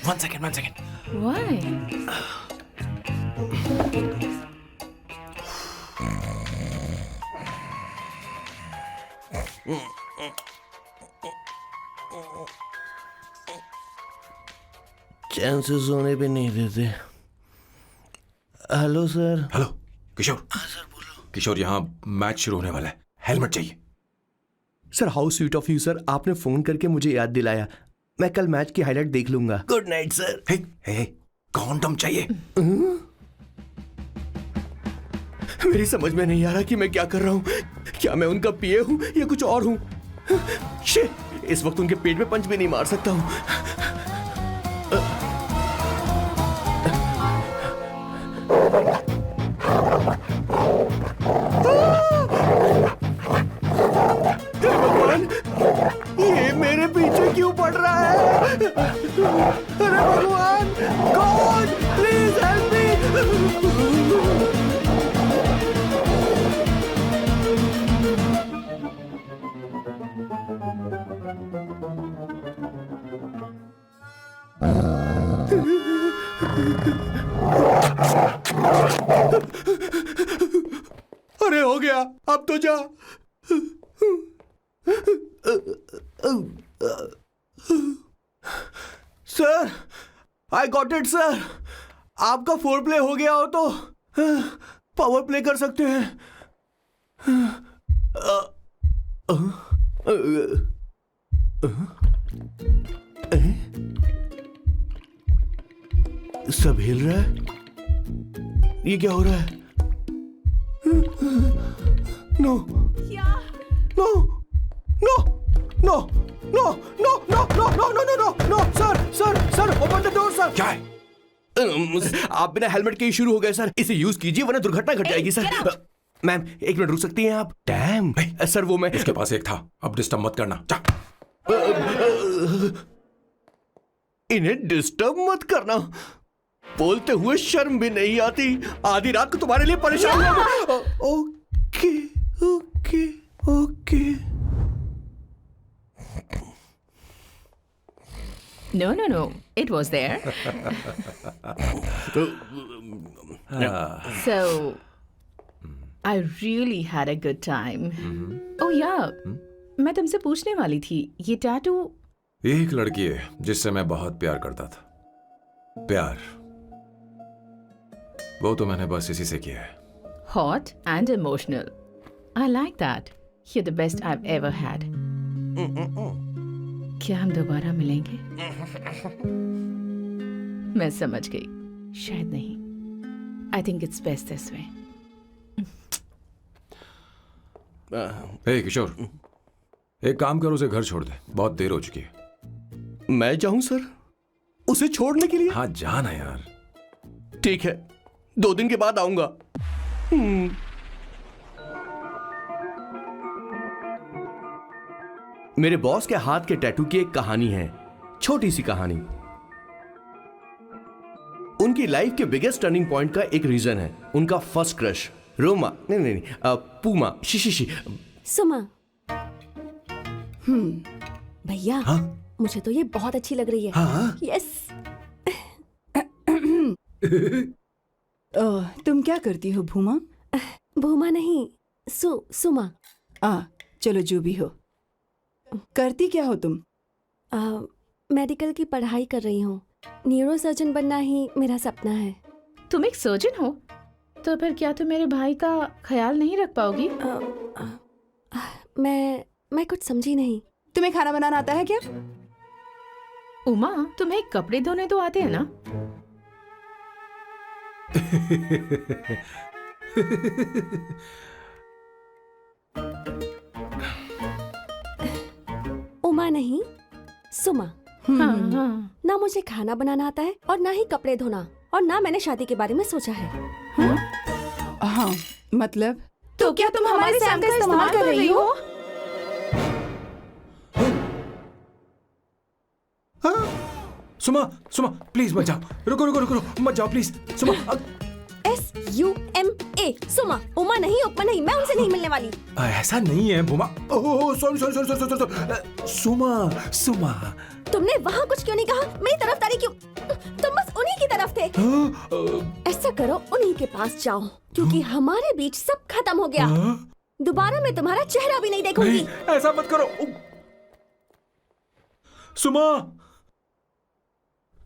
One second. Why? चैन से सोने भी नहीं देते। Hello sir. हेलो किशोर। सर बोलो। किशोर, यहाँ मैच शुरू होने वाला है, हेलमेट चाहिए। Sir how sweet of you sir, आपने फोन करके मुझे याद दिलाया। मैं कल मैच की हाईलाइट देख लूंगा। Good night sir. Hey, condom चाहिए। मेरी समझ में नहीं आ रहा कि मैं क्या कर रहा हूँ। क्या मैं उनका पीए हूँ या कुछ और हूँ? शिट, इस वक्त उनके पेट में पंच भी नहीं मार सकता हूँ। ये मेरे पीछे क्यों पड़ रहा है? अरे भगवान, गॉड प्लीज हेल्प मी। अरे हो गया, अब तो जा। Sir, I got it sir. आपका फोर प्ले हो गया हो तो पावर प्ले कर सकते हैं। सब हिल रहा है। ये क्या हो रहा है? No no no no no no no no no no no no no sir open the door sir. क्या है? आप बिना हेलमेट के ही शुरू हो गए सर। इसे यूज कीजिए वरना दुर्घटना घट जाएगी सर। मैम एक मिनट रुक सकती हैं आप? डैम सर, वो मैं उसके पास एक था, अब डिस्टर्ब मत करना। जा। इन्हें डिस्टर्ब मत करना। बोलते हुए शर्म भी नहीं आती। आधी रात को तुम्हारे लिए परेशान हुआ। Okay okay okay. No. It was there. So, I really had a good time. Oh yeah, मैं तुमसे पूछने वाली थी, ये टैटू। एक लड़की है जिससे मैं बहुत प्यार करता था। प्यार, वो तो मैंने बस इसी से किया है। Hot and emotional. I like that. You're the best I've ever had. क्या हम दोबारा मिलेंगे? मैं समझ गई, शायद नहीं। I think it's best this way. हे किशोर, एक काम कर, उसे घर छोड़ दे, बहुत देर हो चुकी है। मैं जाऊं सर उसे छोड़ने के लिए? हाँ जाना यार। ठीक है, 2 दिन के बाद आऊंगा। मेरे बॉस के हाथ के टैटू की एक कहानी है, छोटी सी कहानी। उनकी लाइफ के बिगेस्ट टर्निंग पॉइंट का एक रीजन है उनका फर्स्ट क्रश रोमा, नहीं, पूमा, शिशिशी। सुमा। भैया, मुझे तो ये बहुत अच्छी लग रही है। हाँ? यस। तुम क्या करती हो भूमा? भूमा नहीं, सुमा। चलो जो भी हो। करती क्या हो तुम? मेडिकल की पढ़ाई कर रही हूँ। न्यूरो सर्जन बनना ही मेरा सपना है। तुम एक सर्जन हो, तो फिर क्या तुम मेरे भाई का ख्याल नहीं रख पाओगी? मैं कुछ समझी नहीं। तुम्हें खाना बनाना आता है क्या? उमा, तुम्हें कपड़े धोने तो आते हैं ना? उमा नहीं, सुमा। हाँ। ना मुझे खाना बनाना आता है और ना ही कपड़े धोना, और ना मैंने शादी के बारे में सोचा है। हाँ, मतलब तो क्या तुम हमारे सैम का इस्तेमाल कर रही हो? सुमा प्लीज मत जाओ। रुको मत जाओ प्लीज। सुमा। SUMA। सुमा, उमा नहीं, उपमा नहीं, मैं उनसे नहीं मिलने वाली। ऐसा नहीं है बुमा। Oh sorry sorry sorry sorry sorry, Suma Suma. तुमने वहाँ कुछ क्यों नहीं कहा? मेरी तरफदारी क्यों? तुम बस उन्हीं की तरफ थे। ऐसा करो, उन्हीं के पास जाओ, क्योंकि हमारे बीच सब खत्म हो गया। दोबारा मैं तुम्हारा चेहरा भी नहीं देखूंगी। नहीं, ऐसा मत करो सुमा।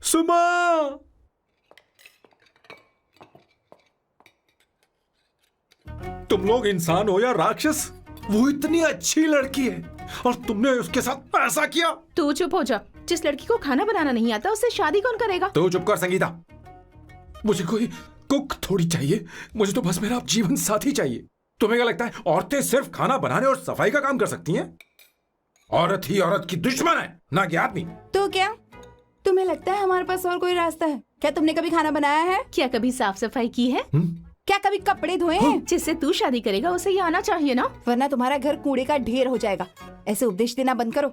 सुमा, तुम लोग इंसान हो या राक्षस? वो इतनी अच्छी लड़की है और तुमने उसके साथ ऐसा किया। तू चुप हो जा। जिस लड़की को खाना बनाना नहीं आता उससे शादी कौन करेगा? तो चुप कर संगीता। मुझे कोई कुक थोड़ी चाहिए, मुझे तो बस मेरा जीवन साथी चाहिए। तुम्हें क्या लगता है औरतें सिर्फ खाना बनाने और सफाई का काम कर सकती हैं? औरत ही औरत की दुश्मन है, ना कि आदमी। तो क्या तुम्हें लगता है हमारे पास और कोई रास्ता है? क्या तुमने कभी खाना बनाया है? क्या कभी साफ सफाई की है? क्या कभी कपड़े धोए हैं? जिससे तू शादी करेगा उसे ये आना चाहिए ना। वरना तुम्हारा घर कूड़े का ढेर हो जाएगा। ऐसे उपदेश देना बंद करो।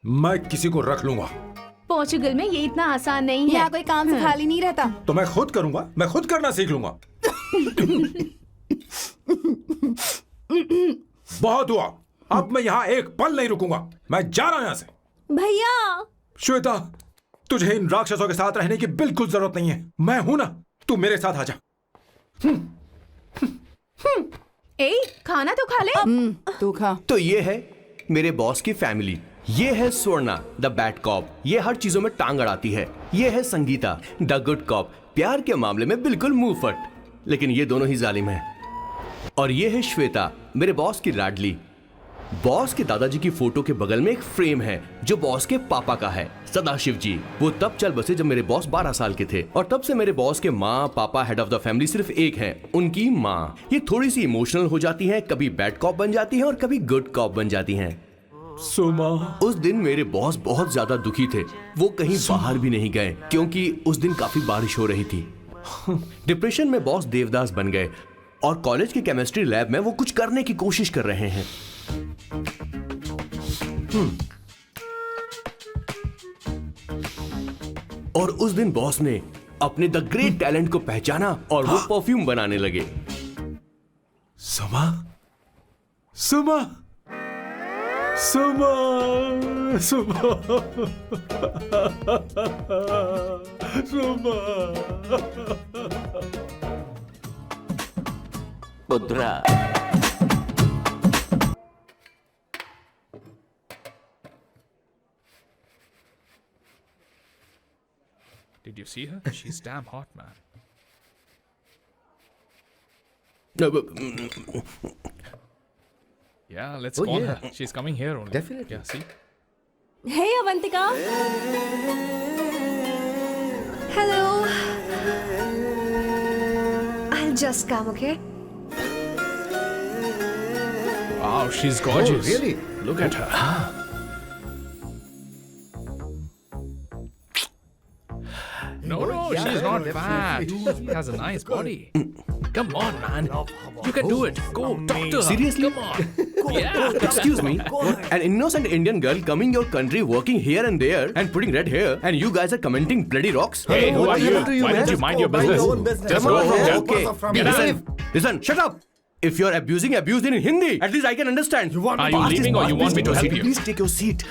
मैं किसी को रख लूंगा। पोर्चुगल में ये इतना आसान नहीं है। यहाँ कोई काम से खाली नहीं रहता। तो मैं खुद करूंगा, मैं खुद करना सीख लूंगा। बहुत हुआ, अब मैं यहाँ एक पल नहीं रुकूंगा। मैं जा रहा हूं यहाँ से। भैया, श्वेता, तुझे इन राक्षसों के साथ रहने की बिल्कुल जरूरत नहीं है। मैं हूं ना, तू मेरे साथ आ जा। ए, खाना तो खा ले। तू खा। तो ये है मेरे बॉस की फैमिली। ये है स्वर्णा द बैड कॉप, ये हर चीजों में टांग अड़ाती है। ये है संगीता द गुड कॉप, प्यार के मामले में बिल्कुल मुंह फट, लेकिन ये दोनों ही जालिम हैं। और ये है श्वेता, मेरे बॉस की लाडली। बॉस के दादाजी की फोटो के बगल में एक फ्रेम है जो बॉस के पापा का है, सदाशिव जी। वो तब चल बसे जब मेरे बॉस 12 साल के थे, और तब से मेरे बॉस के माँ पापा हेड ऑफ द फैमिली सिर्फ एक है, उनकी माँ। ये थोड़ी सी इमोशनल हो जाती हैं, कभी बैड कॉप बन जाती हैं और कभी गुड कॉप बन जाती हैं। सुमा, उस दिन मेरे बॉस बहुत ज्यादा दुखी थे। वो कहीं बाहर भी नहीं गए क्योंकि उस दिन काफी बारिश हो रही थी। डिप्रेशन में बॉस देवदास बन गए और कॉलेज के केमिस्ट्री लैब में वो कुछ करने की कोशिश कर रहे हैं। और उस दिन बॉस ने अपने द ग्रेट टैलेंट को पहचाना और वो परफ्यूम बनाने लगे। सुमा, सुमा, सुमा, सुमा, सुमा। पुत्रा, Did you see her? She's damn hot, man. Yeah, let's call her. She's coming here only. Definitely. Yeah, see? Hey Avantika. Hello. I'll just come, okay? Wow, she's gorgeous. Oh, really? Look at her. No, she's not fat. She has a nice body. Come on, man. You can do it. Go, talk to her. Seriously? Come on. Yeah. Excuse me, an innocent Indian girl coming your country, working here and there, and putting red hair, and you guys are commenting bloody rocks? Hey, who are you? happened to you, Why man? don't you mind your business? Just go from there. Okay. Get out. Listen, shut up. If you're abuse it in Hindi. At least I can understand. Are you leaving or you want me to help you? Please take your seat.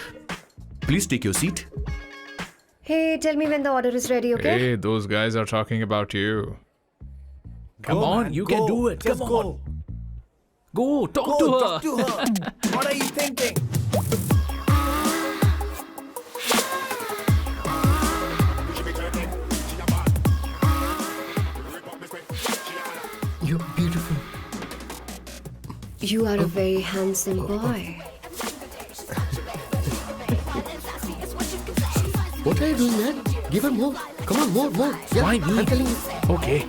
Please take your seat. Hey, tell me when the order is ready, okay? Hey, those guys are talking about you. Come on, you can do it. Come on. Go, talk to her. What are you thinking? You're beautiful. You are a very handsome boy. What are you doing, man? Give her more. Come on, more, more. Yeah, Why me? I'm telling you. Okay.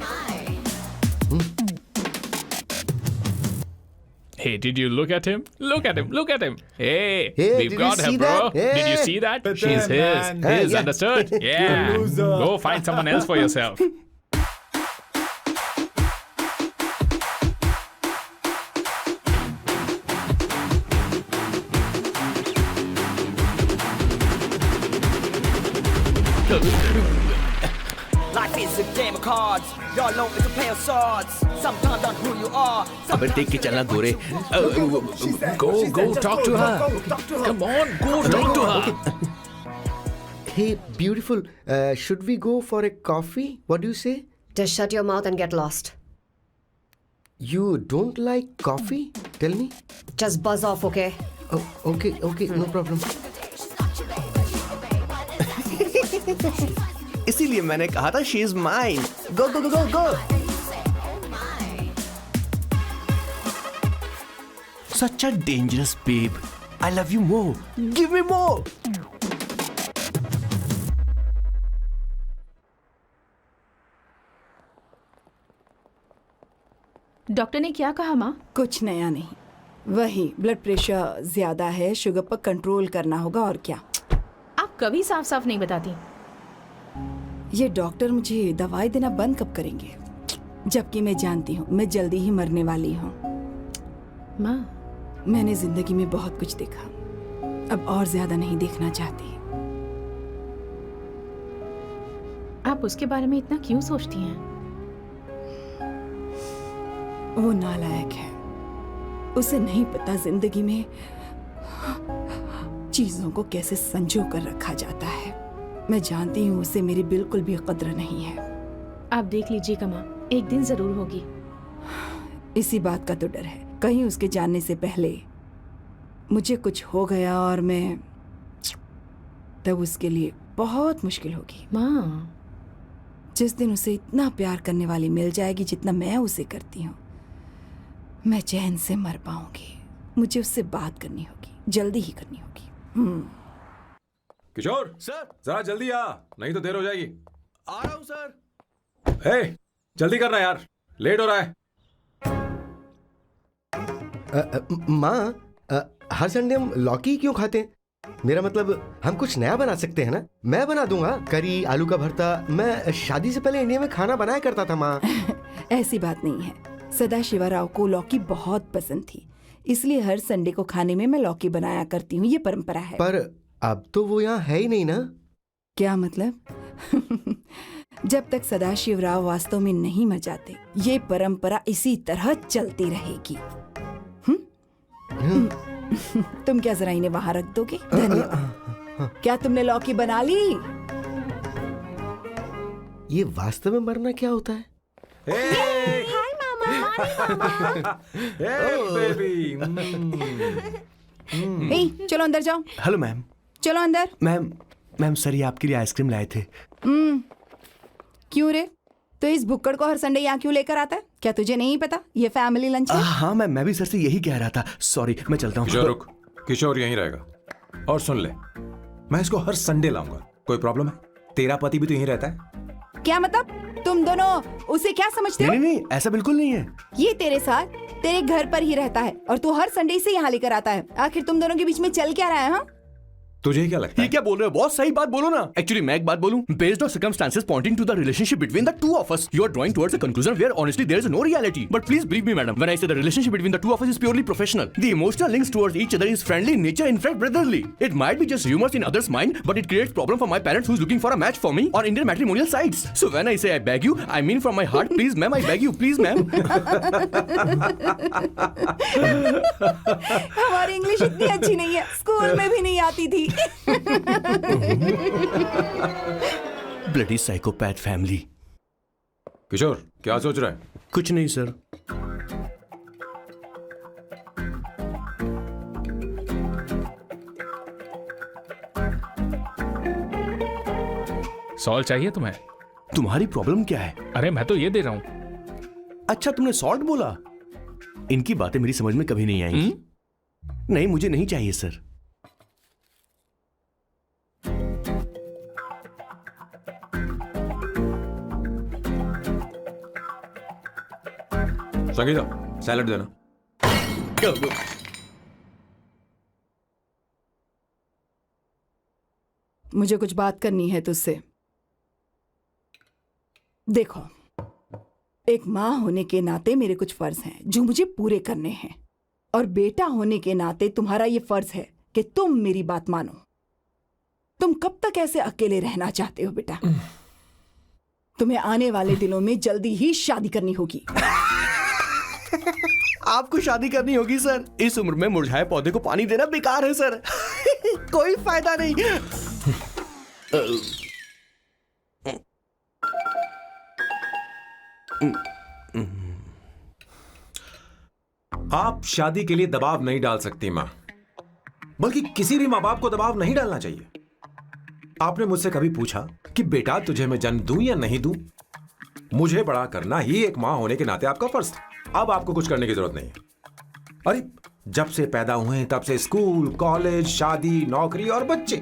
Hey, did you look at him? Look at him. Look at him. Hey, Hey, we've did got you her, see bro. that? Did you Hey. see that? But She's then, his. man. His, Yeah. understood? Yeah. Go find someone else for yourself. It's a game of cards. Y'all know it's a play of swords. Sometimes on who you are. अबे देख के चलना गोरे. Go talk to her. Come on, go talk to her. Hey, beautiful. Should we go for a coffee? What do you say? Just shut your mouth and get lost. You don't like coffee? Tell me. Just buzz off, okay? Oh, okay, no problem. इसीलिए मैंने कहा था she is mine. Go, go, go, go, go. Such a dangerous babe. I love you more. Give me more. Doctor ने क्या कहा माँ? कुछ नया नहीं, वही ब्लड प्रेशर ज्यादा है, शुगर पर कंट्रोल करना होगा और क्या। आप कभी साफ साफ नहीं बताती। ये डॉक्टर मुझे दवाई देना बंद कब करेंगे, जबकि मैं जानती हूँ मैं जल्दी ही मरने वाली हूँ। माँ, मैंने जिंदगी में बहुत कुछ देखा, अब और ज्यादा नहीं देखना चाहती। आप उसके बारे में इतना क्यों सोचती हैं? वो नालायक है, उसे नहीं पता जिंदगी में चीजों को कैसे संजो कर रखा जाता है। मैं जानती हूँ उसे मेरी बिल्कुल भी कद्र नहीं है। आप देख लीजिएगा माँ, एक दिन जरूर होगी। इसी बात का तो डर है, कहीं उसके जानने से पहले मुझे कुछ हो गया और मैं, तब उसके लिए बहुत मुश्किल होगी। माँ, जिस दिन उसे इतना प्यार करने वाली मिल जाएगी जितना मैं उसे करती हूँ, मैं चैन से मर पाऊंगी। मुझे उससे बात करनी होगी, जल्दी ही करनी होगी। किशोर सर, जरा जल्दी आ, नहीं तो देर हो जाएगी। आ रहा हूँ सर। हे, जल्दी करना यार, लेट हो रहा है। माँ, हर संडे हम लौकी क्यों खाते हैं? मेरा मतलब हम कुछ नया बना सकते हैं ना? मैं बना दूंगा करी, आलू का भरता। मैं शादी से पहले इंडिया में खाना बनाया करता था माँ। ऐसी बात नहीं है, सदाशिवराव को लौकी बहुत पसंद थी, इसलिए हर संडे को खाने में मैं लौकी बनाया करती हूँ। ये परंपरा है। पर अब तो वो यहाँ है ही नहीं ना। क्या मतलब? जब तक सदाशिवराव वास्तव में नहीं मर जाते, ये परंपरा इसी तरह चलती रहेगी। तुम क्या जरा इन्हें वहां रख दोगे? धन्यवाद। क्या तुमने लौकी बना ली? ये वास्तव में मरना क्या होता है? हाय मामा। बेबी। ए, चलो अंदर जाओ। Hello ma'am. चलो अंदर। मैम सर ये आपके लिए आइसक्रीम लाए थे। क्यों रे? तो इस भुक्कड़ को हर संडे यहाँ क्यों लेकर आता है? क्या तुझे नहीं पता ये फैमिली लंच है? हाँ मैम, मैं भी सर से यही कह रहा था। सॉरी, मैं चलता हूँ। किशोर रुक, किशोर यहीं रहेगा। और सुन ले, मैं इसको हर संडे लाऊंगा। कोई प्रॉब्लम है? तेरा पति भी तो यहीं रहता है। क्या मतलब? तुम दोनों उसे क्या समझते हो? नहीं, ऐसा बिल्कुल नहीं है। ये तेरे साथ तेरे घर पर ही रहता है और तू हर संडे इसे यहाँ लेकर आता है। आखिर तुम दोनों के बीच में चल क्या रहा है? हाँ, तुझे क्या लगता ये है? क्या बोल रहे हो बॉस? सही बात बोलो ना। एक्चुअली मैं एक बात बोलूं, based on circumstances pointing to the relationship between the two of us, you are drawing towards a conclusion where honestly there is no reality. But please believe me madam, when I say the relationship between the two of us is purely professional. The emotional links towards each other is friendly in nature, in fact brotherly. It might be just rumors in others mind, but it creates problem for my parents who's looking for a match for me on Indian matrimonial sites. So when I say I beg you, I mean from my heart, please ma'am, I beg you, please ma'am. हमारी English इतनी अच्छी नहीं है, school में भी नहीं आती थी। Bloody psychopath family. किशोर क्या सोच रहा है? कुछ नहीं सर। सॉल्ट चाहिए तुम्हें? तुम्हारी प्रॉब्लम क्या है? अरे मैं तो ये दे रहा हूँ। अच्छा तुमने सॉल्ट बोला? इनकी बातें मेरी समझ में कभी नहीं आएंगी। नहीं, मुझे नहीं चाहिए सर। संगीता, सैलड देना। मुझे कुछ बात करनी है तुझसे। देखो, एक माँ होने के नाते मेरे कुछ फर्ज हैं जो मुझे पूरे करने हैं, और बेटा होने के नाते तुम्हारा ये फर्ज है कि तुम मेरी बात मानो। तुम कब तक ऐसे अकेले रहना चाहते हो बेटा? तुम्हें आने वाले दिनों में जल्दी ही शादी करनी होगी। आपको शादी करनी होगी सर। इस उम्र में मुरझाए पौधे को पानी देना बेकार है सर। कोई फायदा नहीं। आप शादी के लिए दबाव नहीं डाल सकती मां, बल्कि किसी भी मां बाप को दबाव नहीं डालना चाहिए। आपने मुझसे कभी पूछा कि बेटा तुझे मैं जन्म दूं या नहीं दूं? मुझे बड़ा करना ही एक मां होने के नाते आपका फर्ज था। अब आपको कुछ करने की जरूरत नहीं है। अरे जब से पैदा हुए हैं तब से स्कूल, कॉलेज, शादी, नौकरी और बच्चे।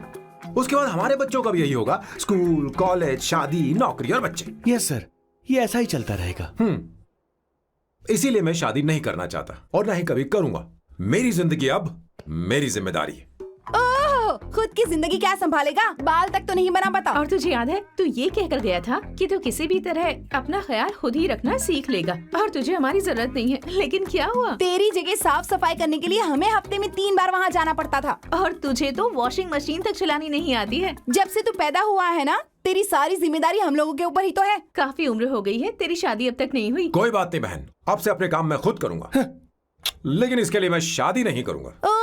उसके बाद हमारे बच्चों का भी यही होगा, स्कूल, कॉलेज, शादी, नौकरी और बच्चे। यस सर, ये ऐसा ही चलता रहेगा। इसीलिए मैं शादी नहीं करना चाहता और ना ही कभी करूंगा। मेरी जिंदगी अब मेरी जिम्मेदारी है। ओह, खुद की जिंदगी क्या संभालेगा? बाल तक तो नहीं बना पता। और तुझे याद है तू ये कहकर गया था कि तू किसी भी तरह अपना ख्याल खुद ही रखना सीख लेगा और तुझे हमारी जरूरत नहीं है। लेकिन क्या हुआ? तेरी जगह साफ सफाई करने के लिए हमें हफ्ते में 3 बार वहाँ जाना पड़ता था। और तुझे तो वॉशिंग मशीन तक चलानी नहीं आती है। जब से तू पैदा हुआ है ना, तेरी सारी जिम्मेदारी हम लोगों के ऊपर ही तो है। काफी उम्र हो गई है, तेरी शादी अब तक नहीं हुई। कोई बात नहीं बहन, अब से अपने काम मैं खुद करूंगा। लेकिन इसके लिए मैं शादी नहीं करूंगा।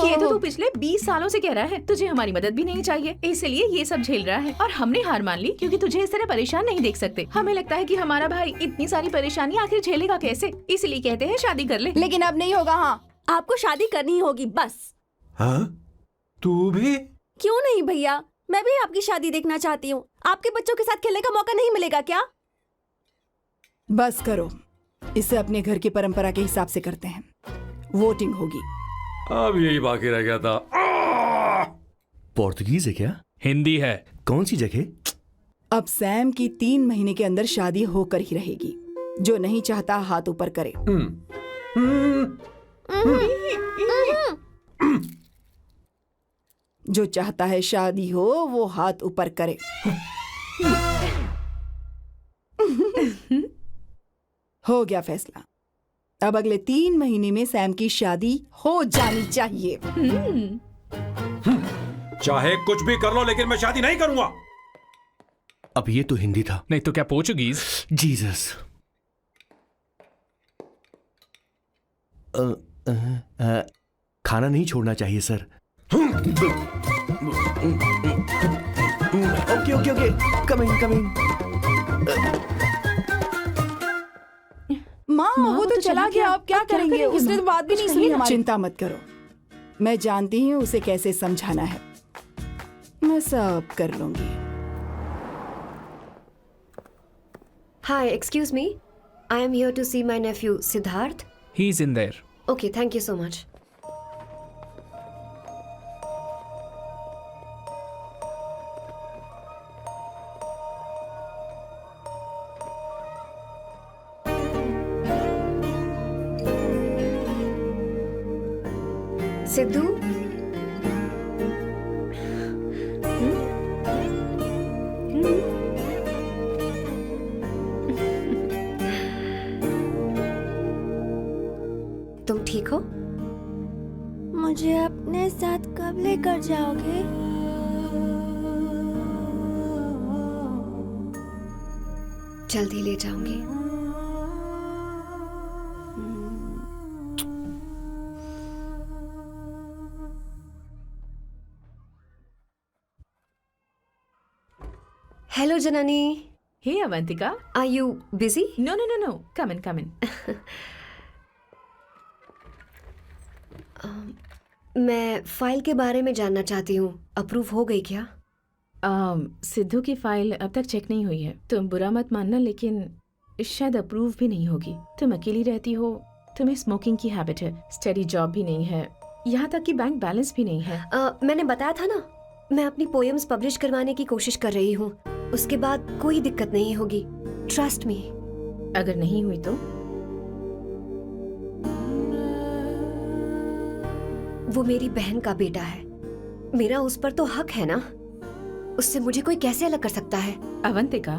ये तो तू पिछले 20 सालों से कह रहा है। तुझे हमारी मदद भी नहीं चाहिए, इसलिए ये सब झेल रहा है। और हमने हार मान ली क्योंकि तुझे इस तरह परेशान नहीं देख सकते। हमें लगता है कि हमारा भाई इतनी सारी परेशानी आखिर झेलेगा कैसे, इसलिए कहते हैं शादी कर ले। लेकिन अब नहीं होगा। हाँ, आपको शादी करनी ही होगी बस। हाँ? तू भी? क्यों नहीं भैया, मैं भी आपकी शादी देखना चाहती हूँ। आपके बच्चों के साथ खेलने का मौका नहीं मिलेगा क्या? बस करो, इसे अपने घर की परंपरा के हिसाब से करते हैं। वोटिंग होगी। अब यही बाकी रह गया था। पोर्तुगीज है क्या? हिंदी है। कौन सी जगह? अब सैम की 3 महीने के अंदर शादी होकर ही रहेगी। जो नहीं चाहता हाथ ऊपर करे। जो चाहता है शादी हो वो हाथ ऊपर करे। हो गया फैसला। अब अगले 3 महीने में सैम की शादी हो जानी चाहिए। चाहे कुछ भी कर लो, लेकिन मैं शादी नहीं करूंगा। अब ये तो हिंदी था। नहीं तो क्या पोर्चुगीज? जीसस। खाना नहीं छोड़ना चाहिए sir. Okay okay okay, coming coming. माँ वो तो चला गया, अब क्या करेंगे? उसने तो बात भी नहीं सुनी हमारी। चिंता मत करो, मैं जानती हूँ उसे कैसे समझाना है। मैं सब कर लूंगी। Hi, excuse me. I am here to see my nephew Siddharth. He's in there. Okay, thank you so much. Sidhu, तुम ठीक हो? मुझे अपने साथ कब लेकर जाओगे? जल्दी ले जाऊंगी। Hello, Janani. Hey, Avantika. Are you busy? No. Come in, come in. मैं फाइल के बारे में जानना चाहती हूँ। अप्रूव हो गई क्या? सिद्धू की फाइल अब तक चेक नहीं हुई है। तुम बुरा मत मानना, लेकिन शायद अप्रूव भी नहीं होगी। तुम अकेली रहती हो, तुम्हें स्मोकिंग की हैबिट है, स्टडी जॉब भी नहीं है, यहाँ तक कि बैंक बैलेंस भी नहीं है। मैंने बताया था ना, मैं अपनी पोएम्स पब्लिश करवाने की कोशिश कर रही हूँ। उसके बाद कोई दिक्कत नहीं होगी, ट्रस्ट मी। अगर नहीं हुई तो? वो मेरी बहन का बेटा है, मेरा उस पर तो हक है ना। उससे मुझे कोई कैसे अलग कर सकता है? अवंतिका,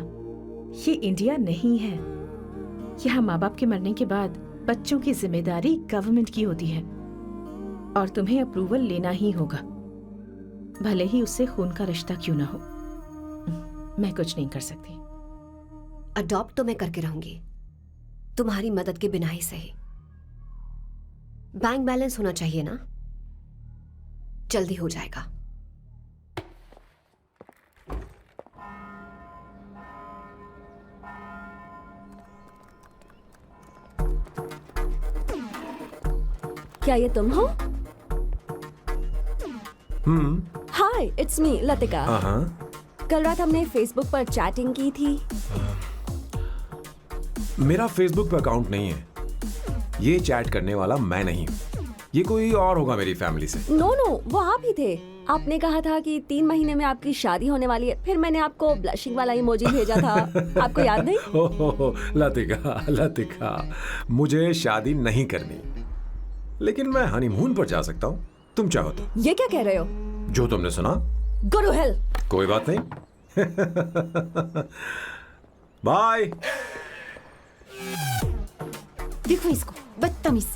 ये इंडिया नहीं है। यहाँ माँ बाप के मरने के बाद बच्चों की जिम्मेदारी गवर्नमेंट की होती है और तुम्हें अप्रूवल लेना ही होगा, भले ही उससे खून का रिश्ता क्यों ना हो। मैं कुछ नहीं कर सकती। अडॉप्ट तो मैं करके रहूंगी, तुम्हारी मदद के बिना ही सही। बैंक बैलेंस होना चाहिए ना, जल्दी हो जाएगा। क्या ये तुम हो? हाय, इट्स मी लतिका। कल रात हमने फेसबुक पर चैटिंग की थी। मेरा फेसबुक पे अकाउंट नहीं है, ये चैट करने वाला मैं नहीं हूँ, ये कोई और होगा मेरी फैमिली से। नो नो, वो आप ही थे। आपने कहा था कि 3 महीने में आपकी शादी होने वाली है, फिर मैंने आपको ब्लशिंग वाला इमोजी भेजा था। आपको याद नहीं? ओहो लतिका, लतिका, मुझे शादी नहीं करनी, लेकिन मैं हनीमून पर जा सकता हूँ, तुम चाहो तो। ये क्या कह रहे हो? जो तुमने सुना। Go to hell। कोई बात नहीं। बाय। देखो इसको, बदतमीज।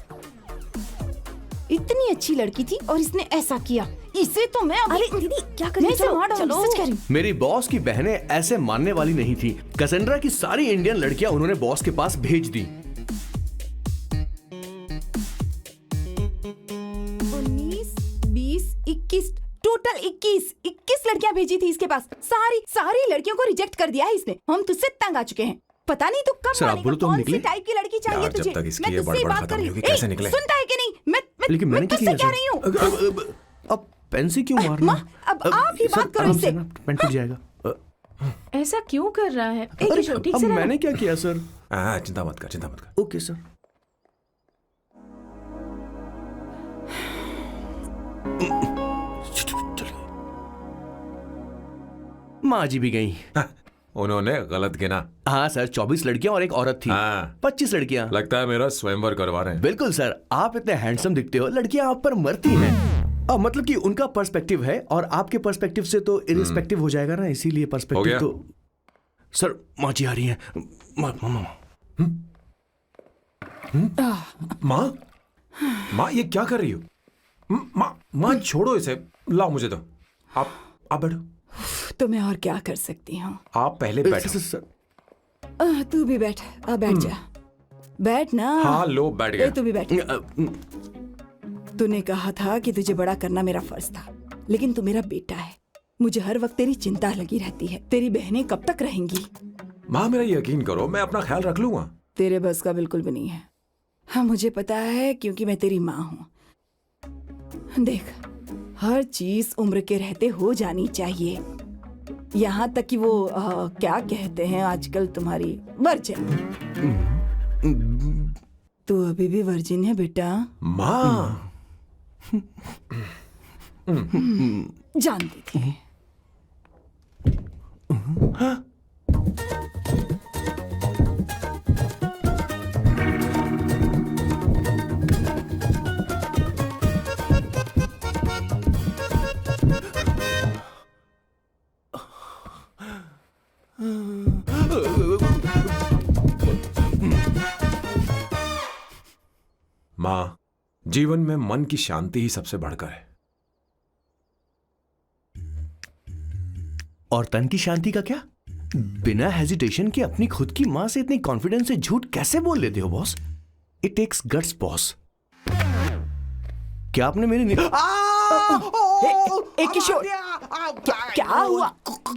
इतनी अच्छी लड़की थी और इसने ऐसा किया। इसे तो मैं अरे दीदी क्या कर मैं रही इसे हो? मार डालूंगी, सच कह रही हूँ। मेरी बॉस की बहनें ऐसे मानने वाली नहीं थी। कैसेंड्रा की सारी इंडियन लड़कियां उन्होंने बॉस के पास भेज दी। 19, 20, 21, टोटल 21 लड़कियां भेजी थी इसके पास। सारी लड़कियों को रिजेक्ट कर दिया है इसने। हम तुझसे तंग आ चुके हैं। पता नहीं तू कब सर, आप बोलो तो हम कौन सी निकले? टाइप की लड़की चाहिए यार, जब तुझे? तक इसकी मैं ये तुझसे ही बड़बड़ बात खत्म कर रही नहीं हूँ। होगी, कैसे ए, निकले? सुनता है कि नहीं? लेकिन मैंने क्या तुझसे किया कह सर? रही हूँ। अब पेन से क्यों मारना? माँ, अब आप ही सर, बात करो आराम इससे। से ना, पेन टूट जाएगा। ऐसा क्यों कर रहा है? एक अरे, किशोर, ठीक अब से रहो। मैंने क्या किया सर? चिंता मत कर, चिंता मत कर। Okay sir. माँ जी भी गई। उन्होंने गलत गिना। हाँ सर, 24 लड़कियां और एक औरत थी। हाँ। 25 लड़कियां। लगता है मेरा स्वयंवर करवा रहे हैं। बिल्कुल सर, आप इतने हैंडसम दिखते हो, लड़कियां आप पर मरती हैं। मतलब कि उनका पर्सपेक्टिव है और आपके पर्सपेक्टिव से तो इरिस्पेक्टिव हो जाएगा ना, इसीलिए हो पर्सपेक्टिव गया? तो। सर माँ जी आ रही हैं। माँ, माँ ये क्या कर रही हो? माँ, माँ छोड़ो इसे, लाओ मुझे दो। आप बैठो। तो मैं और क्या कर सकती हूँ? आप पहले बैठो। सर तू भी बैठ। अब बैठ जा। बैठ ना। हाँ लो, बैठ ए, गया। तू भी बैठ। तूने कहा था कि तुझे बड़ा करना मेरा फर्ज था, लेकिन तू मेरा बेटा है। मुझे हर वक्त तेरी चिंता लगी रहती है। तेरी बहनें कब तक रहेंगी? माँ मेरा यकीन करो, मैं अपना ख्याल रख लूंगा। तेरे बस का बिल्कुल भी नहीं है। हाँ मुझे पता है, क्योंकि मैं तेरी माँ हूँ। देख, हर चीज उम्र के रहते हो जानी चाहिए, यहाँ तक कि वो क्या कहते हैं आजकल तुम्हारी वर्जिन। तू अभी भी वर्जिन है बेटा? माँ जानती थी। माँ, जीवन में मन की शांति ही सबसे बढ़कर है। और तन की शांति का क्या? बिना हेजिटेशन के अपनी खुद की माँ से इतनी कॉन्फिडेंस से झूठ कैसे बोल लेते हो boss? It takes guts boss. क्या आपने मेरी किशोर, क्या हुआ?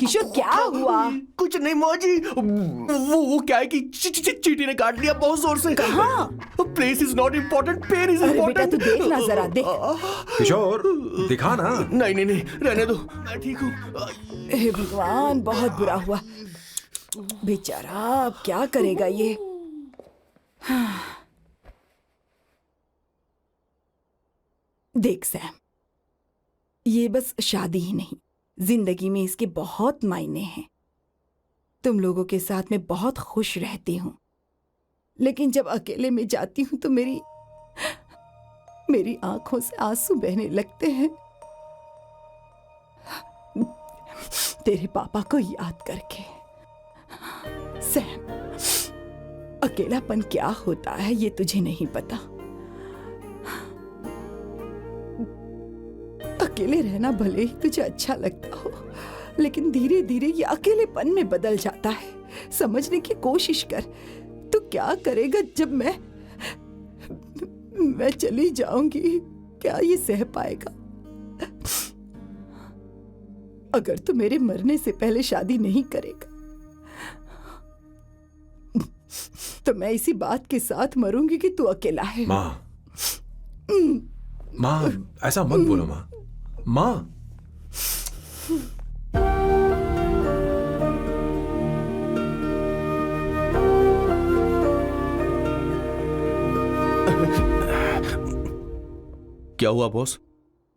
किशोर क्या हुआ? कुछ नहीं मौजी, वो क्या है कि चींटी ने काट लिया बहुत जोर से। कहाँ? Place is not important, pen is अरे बेटा इम्पोर्टेंट। तू देख ना जरा, देख। किशोर दिखा ना। नहीं, रहने दो, मैं ठीक हूँ। हे भगवान, बहुत बुरा हुआ बेचारा। अब क्या करेगा ये? देख सैम, ये बस शादी ही नहीं, जिंदगी में इसके बहुत मायने हैं। तुम लोगों के साथ मैं बहुत खुश रहती हूँ, लेकिन जब अकेले में जाती हूँ तो मेरी आंखों से आंसू बहने लगते हैं, तेरे पापा को याद करके। सैम, अकेलापन क्या होता है ये तुझे नहीं पता। अकेले रहना भले ही तुझे अच्छा लगता हो, लेकिन धीरे धीरे ये अकेलेपन में बदल जाता है। समझने की कोशिश कर। तू क्या करेगा जब मैं चली जाऊंगी? क्या ये सह पाएगा? अगर तू मेरे मरने से पहले शादी नहीं करेगा तो मैं इसी बात के साथ मरूंगी कि तू अकेला है। माँ, माँ ऐसा मत बोलो माँ। माँ क्या हुआ बॉस?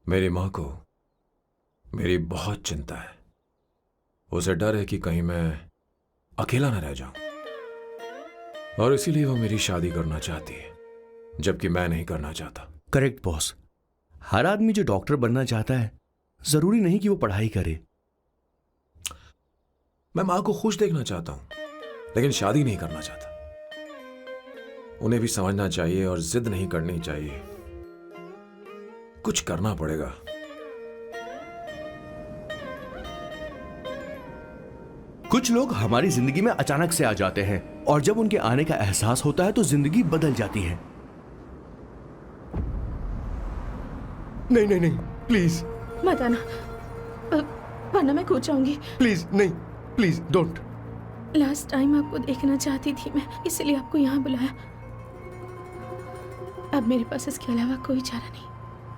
मेरी माँ को मेरी बहुत चिंता है। उसे डर है कि कहीं मैं अकेला न रह जाऊं, और इसीलिए वो मेरी शादी करना चाहती है, जबकि मैं नहीं करना चाहता। Correct boss. हर आदमी जो डॉक्टर बनना चाहता है जरूरी नहीं कि वो पढ़ाई करे। मैं माँ को खुश देखना चाहता हूं, लेकिन शादी नहीं करना चाहता। उन्हें भी समझना चाहिए और जिद नहीं करनी चाहिए। कुछ करना पड़ेगा। कुछ लोग हमारी जिंदगी में अचानक से आ जाते हैं और जब उनके आने का एहसास होता है तो जिंदगी बदल जाती है। नहीं नहीं नहीं, प्लीज मत आना, वरना मैं कूद जाऊंगी। प्लीज नहीं, प्लीज डोंट। लास्ट टाइम आपको देखना चाहती थी मैं, इसलिए आपको यहाँ बुलाया। अब मेरे पास इसके अलावा कोई चारा नहीं।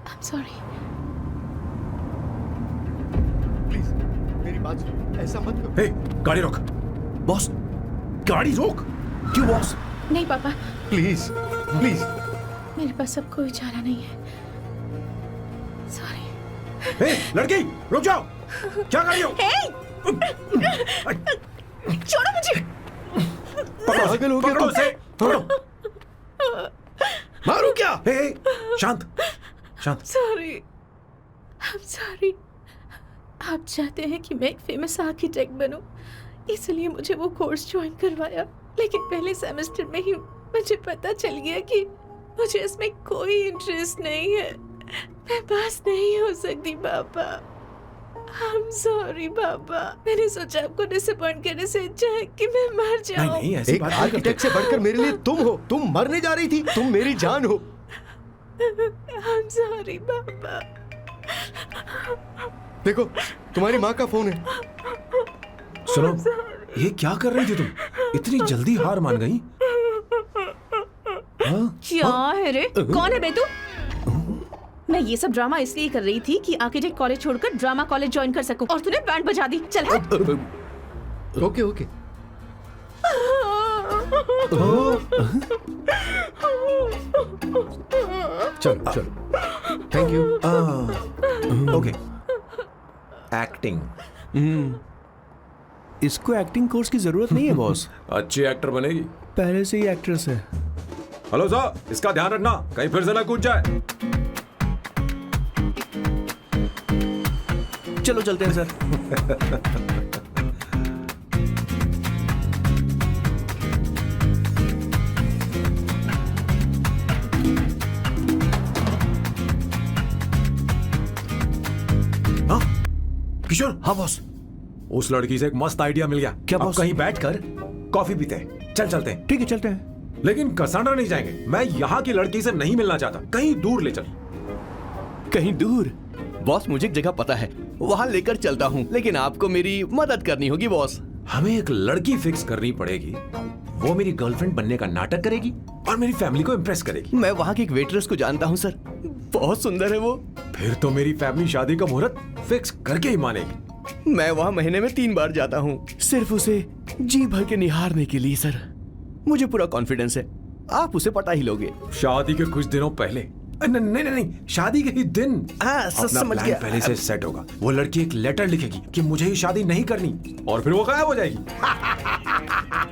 I'm sorry। प्लीज मेरी बात सुनो, ऐसा मत करो। हे, गाड़ी रोक। बॉस, गाड़ी रोक। क्यों बॉस? नहीं पापा, प्लीज प्लीज। मेरे पास अब कोई चारा नहीं है। सॉरी। हे, लड़की रुक जाओ। क्या कर रही हो? छोड़ो मुझे। पकड़ो उसे, पकड़ो। मारू क्या? हे, शांत शांत। Sorry, I'm sorry। आप चाहते हैं कि मैं एक फेमस आर्किटेक्ट बनूं, इसलिए मुझे वो कोर्स ज्वाइन करवाया, लेकिन पहले सेमेस्टर में ही मुझे पता चल गया कि मुझे इसमें कोई इंटरेस्ट नहीं है। मैं पास नहीं हो सकती पापा। I'm sorry पापा। मैंने सोचा आपको डिसअपॉइंट करने से अच्छा है कि मैं मर जाऊं। नहीं नहीं, ऐसी एक बात नहीं आर्किटेक्ट से बढ़कर मेरे लिए तुम हो। तुम मरने जा रही थी, तुम मेरी जान हो। I'm sorry पापा। देखो, तुम्हारी माँ का फोन है। सुनो, ये क्या कर रही थी तुम? इतनी जल्दी हार मान गई? क्या है रे? कौन है बे तू? मैं ये सब ड्रामा इसलिए कर रही थी कि आर्किटेक्ट कॉलेज छोड़कर ड्रामा कॉलेज ज्वाइन कर सकूं, और तूने बैंड बजा दी। चल हट। Okay okay. चलो चलो, थैंक यू। ओके। एक्टिंग। इसको एक्टिंग कोर्स की जरूरत नहीं है बॉस। अच्छी एक्टर बनेगी। पहले से ही एक्ट्रेस है। हेलो सर, इसका ध्यान रखना, कहीं फिर से ना कूद जाए। चलो चलते हैं सर। किशोर। हाँ बॉस। उस लड़की से एक मस्त आइडिया मिल गया। क्या अब बॉस? कहीं बैठकर कॉफी पीते हैं। चल चलते हैं। ठीक है चलते हैं। लेकिन कसांड्रा नहीं जाएंगे। मैं यहाँ की लड़की से नहीं मिलना चाहता। कहीं दूर ले चल। कहीं दूर? बॉस मुझे एक जगह पता है, वहां लेकर चलता हूँ, लेकिन आपको मेरी मदद करनी होगी बॉस। हमें एक लड़की फिक्स करनी पड़ेगी। वो मेरी गर्लफ्रेंड बनने का नाटक करेगी और मेरी फैमिली को इम्प्रेस करेगी। मैं वहाँ की एक वेट्रेस को जानता हूँ सर, बहुत सुंदर है वो। फिर तो मेरी फैमिली शादी का मुहूर्त फिक्स करके ही मानेगी। मैं वहाँ महीने में 3 बार जाता हूँ, सिर्फ उसे जी भर के निहारने के लिए सर। मुझे पूरा कॉन्फिडेंस है आप उसे पटा ही लोगे। शादी के कुछ दिनों पहले। नहीं नहीं नहीं, शादी के ही दिन अपना समझ प्लान गया। पहले से सेट होगा। वो लड़की एक लेटर लिखेगी कि मुझे ही शादी नहीं करनी, और फिर वो गायब हो जाएगी।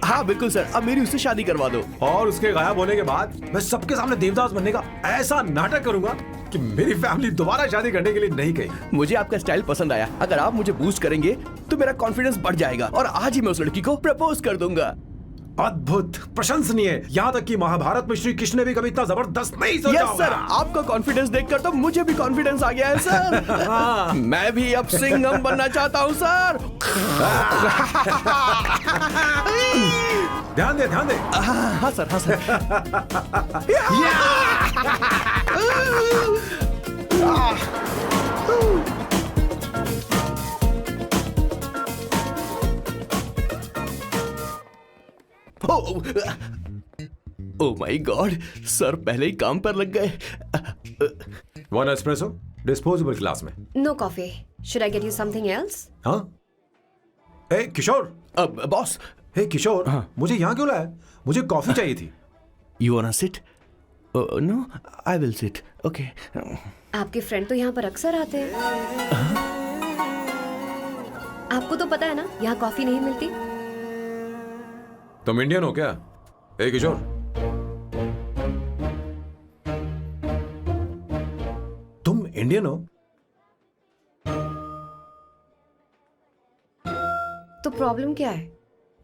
हाँ बिल्कुल सर, अब मेरी उससे शादी करवा दो। और उसके गायब होने के बाद मैं सबके सामने देवदास बनने का ऐसा नाटक करूंगा कि मेरी फैमिली दोबारा शादी करने के लिए नहीं कहेगी। मुझे आपका स्टाइल पसंद आया। अगर आप मुझे बूस्ट करेंगे तो मेरा कॉन्फिडेंस बढ़ जाएगा और आज ही मैं उस लड़की को प्रपोज कर दूंगा। अद्भुत, प्रशंसनीय। यहाँ तक कि महाभारत में श्री कृष्ण ने भी कभी इतना जबरदस्त नहीं सोचा यस सर, होगा। आपका कॉन्फिडेंस देखकर तो मुझे भी कॉन्फिडेंस आ गया है सर। मैं भी अब सिंघम बनना चाहता हूँ सर। ध्यान दे, ध्यान दे। हाँ सर, हाँ sir. Oh my God, sir पहले ही काम पर लग गए। 1 एस्प्रेसो, डिस्पोजेबल ग्लास में। No coffee. Should I get you something else? हाँ? ए किशोर। अब बॉस, हे किशोर, मुझे यहाँ क्यों लाया? मुझे कॉफी चाहिए थी। You want sit? No, I will sit. Okay. आपके फ्रेंड तो यहाँ पर अक्सर आते हैं। आपको तो पता है ना, यहाँ कॉफी नहीं मिलती। तुम इंडियन हो क्या? ए किशोर, तुम इंडियन हो? तो प्रॉब्लम क्या है?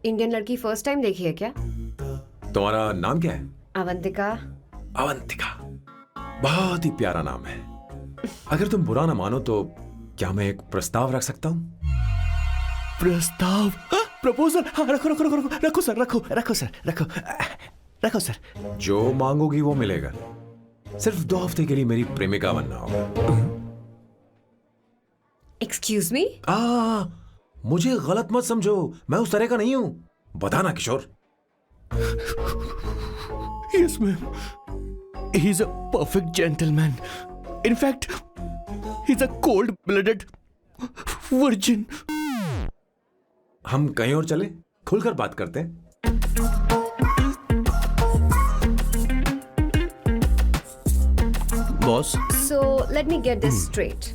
इंडियन लड़की फर्स्ट टाइम देखी है क्या? तुम्हारा नाम क्या है? अवंतिका। अवंतिका, बहुत ही प्यारा नाम है। अगर तुम बुरा ना मानो तो क्या मैं एक प्रस्ताव रख सकता हूँ? प्रस्ताव? प्रपोजल? हाँ, रखो रखो रखो रखो रखो सर, रखो रखो सर, रखो रखो सर। जो मांगोगी वो मिलेगा। सिर्फ 2 हफ्ते के लिए मेरी प्रेमिका बनना होगा। Excuse me? मुझे गलत मत समझो, मैं उस तरह का नहीं हूं। बताना किशोर। Yes, ma'am. He's a perfect gentleman. In fact, he's a cold-blooded virgin. हम कहीं और चले, खुलकर बात करते हैं। Boss, so let me get this straight.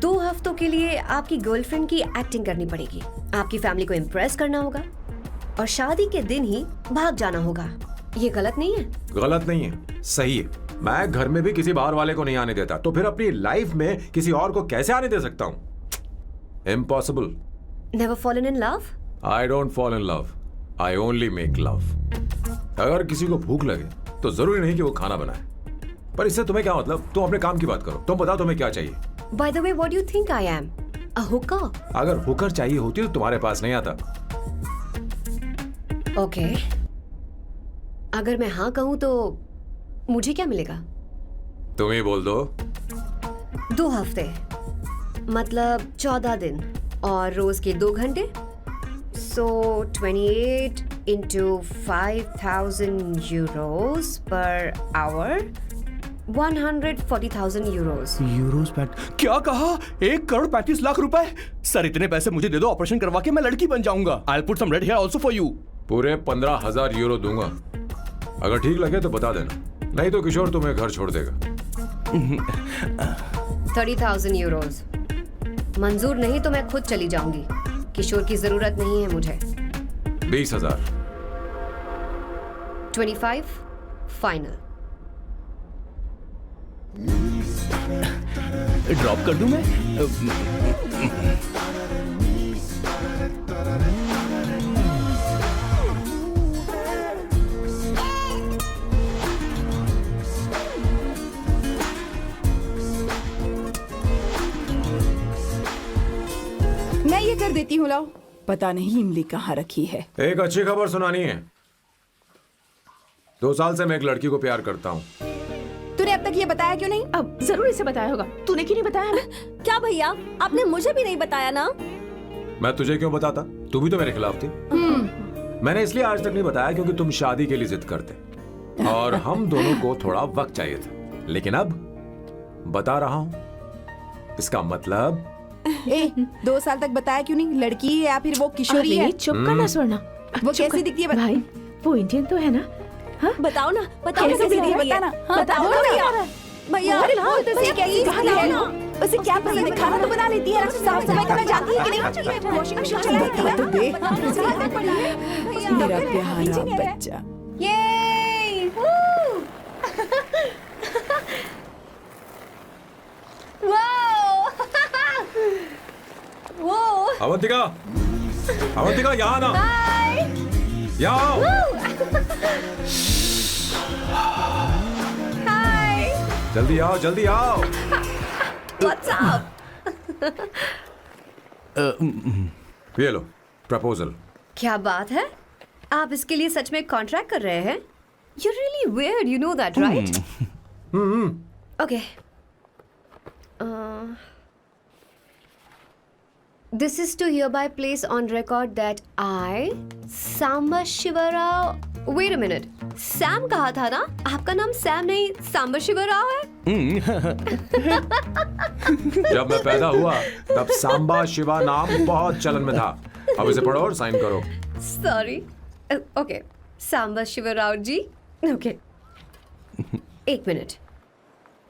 2 हफ्तों के लिए आपकी गर्लफ्रेंड की एक्टिंग करनी पड़ेगी, आपकी फैमिली को इम्प्रेस करना होगा और शादी के दिन ही भाग जाना होगा। ये गलत नहीं है? गलत नहीं है, सही है। मैं घर में भी किसी बाहर वाले को नहीं आने देता, तो फिर अपनी लाइफ में किसी और को कैसे आने दे सकता हूं? Impossible. Never fallen in love? I don't fall in love, I only make love. अगर किसी को भूख लगे तो जरूरी नहीं कि वो खाना बनाए, पर इससे तुम्हें क्या मतलब? तुम अपने काम की बात करो। तुम बताओ तुम्हें क्या चाहिए? Bye the way, what do you think I am? A Hooker? अगर हुकर चाहिए होती तो तुम्हारे पास नहीं आता। ओके, अगर मैं हाँ कहूं तो मुझे क्या मिलेगा? तुम ही बोल दो। 2 हफ्ते मतलब 14 दिन और रोज के 2 घंटे। सो 28 into 5,000 euros per hour, 140,000 euros. Euros PAT? क्या कहा? 1,35,00,000 रुपए? सर इतने पैसे मुझे दे दो, ऑपरेशन करवा के मैं लड़की बन जाऊंगा। I'll put some red hair also for you. पूरे 15,000 यूरो दूंगा। अगर ठीक लगे तो बता देना, नहीं तो किशोर तुम्हें घर छोड़ देगा। 30,000 euros। मंजूर नहीं तो मैं खुद चली जाऊंगी। किशोर की जरूरत नहीं है मुझे। 20,000। 25 फाइनल। ड्रॉप कर दूं मैं? मैं ये कर देती हूँ, लाओ। पता नहीं इमली कहाँ रखी है। एक अच्छी खबर सुनानी है। 2 साल से मैं एक लड़की को प्यार करता हूँ। तूने अब तक ये बताया क्यों नहीं? अब जरूर इसे बताया होगा। तूने क्यों नहीं बताया हमें? क्या भैया, आपने मुझे भी नहीं बताया ना? मैं तुझे क्यों बताता? तू भी तो मेरे खिलाफ थी। मैंने इसलिए आज तक नहीं बताया क्योंकि तुम शादी के लिए जिद करते और हम दोनों को थोड़ा वक्त चाहिए था। लेकिन अब बता रहा हूँ। इसका मतलब 2 साल तक बताया क्यों नहीं? लड़की है या फिर वो किशोरी है? चुप करना स्वर्णा। वो कैसी दिखती है? भाई वो इंडियन तो है ना? बताओ ना, बताओ कैसे कैसी दिखती है? दिखती है? बताना। हाँ, बताओ ना भैया। भैया, उसे कैसी दिखती है ना? उसे क्या पसंद है? खाना तो बना लेती है, साफ सफाई करना जानती है कि नहीं? वॉशिंग मशीन चलाती है? बता तो दे। मेरा प्यारा बच्चा। ये अवंतिका, अवंतिका यहाँ ना। यहाँ आओ। हाय, जल्दी आओ, जल्दी आओ। What's up? ये लो प्रपोजल। क्या बात है? आप इसके लिए सच में कॉन्ट्रैक्ट कर रहे हैं? You're really weird, you know that, right? Okay. This is to hereby place on record that I, Samba Shivarao. Wait a minute. Sam कहा था ना? आपका नाम सैम नहीं सांबा शिवराव है? जब मैं पैदा हुआ तब सांबा शिवा नाम बहुत चलन में था। अब इसे पढ़ो और साइन करो। Sorry. Okay. सांबा शिवराव जी. Okay. एक मिनट।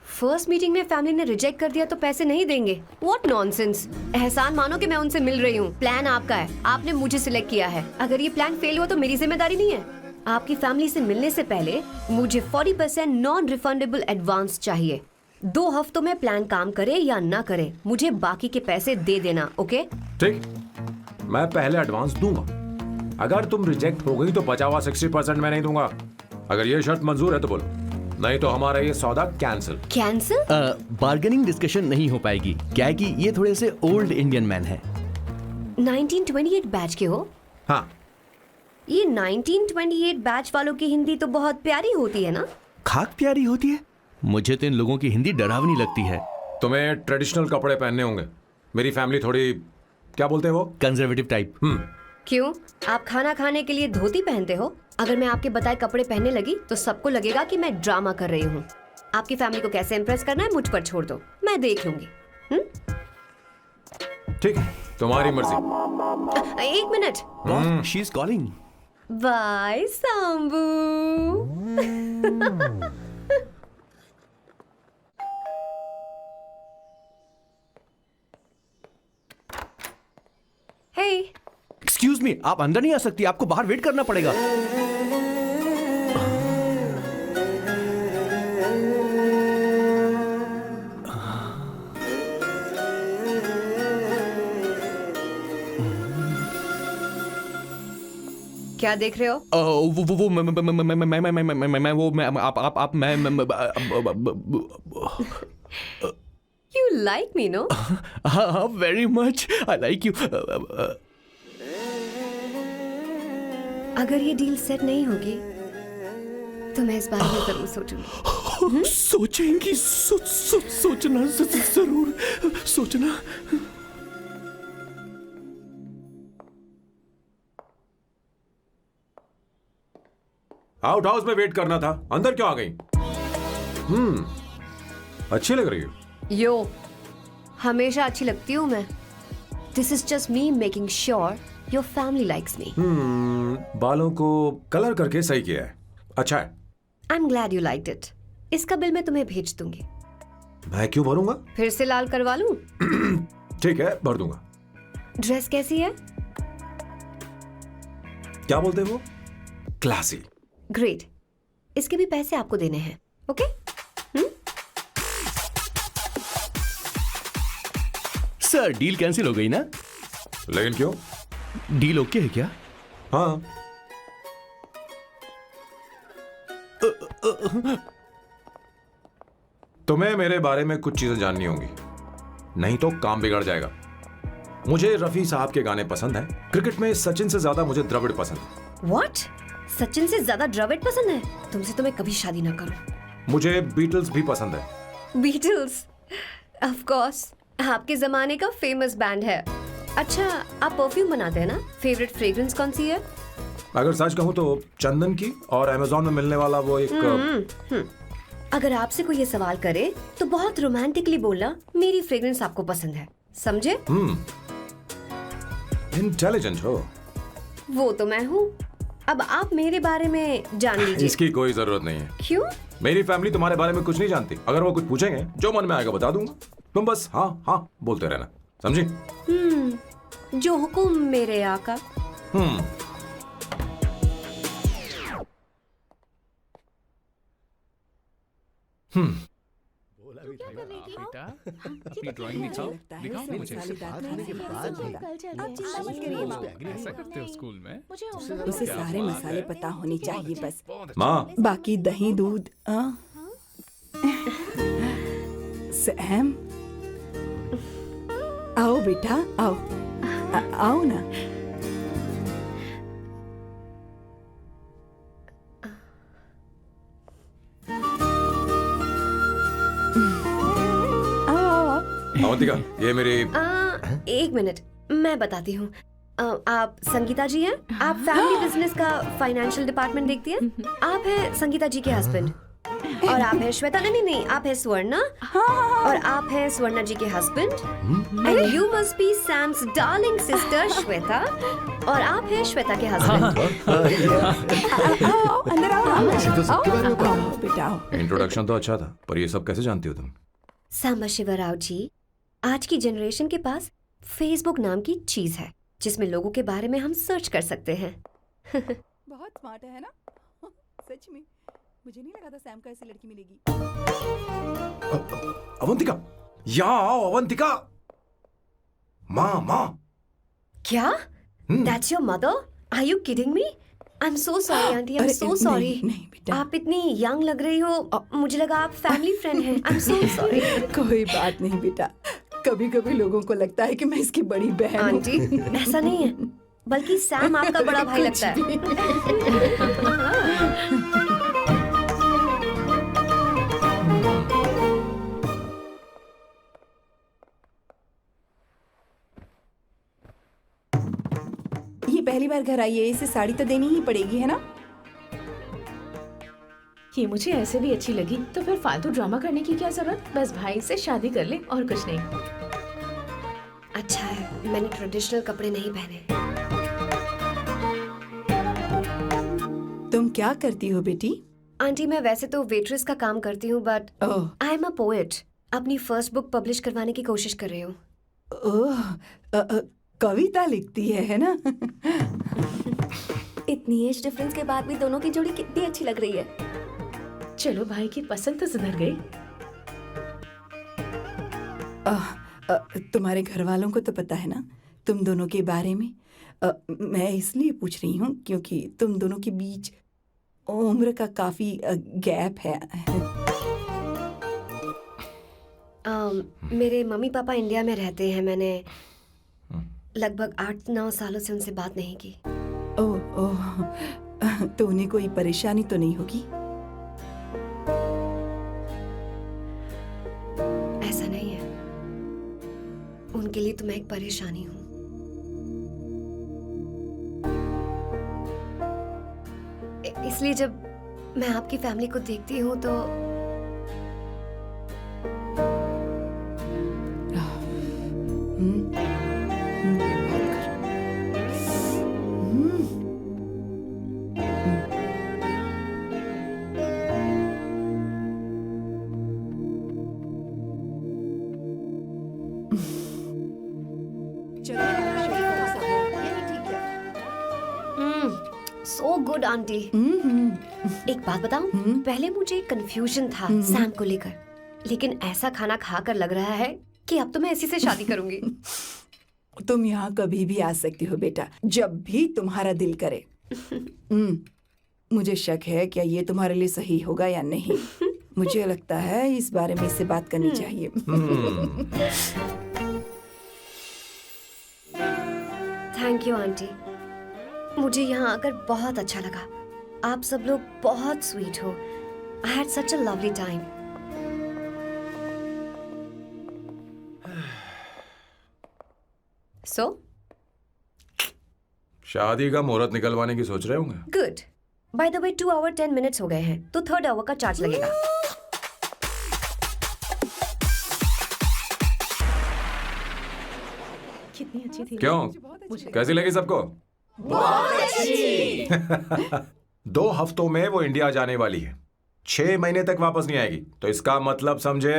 फर्स्ट मीटिंग में फैमिली ने रिजेक्ट कर दिया तो पैसे नहीं देंगे? What nonsense! एहसान मानो कि मैं उनसे मिल रही हूँ। प्लान आपका है, आपने मुझे सिलेक्ट किया है। अगर ये प्लान फेल हुआ तो मेरी जिम्मेदारी नहीं है। आपकी फैमिली से मिलने से पहले मुझे 40% नॉन रिफंडेबल एडवांस चाहिए। 2 हफ्तों में प्लान काम करे या ना करे, मुझे बाकी के पैसे दे देना, ओके? ठीक, मैं पहले एडवांस दूंगा। अगर तुम रिजेक्ट हो गई तो बचा हुआ 60% मैं नहीं दूंगा। अगर ये शर्त मंजूर है तो बोलो, नहीं तो हमारा ये सौदा कैंसिल। कैंसिल? बार्गेनिंग डिस्कशन नहीं हो पाएगी। क्या है कि ये थोड़े से ओल्ड इंडियन मैन है। 1928 बैच के हो? हाँ। ये 1928 बैच वालों की हिंदी तो बहुत प्यारी होती है ना? खाक प्यारी होती है? मुझे तो इन लोगों की हिंदी डरावनी लगती है। तुम्हें ट्रेडिशनल कपड़े पहनने होंगे। मेरी फैमिली थोड़ी, क्या बोलते हैं वो, कंजर्वेटिव टाइप। क्यों? आप खाना खाने के लिए धोती पहनते हो? अगर मैं आपके बताए कपड़े पहनने लगी तो सबको लगेगा कि मैं ड्रामा कर रही हूँ। आपकी फैमिली को कैसे इम्प्रेस करना है मुझ पर छोड़ दो, मैं देख लूंगी। ठीक, तुम्हारी मर्जी। एक minute. She is calling. Bye Sambu. Hey, excuse me, आप अंदर नहीं आ सकती, आपको बाहर वेट करना पड़ेगा। क्या देख रहे हो? वो मैं आप मैं You like me, no? हाँ, very much. I like you. अगर ये डील सेट नहीं होगी तो मैं इस बारे में जरूर सोचूंगी। सोचेंगी, सोचना जरूर सोचना। आउट हाउस में वेट करना था, अंदर क्यों आ गई? अच्छी लग रही हो। यो, हमेशा अच्छी लगती हूँ मैं। This is just me making sure your family likes me. बालों को कलर करके सही किया है, अच्छा है। I am glad you liked it. इसका बिल मैं तुम्हें भेज दूंगी। मैं क्यों भरूंगा? फिर से लाल करवा लूं? ठीक है, भर दूंगा। ड्रेस कैसी है? क्या बोलते हैं वो? क्लासी। ग्रेट। इसके भी पैसे आपको देने हैं, ओके? सर, डील कैंसिल हो गई ना? लेकिन क्यों? डील ओके है क्या? हाँ। तुम्हें मेरे बारे में कुछ चीजें जाननी होंगी, नहीं तो काम बिगड़ जाएगा। मुझे रफी साहब के गाने पसंद हैं। क्रिकेट में सचिन से ज्यादा मुझे द्रविड़ पसंद है। What? सचिन से ज्यादा द्रविड़ पसंद है? तुमसे तो मैं कभी शादी ना करूं। मुझे बीटल्स भी पसंद है। बीटल्स? ऑफ कोर्स, आपके जमाने का फेमस बैंड है। अच्छा, आप परफ्यूम बनाते हैं ना? फेवरेट फ्रेग्रेंस कौन सी है? अगर सच कहूं तो चंदन की, और अमेज़न में मिलने वाला वो एक अगर आपसे कोई ये सवाल करे तो बहुत रोमांटिकली बोलना मेरी फ्रेग्रेंस आपको पसंद है, समझे? इंटेलिजेंट हो। वो तो मैं हूँ। अब आप मेरे बारे में जान लीजिए। इसकी कोई जरूरत नहीं है। क्यों? मेरी फैमिली तुम्हारे बारे में कुछ नहीं जानती। अगर वो कुछ पूछेंगे, जो मन में आएगा बता दूंगा। तुम बस हाँ हाँ बोलते रहना, समझी? जो हुकुम मेरे आका। क्या कर रही थी? बेटा अपनी ड्राइंग मुझे दिखाओ लगता है दिखाओ सब मुझे मसालेदार बात खाने होने के से बाद होगा। कल चलते आप हैं। चिंता मत करिए माँ। ऐसा करते हो स्कूल में मुझे उसे सारे मसाले पता होने चाहिए बस। माँ बाकी दही दूध सैम आओ बेटा आओ आओ ना। आओ आओ आओ। अवंतिका, ये मेरी एक मिनट, मैं बताती हूँ। आप संगीता जी हैं? आप फैमिली बिजनेस का फाइनेंशियल डिपार्टमेंट देखती हैं? आप हैं संगीता जी के हस्बैंड। और आप हैं श्वेता, नहीं, आप हैं स्वर्णा। और आप हैं स्वर्णा जी के husband. And you must be Sam's darling sister Shweta. और आप हैं श्वेता के हस्बैंड। आओ अंदर आओ ऐसे तो सबके बारे में पता है। आओ बेटा आओ। इंट्रोडक्शन तो अच्छा था, पर ये सब कैसे जानती हो तुम? सांबा शिवराव जी, आज की जनरेशन के पास फेसबुक नाम की चीज है जिसमें लोगों के बारे में हम सर्च कर सकते हैं। बहुत स्मार्ट है ना? सच में मुझे नहीं लगा था सैम को ऐसी लड़की मिलेगी। अवंतिका, यहाँ आओ अवंतिका। माँ क्या? That's your mother? Are you kidding me? I'm so sorry, auntie. I'm so sorry. नहीं बेटा, आप इतनी यंग लग रही हो, मुझे लगा आप फैमिली फ्रेंड हैं। I'm so sorry. कोई बात नहीं बेटा। कभी कभी लोगों को लगता है कि मैं इसकी बड़ी बहन हूँ। आंटी, ऐसा नहीं है, बल्कि सैम आपका बड़ा भाई लगता है। ये पहली बार घर आई है, इसे साड़ी तो देनी ही पड़ेगी है ना? ये मुझे ऐसे भी अच्छी लगी, तो फिर फालतू ड्रामा करने की क्या जरूरत? बस भाई से शादी कर ले और कुछ नहीं। अच्छा है, मैंने ट्रेडिशनल कपड़े नहीं पहने। तुम क्या करती हो बेटी? आंटी, मैं वैसे तो वेट्रेस का काम करती हूँ, but oh I am a poet. अपनी फर्स्ट बुक पब्लिश करवाने की कोशिश कर रही हूँ। ओह कविता लिखती है ना? इतनी एज डिफरेंस के बाद भी दोनों की जोड़ी कितनी अच्छी लग रही है। चलो, भाई की पसंद तो सुधर गई। तुम्हारे घर वालों को तो पता है ना तुम दोनों के बारे में? मैं इसलिए पूछ रही हूँ क्योंकि तुम दोनों के बीच उम्र का काफी गैप है। मेरे मम्मी पापा इंडिया में रहते हैं। मैंने लगभग 8-9 सालों से उनसे बात नहीं की। ओह ओह, तो उन्हें कोई परेशानी तो नहीं होगी? ऐसा नहीं है, उनके लिए तो मैं एक परेशानी हूँ। इसलिए जब मैं आपकी फैमिली को देखती हूँ तो सो गुड आंटी। एक बात बताऊं, पहले मुझे कंफ्यूजन था सैम को लेकर, लेकिन ऐसा खाना खाकर लग रहा है कि अब तो मैं इसी से शादी करूंगी। तुम यहाँ कभी भी आ सकती हो बेटा, जब भी तुम्हारा दिल करे। मुझे शक है क्या ये तुम्हारे लिए सही होगा या नहीं। मुझे लगता है इस बारे में इससे बात करनी चाहिए। थैंक यू आंटी, मुझे यहाँ आकर बहुत अच्छा लगा। आप सब लोग बहुत स्वीट हो। I had such a lovely time. So शादी का मुहूर्त निकलवाने की सोच रहे होंगे। Good. By the way 2 hour 10 minutes हो गए हैं, तो 3rd आवर का चार्ज लगेगा। कितनी अच्छी थी। क्यों, कैसी लगी सबको? बहुत अच्छी। 2 हफ्तों में वो इंडिया जाने वाली है, 6 महीने तक वापस नहीं आएगी। तो इसका मतलब समझे,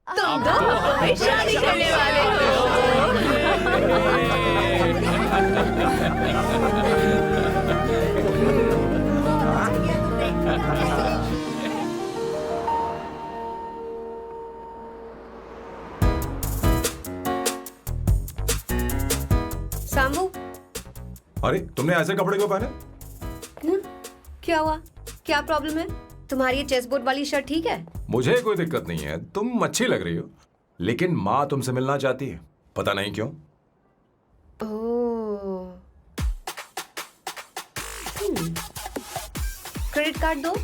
तुम दो शादी करने वाले हो। बैम्बू। अरे तुमने ऐसे कपड़े क्यों पहने? क्या हुआ? क्या प्रॉब्लम है? तुम्हारी ये चेस्ट बोर्ड वाली शर्ट ठीक है? मुझे कोई दिक्कत नहीं है, तुम अच्छी लग रही हो, लेकिन माँ तुमसे मिलना चाहती है, पता नहीं क्यों। ओह। क्रेडिट कार्ड दो।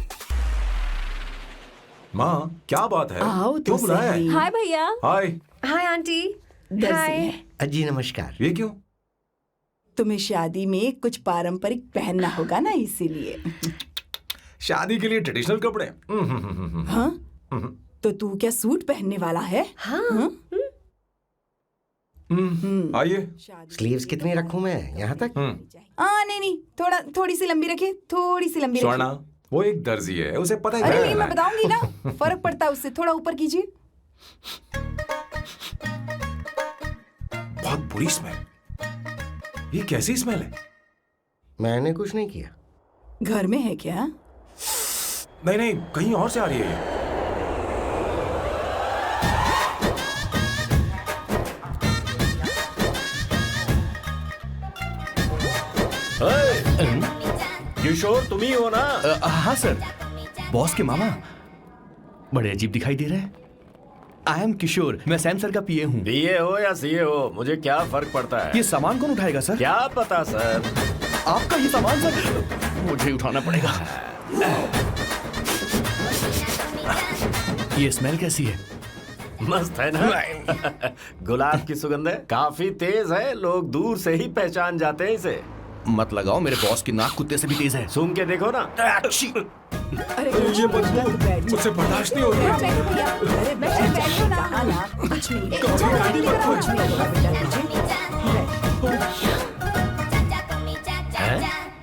माँ क्या बात है? आओ तो क्यों बुलाया है? सही। हाय भैया। हाय। Hi aunty. दर्जी हाय। है। जी नमस्कार। ये क्यों? तुम्हें शादी में कुछ पारंपरिक पहनना होगा ना, इसीलिए। शादी के लिए ट्रेडिशनल कपड़े? हाँ? तो तू क्या सूट पहनने वाला है? हाँ। आइए। स्लीव्स कितनी रखूं मैं? यहाँ तक? नहीं नहीं, थोड़ी सी लंबी रखे, थोड़ी सी लंबी स्वर्णा, रखे। वो एक दर्जी है, उसे पता ही अरे क्या नहीं, करना मैं है। बताऊंगी ना, फर्क पड़ता है उससे। थोड़ा ऊपर कीजिए। बहुत बुरी स्मेल। ये कैसी स्मेल है? मैंने कुछ नहीं किया। घर में है क्या? नहीं नहीं, कहीं और से आ रही है ये। किशोर तुम ही हो ना? हाँ सर, बॉस के मामा। बड़े अजीब दिखाई दे रहे हैं। आई एम किशोर, मैं सैम सर का पीए हूँ। पीए हो या सीए हो, मुझे क्या फर्क पड़ता है? ये सामान कौन उठाएगा सर? क्या पता सर। आपका ये सामान सर, मुझे उठाना पड़ेगा। ये स्मेल कैसी है? मस्त है ना? गुलाब की सुगंध है, काफी तेज है, लोग दूर से ही पहचान जाते हैं इसे। मत लगाओ, मेरे बॉस की नाक कुत्ते से भी तेज है। सूंघ के देखो ना। अरे ये बदबू मुझसे बर्दाश्त नहीं हो रही है। अरे बैठो ना। कहा ना, कुछ नहीं। कुछ नहीं होगा बेटा तुझे।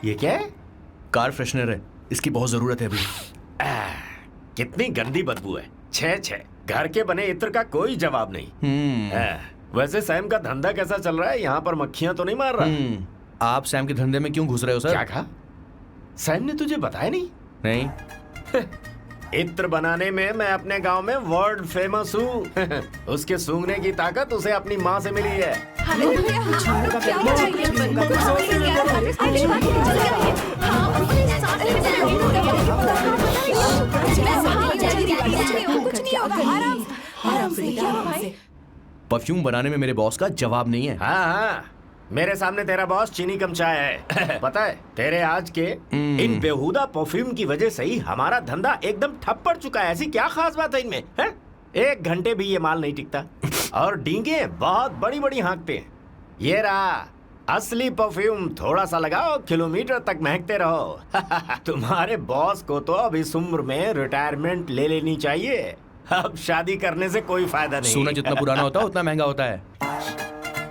ये क्या है? कार फ्रेशनर है, इसकी बहुत जरूरत है अभी। कितनी गंदी बदबू है। छे छे, घर के बने इत्र का कोई जवाब नहीं। वैसे सैम का धंधा कैसा चल रहा है? यहाँ पर मक्खियां तो नहीं मार रहा? आप सैम के धंधे में क्यों घुस रहे हो सर? क्या कहा? सैम ने तुझे बताया नहीं? नहीं। इत्र बनाने में मैं अपने गांव में वर्ल्ड फेमस हूँ। उसके सूंघने की ताकत उसे अपनी माँ से मिली है। परफ्यूम बनाने में मेरे बॉस का जवाब नहीं है। हाँ हाँ, मेरे सामने तेरा बॉस चीनी कम चाय है। पता है, तेरे आज के इन बेहुदा परफ्यूम की वजह से ही हमारा धंधा एकदम ठप पड़ चुका है। ऐसी क्या खास बात है इनमें? है? 1 घंटे भी ये माल नहीं टिकता और डींगे बहुत बड़ी बड़ी हाँकते हैं। ये रहा असली परफ्यूम, थोड़ा सा लगाओ, किलोमीटर तक महकते रहो। तुम्हारे बॉस को तो अब इस उम्र में रिटायरमेंट ले लेनी चाहिए। अब शादी करने से कोई फायदा नहीं। सोना जितना पुराना होता है उतना महंगा होता है।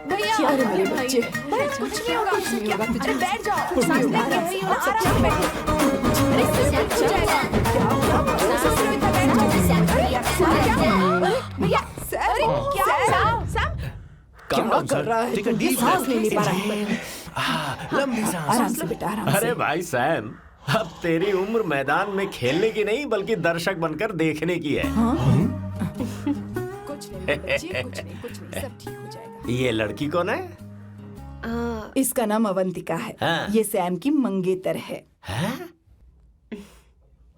भैया, अरे मेरे बच्चे, कुछ नहीं होगा, कुछ नहीं होगा तुझे। बैठ जाओ, कुछ नहीं होगा, आराम से बैठो। अरे कुछ हो जाएगा। क्या होगा? भैया, अरे क्या कर रहा है? Take a deep सांस breath. नहीं ले पा रहा है। लंबी सांस। आराम से बेटा, आराम से। अरे भाई सैम, अब तेरी उम्र मैदान में खेलने की नहीं बल्कि दर्शक बनकर देखने की है। कुछ नहीं बच्चे, कुछ नहीं, सब ठीक हो जाएगा। ये लड़की कौन है? इसका नाम अवंतिका है। हाँ। ये सैम की मंगेतर है। हैं?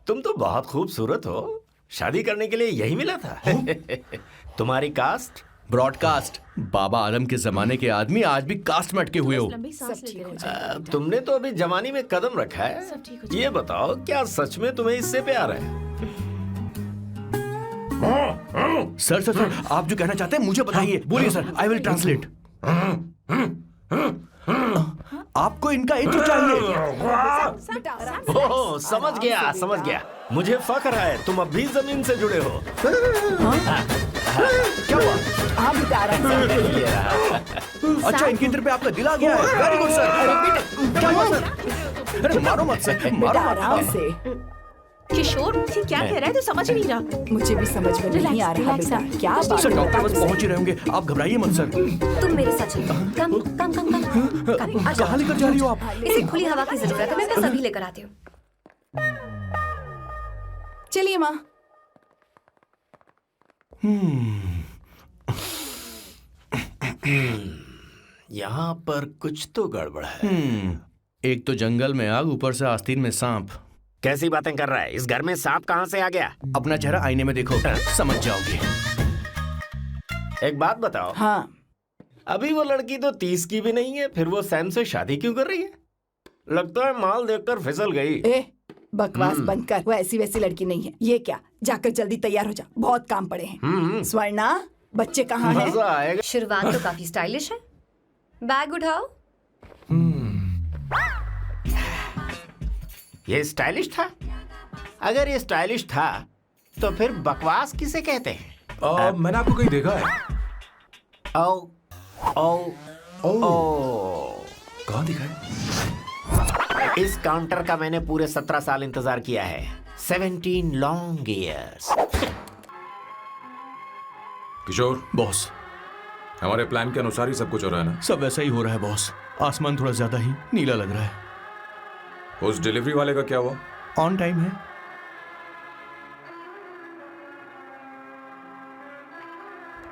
तुम तो बहुत खूबसूरत हो, शादी करने के लिए यही मिला था। तुम्हारी कास्ट? ब्रॉडकास्ट। बाबा आदम के जमाने के आदमी आज भी कास्ट में अटके हुए हो। लंबी सांस लेते रहो। तुमने तो अभी जवानी में कदम रखा है। ये बताओ, क्या सच में तुम्हें इससे प्यार है? सर सर सर, आप जो कहना चाहते हैं मुझे बताइए। बोलिए सर, आई विल ट्रांसलेट। आपको इनका इत्र चाहिए? ओह, समझ गया समझ गया। मुझे फख्र है तुम अब भी जमीन से जुड़े हो। क्या हुआ? आप बेटा, आराम से। अच्छा, इनके इत्र पे आपका दिल आ गया है। Very good sir. क्या हुआ सर? अरे मारो मत सर, बेटा, मारो मत। आराम से। किशोर, ये क्या कह रहा है? तो समझ ही नहीं रहा। मुझे भी समझ में नहीं आ रहा बेटा। क्या बात सर, है? डॉक्टर बस पहुंच ही रहे होंगे, आप घबराइए मत सर। तुम मेरे साथ चलो। कम कम कम कम कम। कहाँ लेकर जा रही हो आप? इसे खुली हवा की जरूरत है, मैं बस अभी लेकर आती हूँ। चलिए माँ। यहाँ पर कुछ तो गड़बड़ है। एक तो जंगल में आग, ऊपर से आस्तीन में सांप। कैसी बातें कर रहा है? इस घर में सांप कहाँ से आ गया? अपना चेहरा आईने में देखो, समझ जाओगे। एक बात बताओ। हाँ, अभी वो लड़की तो 30 की भी नहीं है, फिर वो सैम से शादी क्यों कर रही है? लगता है माल देखकर फिसल गई। ए बकवास बंद कर, वो ऐसी वैसी लड़की नहीं है। ये क्या, जाकर जल्दी तैयार हो जा, बहुत काम पड़े हैं। स्वर्णा, बच्चे कहाँ हैं? मजा आएगा। शुरुआत तो काफी स्टाइलिश है। बैग उठाओ। ये स्टाइलिश था? अगर ये स्टाइलिश था तो फिर बकवास किसे कहते हैं? मैंने आपको कहीं देखा है। ओ ओ ओ कहाँ दिखा है? इस काउंटर का मैंने पूरे 17 साल इंतजार किया है। 17 लॉन्ग ईयर्स। किशोर, बॉस, हमारे प्लान के अनुसार ही सब कुछ हो रहा है ना? सब ऐसा ही हो रहा है बॉस। आसमान थोड़ा ज्यादा ही नीला लग रहा है। उस डिलीवरी वाले का क्या हुआ? ऑन टाइम है।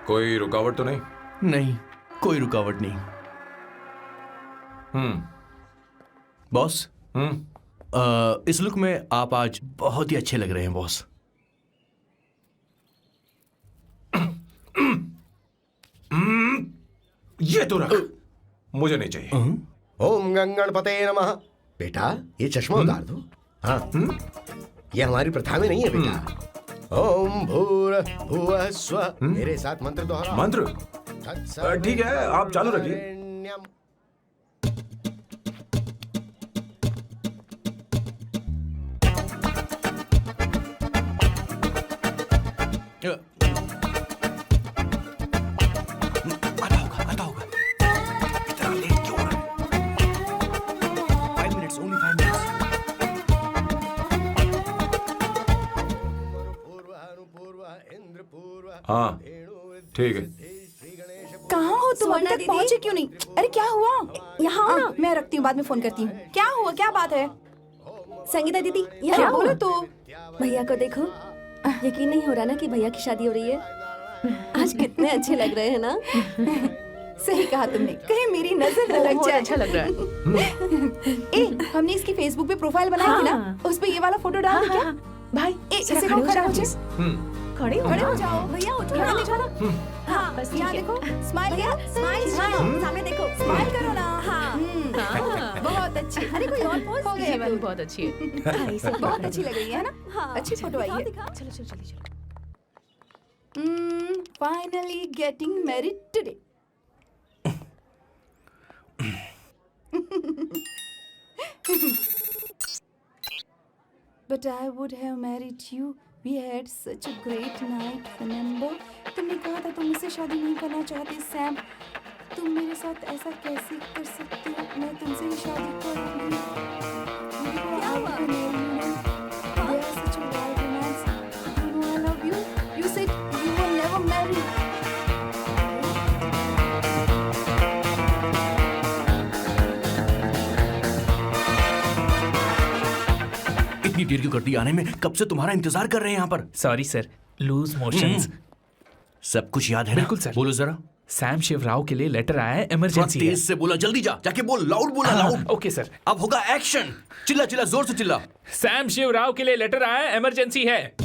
कोई रुकावट तो नहीं? नहीं, कोई रुकावट नहीं। बॉस, इस लुक में आप आज बहुत ही अच्छे लग रहे हैं बॉस। ये तो रख, मुझे नहीं चाहिए। ओम गंगणपते नमः। बेटा, ये चश्मा उतार दो। हाँ, ये हमारी प्रथा में नहीं है बेटा। ओम भूर्भुवः स्वः। मेरे साथ मंत्र दोहराओ। मंत्र? ठीक है, आप चालू रखिए। आता होगा। इतना लेट क्यों हो रहा है? 5 मिनट्स, only 5 मिनट्स। हाँ, ठीक है। कहाँ हो तुम? अभी तक दीदी? पहुँचे क्यों नहीं? अरे क्या हुआ? यहाँ आओ ना। मैं रखती हूँ, बाद में फोन करती हूँ। क्या हुआ, क्या बात है? संगीता दीदी, क्या यहाँ बोलो बोलो तो? भैया को देखो। यकीन नहीं हो रहा ना कि भैया की शादी हो रही है। आज कितने अच्छे लग रहे हैं ना। सही कहा तुमने, कहीं मेरी नजर न लग बहुत जाए। अच्छा लग रहा है। ए, हमने इसकी फेसबुक पे प्रोफाइल बनाई थी ना, हाँ। उस पे ये वाला फोटो डाल दे क्या? भाई ए, जरा इसे खड़े को हो खड़ा जाओ हो प्लीज। जाओ। खड़े हो खड़े हो जाओ। जाओ। भैया उठो यहाँ ना। देखो ना। हाँ, बस यहाँ ठीक है। देखो, स्माइल भैया करो, स्माइल स्माइल, सामने देखो। स्माइल करो ना। हाँ। बहुत अच्छी। अरे कोई और पोज हो ये गई वाली बहुत अच्छी है। बहुत अच्छी लग रही है ना? हाँ, अच्छी फोटो आई है। चलो चलो जल्दी चलो। Finally getting married today. But I would have married you. We had such a great night, remember? तुमने कहा था तुम मुझसे शादी नहीं करना चाहते, सैम। तुम मेरे साथ ऐसा कैसे कर सकते हो? मैं तुमसे ही शादी करूंगी। क्या हुआ? They are such a wild romance. You know I love you. You said you will never marry. इतनी देर क्यों कर दी आने में? कब से तुम्हारा इंतजार कर रहे हैं यहाँ पर। Sorry sir, loose motions. सब कुछ याद है ना? बिल्कुल सर। बोलो जरा। सैम शिवराव के लिए लेटर आया है, थोड़ा इमरजेंसी है। तेज से बोला, जल्दी जा, जाके बोल, लाउड बोला, लाउड। Okay sir. अब होगा एक्शन। चिल्ला चिल्ला, जोर से चिल्ला। सैम शिवराव के लिए लेटर आया है, इमरजेंसी है।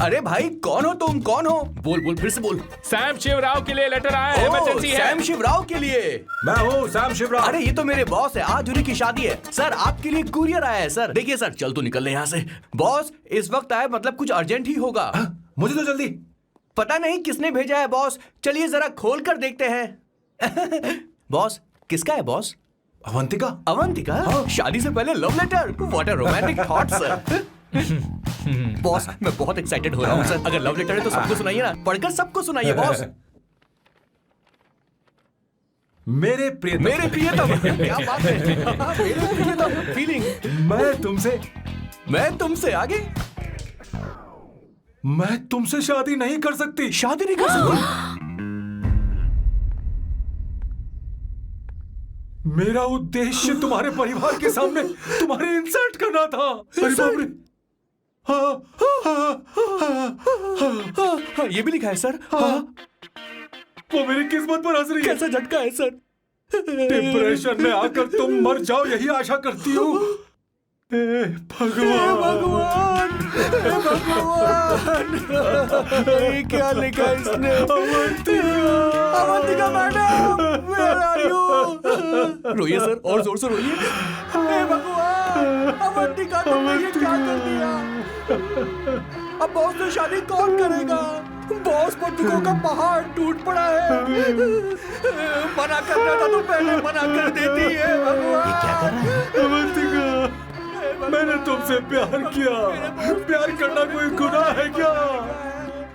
अरे भाई, कौन हो तुम? कौन हो? बोल बोल, फिर से बोल। सैम शिवराव के लिए लेटर आया है, इमरजेंसी है। सैम शिवराव के लिए। मैं हूँ सैम शिवराव। अरे ये तो मेरे बॉस है, आज उन्हीं की शादी है। सर आपके लिए कुरियर आया है सर। देखिए सर, चल तो निकल ले यहाँ से। बॉस इस वक्त आए, मतलब कुछ अर्जेंट ही होगा। मुझे तो जल्दी। पता नहीं किसने भेजा है बॉस, चलिए जरा खोल कर देखते हैं। बॉस, किसका है बॉस? अवंतिका। अवंतिका? शादी से पहले love letter? What a romantic thought sir. Boss मैं बहुत एक्साइटेड हो रहा हूँ सर। अगर लव लेटर है तो सबको सुनाइए ना, पढ़कर सबको सुनाइए बॉस। मेरे प्रियतम। मेरे प्रियतम, क्या बात है। मेरे प्रियतम, फीलिंग। मैं तुमसे आगे। मैं तुमसे शादी नहीं कर सकती। शादी नहीं कर सकती? मेरा उद्देश्य तुम्हारे परिवार के सामने तुम्हारे इंसल्ट करना था। अरे बाप रे। हाँ, ये भी लिखा है सर। हाँ। वो मेरी किस्मत पर हंस रही है। कैसा झटका है सर? डिप्रेशन में आकर तुम मर जाओ यही आशा करती हूँ। हे भगवान, भगवान, भगवान, ये क्या लिखा इसने? Avantika madam, where are you? रोइए सर, और जोर से रोइए। हे भगवान, अवंतिका तुमने ये क्या कर दिया? अब बॉस से शादी कौन करेगा? बॉस पर दुखों का पहाड़ टूट पड़ा है। मना करना था तो पहले मना कर देती है। भगवान, ये क्या कर रहा है? अवंतिका, मैंने तुमसे प्यार किया। प्यार करना कोई गुनाह है क्या?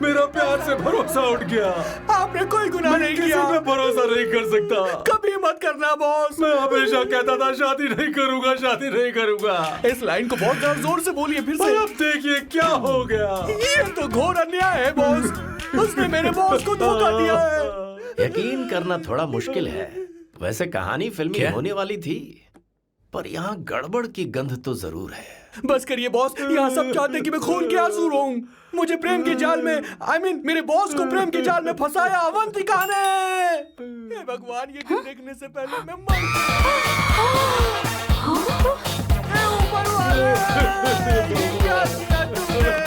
मेरा प्यार से भरोसा उठ गया। आपने कोई गुनाह नहीं किसी किया। पे भरोसा नहीं कर सकता। कभी मत करना बॉस। मैं हमेशा कहता था शादी नहीं करूंगा, शादी नहीं करूंगा। इस लाइन को बहुत ज्यादा जोर से बोलिए फिर से। और अब देखिए क्या हो गया। ये तो घोर अन्याय है बॉस। उसने मेरे बॉस को धोखा दिया है। यकीन करना थोड़ा मुश्किल है। वैसे कहानी फिल्मी होने वाली थी, पर यहाँ गड़बड़ की गंध तो जरूर है। बस करिए बॉस, यहाँ सब चाहते हैं कि मैं खून के आंसू रोऊं। मुझे प्रेम के जाल में, मेरे बॉस को प्रेम के जाल में फंसाया अवंतिका ने। हे भगवान, ये दिन देखने से पहले मैं मर। हे ऊपर वाले, ये क्या किया तुमने?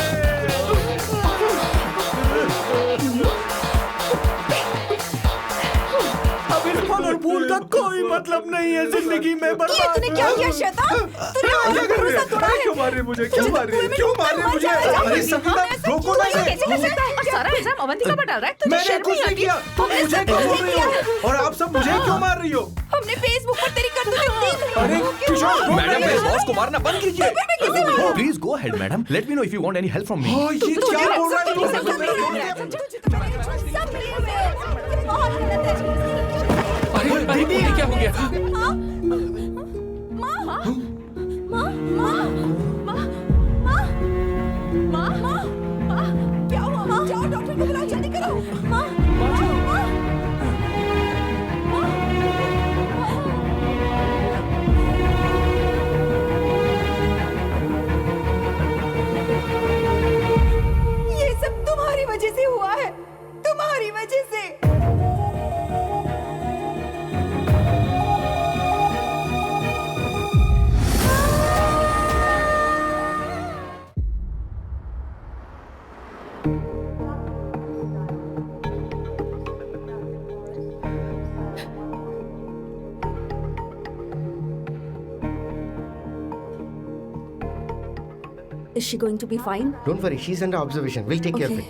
अब इस फल और फूल का कोई मतलब नहीं है जिंदगी में। बर्बाद। तूने क्या किया शैतान? तूने हमारा भरोसा तोड़ा है। क्यों मार रही है मुझे? क्यों मार रही है? क्यों मार रही है मुझे? अरे संगीता, रोको ना इसे। कैसे कर सकता है? और सारा इल्जाम अवंतिका पर डाल रहा है। तुझे मैंने शर्म कुछ नहीं नहीं आती? किया। तुम मुझे क्यों बोल रही हो? और आप सब मुझे क्यों मार रही हो? हमने फेसबुक पर तेरी करतूतें देख ली। अरे किशोर, मैडम, मेरे बॉस को मारना बंद कीजिए। Please go ahead madam, let me know if you want any help from me. हाँ, ये क्या बोल रहा है तू? सब मिले हुए हैं। ये बहुत गलत है। अरे दीदी, ये क्या हो गया? क्या हुआ? जाओ डॉक्टर को बुलाओ, जल्दी करो। ये सब तुम्हारी वजह से हुआ है, तुम्हारी वजह से। Is she going to be fine? Don't worry, she's under observation. We'll take care of it.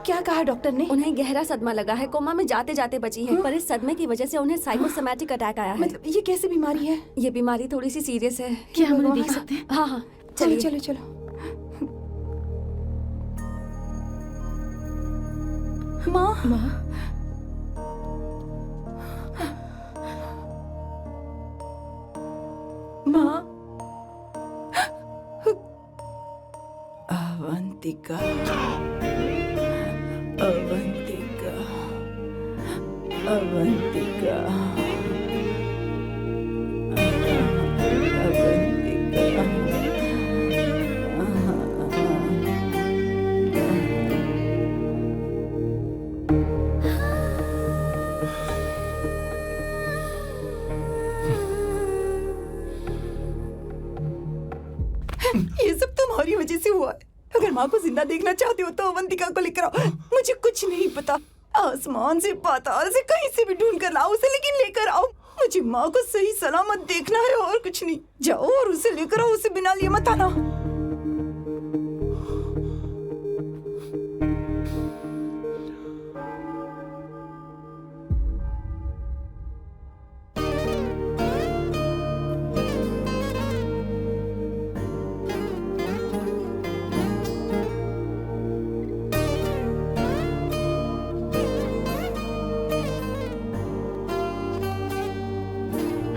क्या कहा डॉक्टर ने? उन्हें गहरा सदमा लगा है, कोमा में जाते जाते बची हैं, पर इस सदमे की वजह से उन्हें साइकोसोमैटिक अटैक आया है। मतलब ये कैसी बीमारी है? ये बीमारी थोड़ी सी सीरियस है। क्या हम उन्हें देख सकते हैं? हाँ हाँ, चलो चलिए। चलो चलो। माँ, माँ, अवंतिका, अवंतिका, अवंतिका, ये सब तुम्हारी वजह से हुआ है। अगर माँ को जिंदा देखना चाहते हो तो अवंतिका को लेकर आओ। मुझे कुछ नहीं पता, आसमान से पाताल से कहीं से भी ढूंढ कर लाओ उसे, लेकिन लेकर आओ। मुझे माँ को सही सलामत देखना है और कुछ नहीं। जाओ और उसे लेकर आओ, उसे बिना लिए मत आना।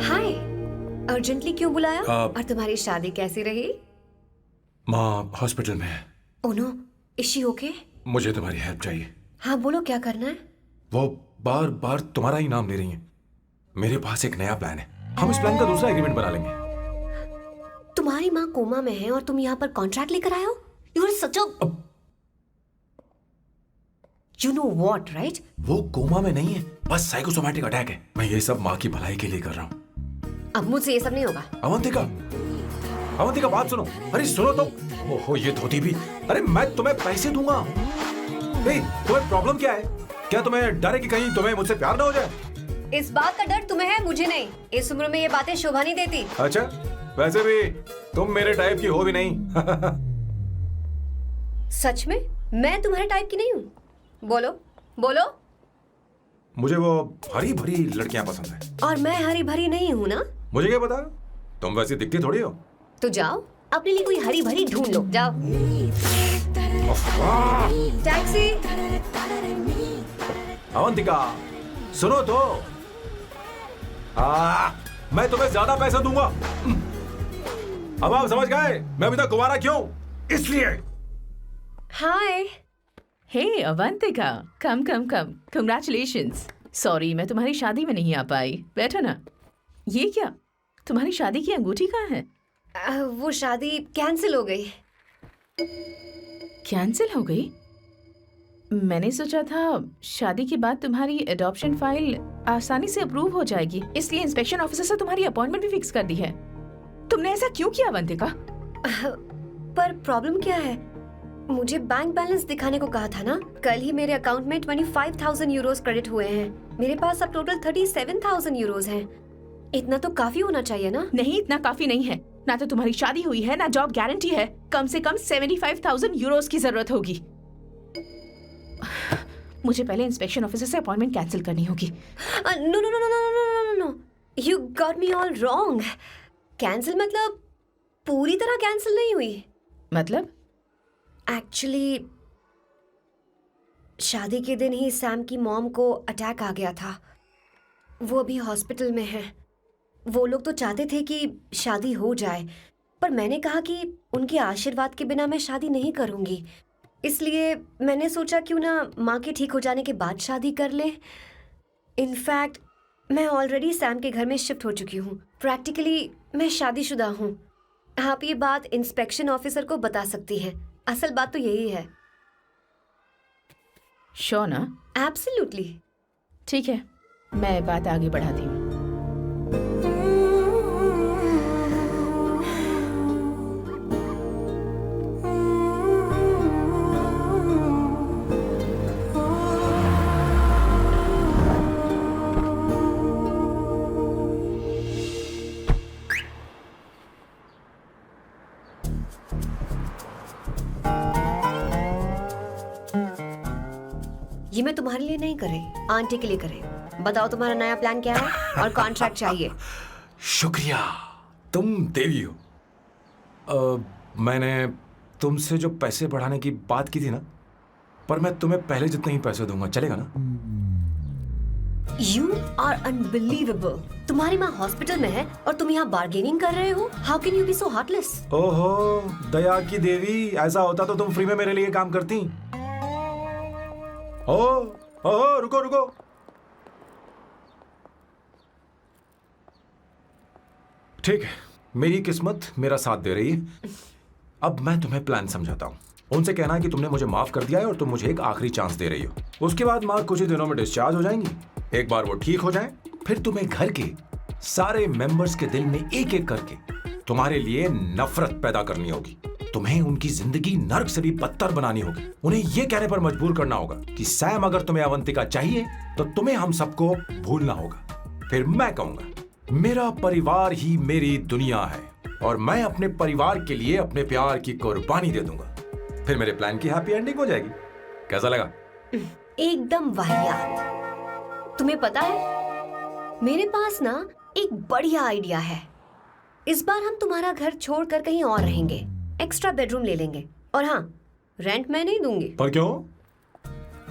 हाय, अर्जेंटली क्यों बुलाया? आप- और तुम्हारी शादी कैसी रही? माँ हॉस्पिटल में है। Oh no, is she okay? मुझे तुम्हारी हेल्प चाहिए। हाँ बोलो, क्या करना है? वो बार बार तुम्हारा ही नाम ले रही हैं। मेरे पास एक नया प्लान है, हम इस प्लान का दूसरा एग्रीमेंट बना लेंगे। तुम्हारी माँ कोमा में है और तुम यहाँ पर कॉन्ट्रैक्ट लेकर आए हो? You are such a you know what, right? वो कोमा में नहीं है, बस साइकोसोमैटिक अटैक है। मैं ये सब माँ की भलाई के लिए कर रहा हूँ। अब मुझसे ये सब नहीं होगा। अवंतिका, अवंतिका बात सुनो। अरे सुनो तो। ओहो ये धोती भी। अरे मैं तुम्हें पैसे दूंगा। तुम्हें प्रॉब्लम क्या है? क्या तुम्हें डर है कि कहीं तुम्हें मुझसे प्यार ना हो जाए? इस बात का डर तुम्हें है, मुझे नहीं। इस उम्र में ये बातें शोभा नहीं देती। अच्छा, वैसे भी तुम मेरे टाइप की हो भी नहीं। सच में मैं तुम्हारे टाइप की नहीं हूँ? बोलो बोलो। मुझे वो हरी भरी लड़कियां पसंद है। और मैं हरी भरी नहीं हूँ ना? मुझे क्या पता, तुम वैसी दिखती थोड़ी हो। तो जाओ अपने लिए कोई हरी भरी ढूंढ लो, जाओ। टैक्सी। अवंतिका सुनो तो। मैं तुम्हें ज्यादा पैसा दूंगा। अब आप समझ गए मैं अभी तक कुंवारा क्यों? इसलिए। हाय। हे अवंतिका, कम कम कम, कंग्रेचुलेशंस। सॉरी मैं तुम्हारी शादी में नहीं आ पाई। बैठो ना। ये क्या, तुम्हारी शादी की अंगूठी कहाँ है? वो शादी कैंसिल हो गई। कैंसिल हो गई? मैंने सोचा था शादी के बाद तुम्हारी एडॉप्शन फाइल आसानी से अप्रूव हो जाएगी, इसलिए इंस्पेक्शन ऑफिसर से तुम्हारी अपॉइंटमेंट भी फिक्स कर दी है। तुमने ऐसा क्यों किया अवंतिका? पर प्रॉब्लम क्या है? मुझे बैंक बैलेंस दिखाने को कहा था ना। कल ही मेरे अकाउंट में 25,000 यूरोस क्रेडिट हुए हैं। मेरे पास अब टोटल 37,000 यूरोस हैं। इतना तो काफी होना चाहिए ना? नहीं, इतना काफी नहीं है। ना तो तुम्हारी शादी हुई है, ना जॉब गारंटी है। कम से कम 75,000 यूरोस की जरूरत होगी। मुझे पहले इंस्पेक्शन ऑफिसर से अपॉइंटमेंट कैंसिल करनी होगी। No no no no no no no no, you got me all wrong. Cancel मतलब पूरी तरह कैंसिल नहीं हुई। मतलब? एक्चुअली शादी के दिन ही सैम की मॉम को अटैक आ गया था। वो अभी हॉस्पिटल में है। वो लोग तो चाहते थे कि शादी हो जाए, पर मैंने कहा कि उनके आशीर्वाद के बिना मैं शादी नहीं करूंगी। इसलिए मैंने सोचा क्यों ना माँ के ठीक हो जाने के बाद शादी कर ले। इनफैक्ट मैं ऑलरेडी सैम के घर में शिफ्ट हो चुकी हूँ। प्रैक्टिकली मैं शादीशुदा हूँ। आप ये बात इंस्पेक्शन ऑफिसर को बता सकती हैं। असल बात तो यही है। श्योर ना? एब्सोल्युटली। ठीक है, मैं बात आगे बढ़ाती हूँ। ये मैं तुम्हारे लिए नहीं कर रही, आंटी के लिए कर रही हूँ। बताओ तुम्हारा नया प्लान क्या है और कॉन्ट्रैक्ट चाहिए। शुक्रिया, तुम देवी हो। मैंने तुमसे जो पैसे बढ़ाने की बात की थी ना, पर मैं तुम्हें पहले जितने ही पैसे दूंगा, चलेगा ना? You are unbelievable। तुम्हारी माँ हॉस्पिटल में है और तुम यहाँ बार्गेनिंग कर रहे हो। How can you be so heartless? ओहो दया की देवी, ऐसा होता तो तुम फ्री में मेरे लिए काम करती। ओहो रुको रुको। ठीक है, मेरी किस्मत मेरा साथ दे रही है। अब मैं तुम्हें प्लान समझाता हूँ। उनसे कहना है कि तुमने मुझे माफ कर दिया है और तुम मुझे एक आखिरी चांस दे रही हो। उसके बाद माँ कुछ ही दिनों में डिस्चार्ज हो जाएंगी। एक बार वो ठीक हो जाए, फिर तुम्हें घर के सारे मेंबर्स के दिल में एक एक करके तुम्हारे लिए नफरत पैदा करनी होगी। तुम्हें उनकी जिंदगी नर्क से भी बदतर बनानी होगी। उन्हें यह कहने पर मजबूर करना होगा कि सैम अगर तुम्हें अवंतिका चाहिए तो तुम्हें हम सबको भूलना होगा। फिर मैं कहूंगा मेरा परिवार ही मेरी दुनिया है और मैं अपने परिवार के लिए अपने प्यार की कुर्बानी दे दूंगा। फिर मेरे प्लान की हैप्पी एंडिंग हो जाएगी। कैसा लगा? एकदम वाहियात। तुम्हें पता है मेरे पास ना एक बढ़िया आइडिया है। इस बार हम तुम्हारा घर छोड़कर कहीं और रहेंगे, एक्स्ट्रा बेडरूम ले लेंगे। और हाँ, रेंट मैं नहीं दूंगी। पर क्यों?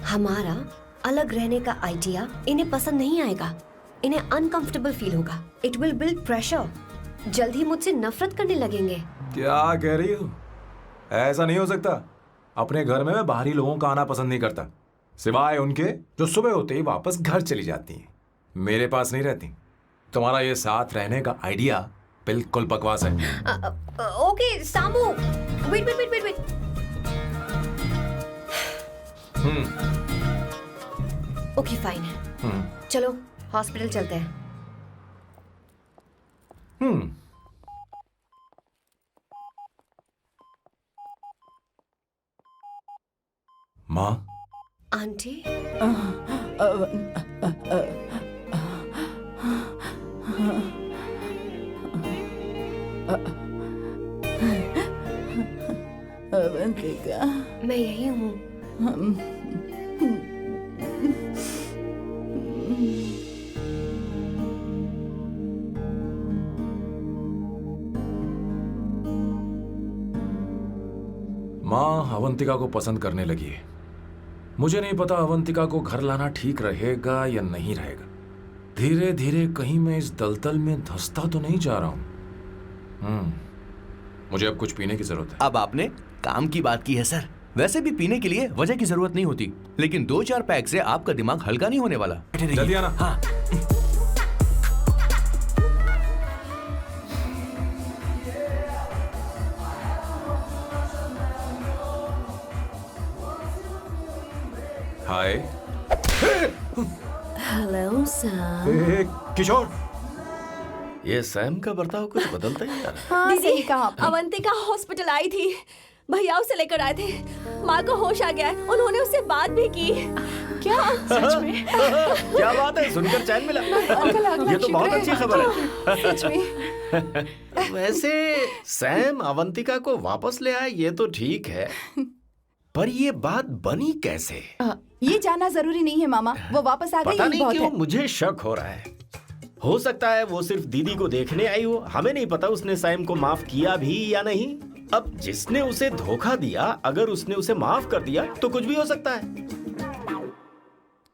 हमारा अलग रहने का आइडिया इन्हें पसंद नहीं आएगा। इन्हें अनकंफर्टेबल फील होगा। It will build pressure. जल्द ही मुझसे नफरत करने लगेंगे। क्या कह रही हो? ऐसा नहीं हो सकता। अपने घर में मैं बाहरी लोगों का आना पसंद नहीं करता, सिवाय उनके जो सुबह होते ही वापस घर चली जाती हैं, मेरे पास नहीं रहती। तुम्हारा ये साथ रहने का आइडिया बिल्कुल बकवास है। Okay Samu, wait wait wait wait wait. Okay fine है। चलो हॉस्पिटल चलते हैं। माँ, आंटी अवंतिका, मैं यही हूँ। माँ अवंतिका को पसंद करने लगी है। मुझे नहीं पता अवंतिका को घर लाना ठीक रहेगा या नहीं रहेगा। धीरे धीरे कहीं मैं इस दलदल में धंसता तो नहीं जा रहा हूँ। मुझे अब कुछ पीने की जरूरत है। अब आपने काम की बात की है सर। वैसे भी पीने के लिए वजह की जरूरत नहीं होती, लेकिन 2-4 पैक से आपका दिमाग हल्का नहीं होने वाला। जल्दी आना। हाँ। हाय। Hello sir. ए, किशोर। ये सैम का बर्ताव कुछ बदलता ही जा रहा है। हाँ, दीदी, सही कहा आपने। अवंतिका हॉस्पिटल आई थी, भैया उसे लेकर आए थे। माँ को होश आ गया है, उन्होंने उससे बात भी की। क्या सच में? क्या बात है, सुनकर चैन मिला। ये तो बहुत अच्छी खबर है। सच में। वैसे सैम अवंतिका को वापस ले आए ये तो ठीक है, पर ये बात बनी कैसे? ये जानना जरूरी नहीं है मामा, वो वापस आ गई पता यही नहीं बहुत क्यों है। मुझे शक हो रहा है। हो सकता है वो सिर्फ दीदी को देखने आई हो, हमें नहीं पता उसने सैम को माफ किया भी या नहीं। अब जिसने उसे धोखा दिया, अगर उसने उसे माफ कर दिया तो कुछ भी हो सकता है।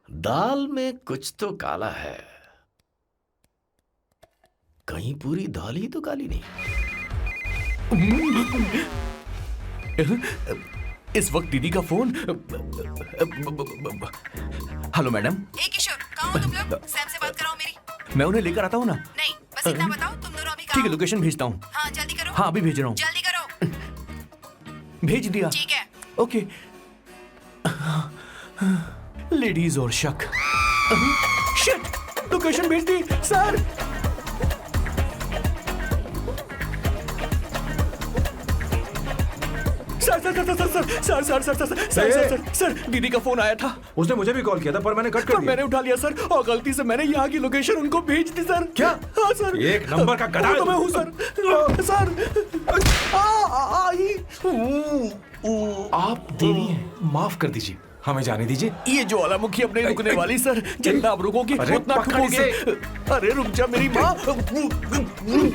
दाल में कुछ तो काला है, कहीं पूरी दाल ही तो काली नहीं। इस वक्त दीदी का फोन। Hello madam. ए किशोर, कहाँ हो तुम लोग? सैम से बात कराओ मेरी। मैं उन्हें लेकर आता हूँ ना। नहीं, बस इतना बताओ, तुम दोनों अभी ठीक कहाँ है, हो? लोकेशन भेजता हूँ। हाँ, जल्दी करो। हाँ, अभी भेज रहा हूँ। जल्दी करो। भेज दिया। ठीक है। ओके। लेडीज और शक। शिट, लोकेशन भेज दी सर। सर, दीदी का फोन आया था। उसने मुझे भी कॉल किया था, पर मैंने कट कर पर दिया। मैंने उठा लिया सर, और गलती से मैंने यहाँ की लोकेशन उनको भेज दी सर। क्या? हाँ सर। एक नंबर का गधा है तो मैं तू। हूँ सर। आप देवी हैं, माफ कर दीजिए, हमें जाने दीजिए। ये ज्वालामुखी अब नहीं रुकने वाली सर। जितना आप रुकोगे अरे उतना पकड़ ठुकोगे। अरे रुक जा मेरी माँ।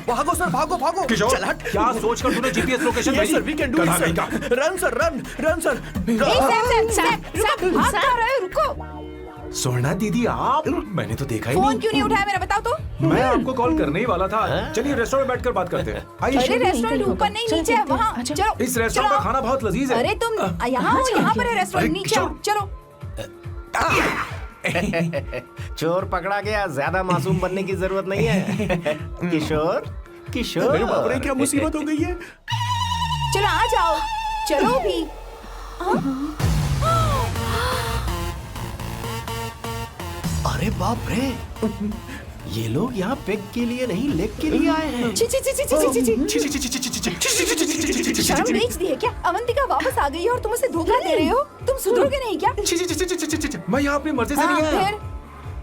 भागो सर, भागो भागो। किशोर, चल हट। क्या सोचकर तूने जीपीएस लोकेशन भेजी? Sir, we can do it गधा सर। कहीं का। Run sir, run sir. Sam, भाग कहाँ रहे हो? रुको। सोना दीदी, आप, मैंने तो देखा ही फोन नहीं। क्यों नहीं उठाया मेरा, बताओ तो। मैं आपको कॉल करने ही वाला था। चलिए रेस्टोरेंट में बैठकर बात करते हैं। अरे आइए। रेस्टोरेंट ऊपर नहीं, नीचे है, वहाँ। चलो। इस रेस्टोरेंट का चलो। खाना बहुत लजीज है। अरे तुम यहाँ हो, यहाँ पर है रेस्टोरेंट, नीचे आओ। चलो। चोर पकड़ा गया, ज्यादा मासूम बनने की जरूरत नहीं है। किशोर, किशोर। अरे बाप रे, क्या मुसीबत हो गई है। चलो आ जाओ, चलो भी। अरे बाप रे, ये लोग यहाँ पेग के लिए नहीं लेग के लिए आए हैं। ची ची ची ची ची ची ची। शर्म बेच दी है क्या? अवंतिका वापस आ गई है और तुम उसे धोखा दे रहे हो? तुम सुधरोगे नहीं क्या? मैं यहाँ अपनी मर्जी से नहीं हाँ, आया। फिर?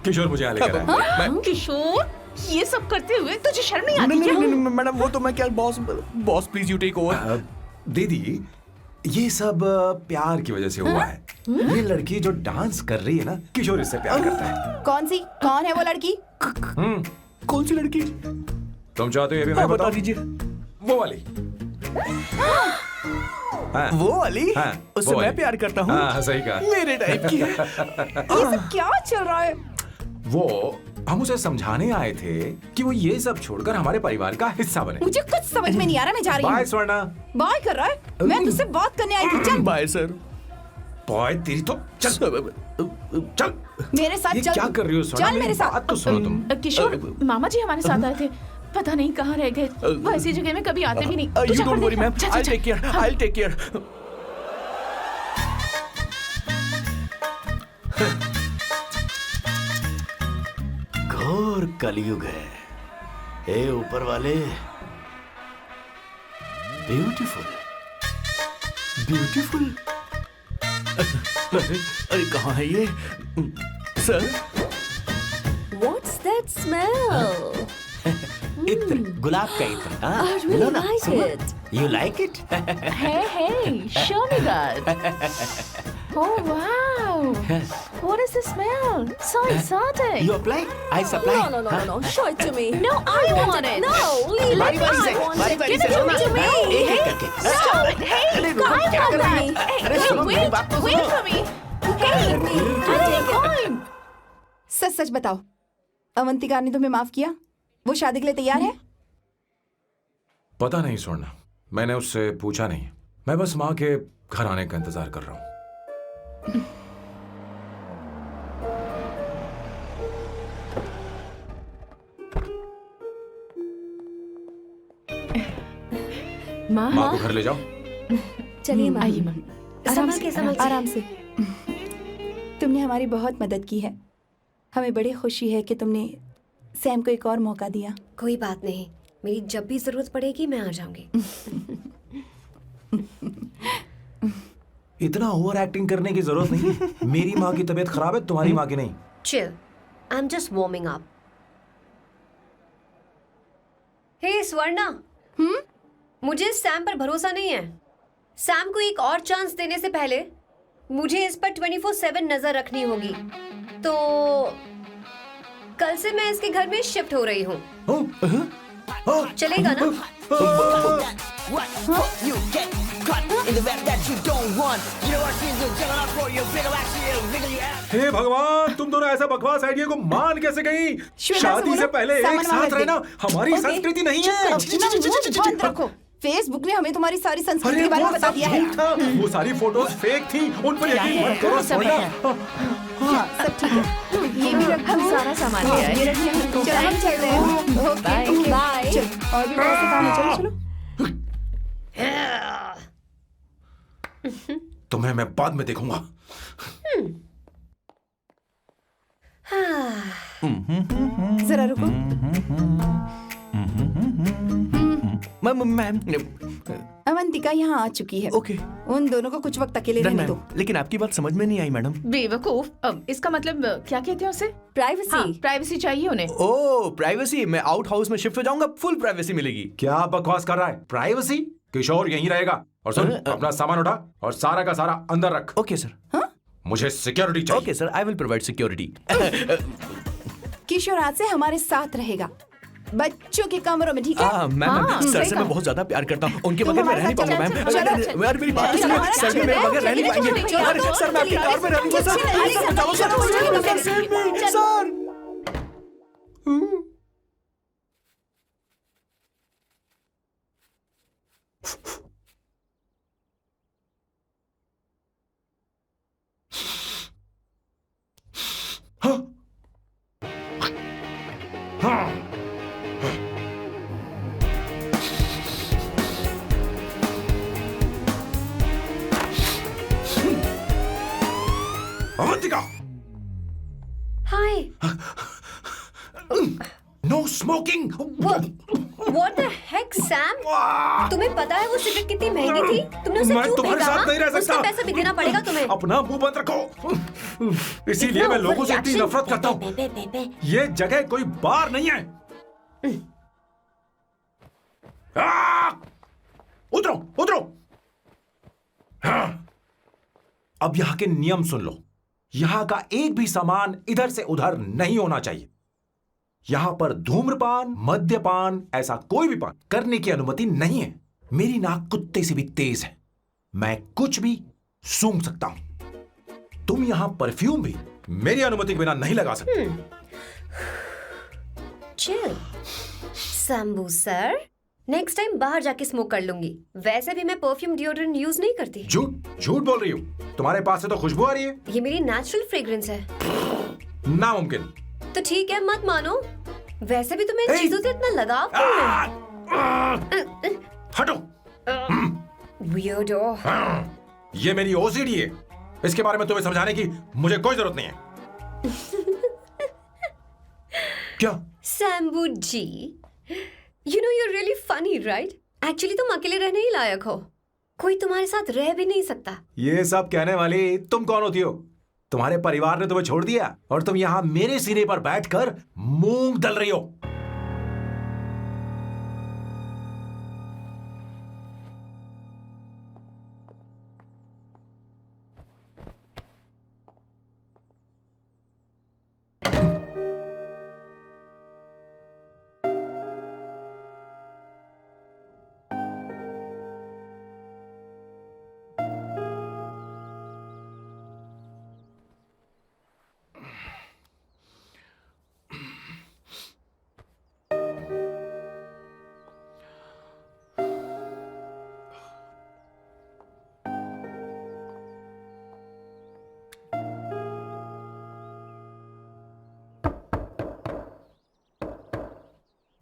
किशोर मुझे यहाँ लेकर आया। किशोर, ये सब करते हुए तुझे शर्म नहीं आती नहीं क्या? नहीं नहीं मैडम, वो तो मैं क्या, boss please you take over. दीदी, ये सब प्यार की वजह से हुआ है। ये लड़की जो डांस कर रही है ना, किशोर इससे प्यार करता है। कौन है वो लड़की? कौन सी लड़की? तुम चाहते हो ये भी मैं बता बताऊं? दीजिए। वो वाली। हाँ, वो वाली? हाँ, उससे वो मैं वाली। प्यार करता हूँ। हाँ, सही कहा। मेरे टाइप की है। ये सब क्या चल रहा है? वो, हम उसे समझाने आए थे कि वो ये सब छोड़कर हमारे परिवार का हिस्सा बने। मुझे कुछ समझ में नहीं आ रहा, मैं जा रही बाय हूँ। स्वर्णा। बाय कर रहा है? मैं तुझसे बात करने आई थी, चल। Bye sir. बॉय तेरी तो चल चल। मेरे साथ ये चल। क्या कर रही हो स्वर्णा? चल मेरे साथ। बात तो सुनो तुम। किशोर, मामा जी हमारे साथ आए थे, पता नहीं कहाँ रह गए। वो ऐसी जगह में कभी आते भी नहीं। तू यू जा डोंट कर वरी देख। मैम, चल, आई चल, टेक केयर, हाँ। I take care. घोर कलयुग है। हे ऊपर वाले, ब्यूटीफुल ब्यूटीफुल। अरे कहाँ है ये सर? What's that smell? इत्र, गुलाब का इत्र। I हाँ, really लो ना, like सुनो। it. You like it? Hey, show me that. Oh wow! What is the smell? So exotic. You apply, I supply। No. Show it to me. No, I want it. No, leave बारी it. बारी से, I want बारी it. बारी Give से it लो ना। to me. एक एक करके। Stop! Hey, अरे रुको, I क्या want कर रही that. है? Hey, अरे सुनो, मेरी wait, बात तो wait सुनो। for me. Hey, I take time. सच सच बताओ, अवंतिका ने तुम्हें माफ किया? वो शादी के लिए तैयार है? पता नहीं स्वर्ण, मैंने उससे पूछा नहीं। मैं बस माँ के घर आने का इंतजार कर रहा हूँ। माँ, माँ को घर ले जाओ। चलिए माँ। आइए माँ। संभल के, संभल के। आराम से। तुमने हमारी बहुत मदद की है। हमें बड़ी खुशी है कि तुमने सैम को एक और मौका दिया। कोई बात नहीं, मेरी जब भी जरूरत पड़ेगी मैं आ जाऊंगी। इतना ओवर एक्टिंग करने की जरूरत नहीं। मेरी माँ की तबीयत खराब है, तुम्हारी माँ की नहीं। Chill, I am just warming up. Hey Swarna, मुझे सैम पर भरोसा नहीं है। सैम को एक और चांस देने से पहले मुझे इस पर 24/7 नजर रखनी होगी। तो कल से मैं इसके घर में शिफ्ट हो रही हूँ। चलेगा ना? What? You get caught in the web that you don't want. You know what she's doing? Jumping out for your bigger action, bigger you have. हे भगवान, तुम दोनों ऐसा बकवास आइडिया को मान कैसे गई? शादी से पहले एक साथ रहना हमारी संस्कृति नहीं है। बंद रखो। फेसबुक ने हमें तुम्हारी सारी संस्कृति अरे के बारे वो में बता सब दिया है। झूठ था। वो सारी फोटोज फेक थी, उन पर यकीन मत करो स्वर्ण। हाँ, सब ठीक है। ये भी रखो। हम सारा सामान ले आए। ये रखिए। चलो हम चल रहे हैं। Okay, bye. चलो, और भी बहुत से काम है। चलो चलो। तुम्हें मैं बाद में देखूंगा। जरा रुको। मैम अवंतिका यहाँ आ चुकी है। ओके। उन दोनों को कुछ वक्त अकेले रहने दो। लेकिन आपकी बात समझ में नहीं आई मैडम। बेवकूफ, अब इसका मतलब क्या कहते हैं उसे? प्राइवेसी। हाँ, प्राइवेसी चाहिए उन्हें। ओह प्राइवेसी, मैं आउट हाउस में शिफ्ट हो जाऊंगा, फुल प्राइवेसी मिलेगी। क्या बकवास कर रहा है? प्राइवेसी? किशोर यहीं रहेगा। और सुन, अपना सामान उठा और सारा का सारा अंदर रख। Okay sir. मुझे सिक्योरिटी चाहिए। Okay sir, I will provide security. Kishore आज से हमारे साथ रहेगा, बच्चों के कमरों में, ठीक है? मैम सर से मैं बहुत ज्यादा प्यार करता हूँ, उनके बगैर मैं रह नहीं पाऊंगा मैम। यार मेरी बात सुनिए, सर भी मेरे बगैर रह नहीं पाएंगे। अरे सर मैं आपकी कार में रहूंगा सर। सर बचाओ sir. Sir Avantika, hi. No smoking. What the heck, Sam? तुम्हें पता है वो सिगरेट कितनी महंगी थी? तुमने उसे मैं क्यों तुम्हारे खरीदा? साथ नहीं रह सकता। उसका पैसा भी देना पड़ेगा तुम्हें। अपना मुंह बंद रखो। इसीलिए मैं लोगों से इतनी नफरत करता हूँ। ये जगह कोई बार नहीं है। उतरो उतरो। अब यहाँ के नियम सुन लो। यहाँ का एक भी सामान इधर से उधर नहीं होना चाहिए। यहाँ पर धूम्रपान, मद्यपान, ऐसा कोई भी पान करने की अनुमति नहीं है। मेरी नाक कुत्ते से भी तेज है, मैं कुछ भी सूंघ सकता हूं। तुम यहाँ परफ्यूम भी मेरी अनुमति के बिना नहीं लगा सकते। Chill Shambhu sir, next time बाहर जाके स्मोक कर लूंगी। वैसे भी मैं परफ्यूम डिओड्रेंट यूज नहीं करती। झूठ झूठ बोल रही हो। तुम्हारे पास से तो खुशबू आ रही है। ये मेरी नेचुरल फ्रेग्रेंस है। नामुमकिन। तो ठीक है, मत मानो। वैसे भी तुम्हें इन चीजों से इतना लगाव क्यों है? हटो। Weirdo। ये मेरी ओसीडी है। इसके बारे में तुम्हें समझाने की मुझे कोई जरूरत नहीं है। क्या? Sambu ji, you know you're really funny, right? Actually तुम अकेले रहने ही लायक हो, कोई तुम्हारे साथ रह भी नहीं सकता। ये सब कहने वाली तुम कौन होती हो? तुम्हारे परिवार ने तुम्हें छोड़ दिया और तुम यहाँ मेरे सिरे पर बैठकर मूंग दल रही हो।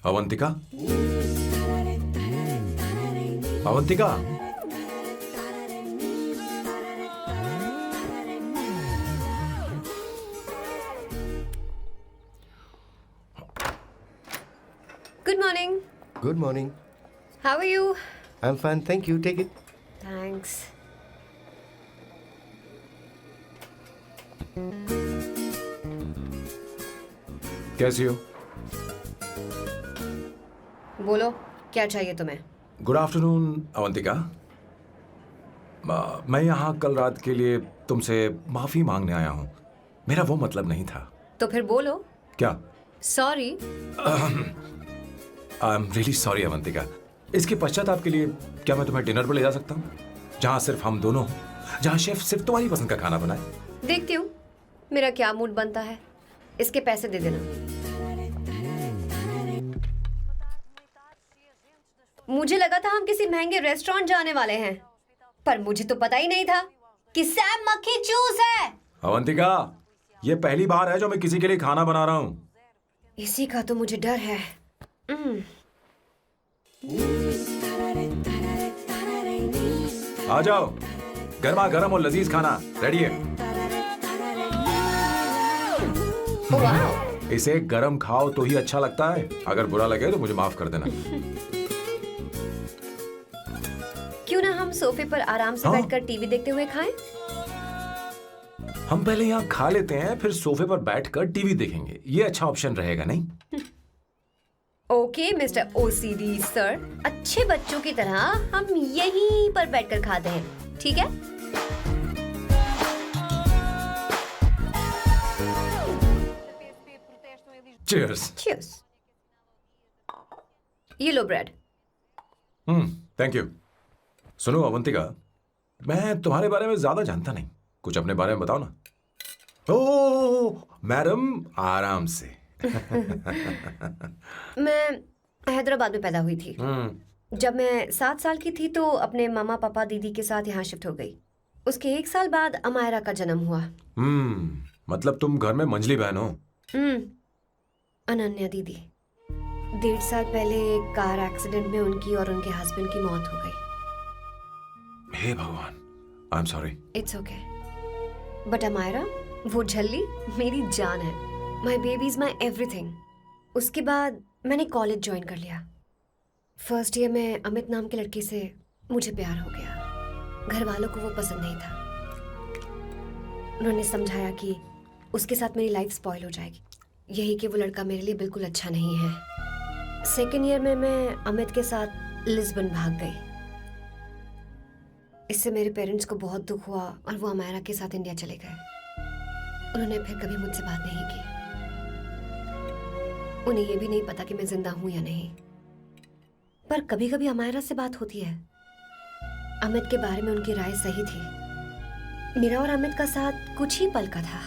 Avantika, Avantika, good morning. Good morning. How are you? I am fine, thank you, take it. Thanks. कैसी हो? बोलो, क्या चाहिए तुम्हें? Good afternoon Avantika. मैं यहाँ कल रात के लिए तुमसे माफी मांगने आया हूँ। मेरा वो मतलब नहीं था। तो फिर बोलो। क्या? Sorry. I am really sorry Avantika. इसके पश्चाताप के लिए क्या मैं तुम्हें डिनर पर ले जा सकता हूँ, जहाँ सिर्फ हम दोनों हों, जहाँ शेफ सिर्फ तुम्हारी पसंद का खाना बनाए? देखती हूँ मेरा क्या मूड बनता है। इसके पैसे दे देना। मुझे लगा था हम किसी महंगे रेस्टोरेंट जाने वाले हैं, पर मुझे तो पता ही नहीं था कि सैम मक्खी चूस है। अवंतिका, ये पहली बार है जो मैं किसी के लिए खाना बना रहा हूँ। इसी का तो मुझे डर है। आ जाओ, गर्मा गर्म और लजीज खाना रेडी है। वाह। इसे गरम खाओ तो ही अच्छा लगता है। अगर बुरा लगे तो मुझे माफ कर देना। क्यों ना हम सोफे पर आराम से बैठकर टीवी देखते हुए खाएं? हम पहले यहाँ खा लेते हैं, फिर सोफे पर बैठकर टीवी देखेंगे। ये अच्छा ऑप्शन रहेगा, नहीं? ओके मिस्टर ओसीडी सर, अच्छे बच्चों की तरह हम यहीं पर बैठकर खाते हैं, ठीक है? चीयर्स। चीयर्स। ये लो ब्रेड। Thank you. सुनो अवंतिका, मैं तुम्हारे बारे में ज्यादा जानता नहीं, कुछ अपने बारे में बताओ ना। ओह मैडम, आराम से। मैं हैदराबाद में पैदा हुई थी। जब मैं 7 साल की थी तो अपने मामा पापा दीदी के साथ यहाँ शिफ्ट हो गई। उसके 1 साल बाद अमायरा का जन्म हुआ। मतलब तुम घर में मंझली बहन हो? अनन्या दीदी। 1.5 साल पहले एक कार एक्सीडेंट में उनकी और उनके हस्बैंड की मौत हो गई। हे भगवान, I am sorry. It's okay. But Amaira, वो झल्ली मेरी जान है। My baby is my everything. उसके बाद मैंने कॉलेज ज्वाइन कर लिया। फर्स्ट ईयर में अमित नाम के लड़के से मुझे प्यार हो गया। घर वालों को वो पसंद नहीं था। उन्होंने समझाया कि उसके साथ मेरी लाइफ स्पॉइल हो जाएगी, यही कि वो लड़का मेरे लिए बिल्कुल अच्छा नहीं है। सेकेंड ईयर में मैं अमित के साथ लिस्बन भाग गई। इससे मेरे पेरेंट्स को बहुत दुख हुआ और वो अमायरा के साथ इंडिया चले गए। उन्होंने फिर कभी मुझसे बात नहीं की। उन्हें ये भी नहीं पता कि मैं जिंदा हूं या नहीं। पर कभी कभी अमायरा से बात होती है। अमित के बारे में उनकी राय सही थी। मेरा और अमित का साथ कुछ ही पल का था।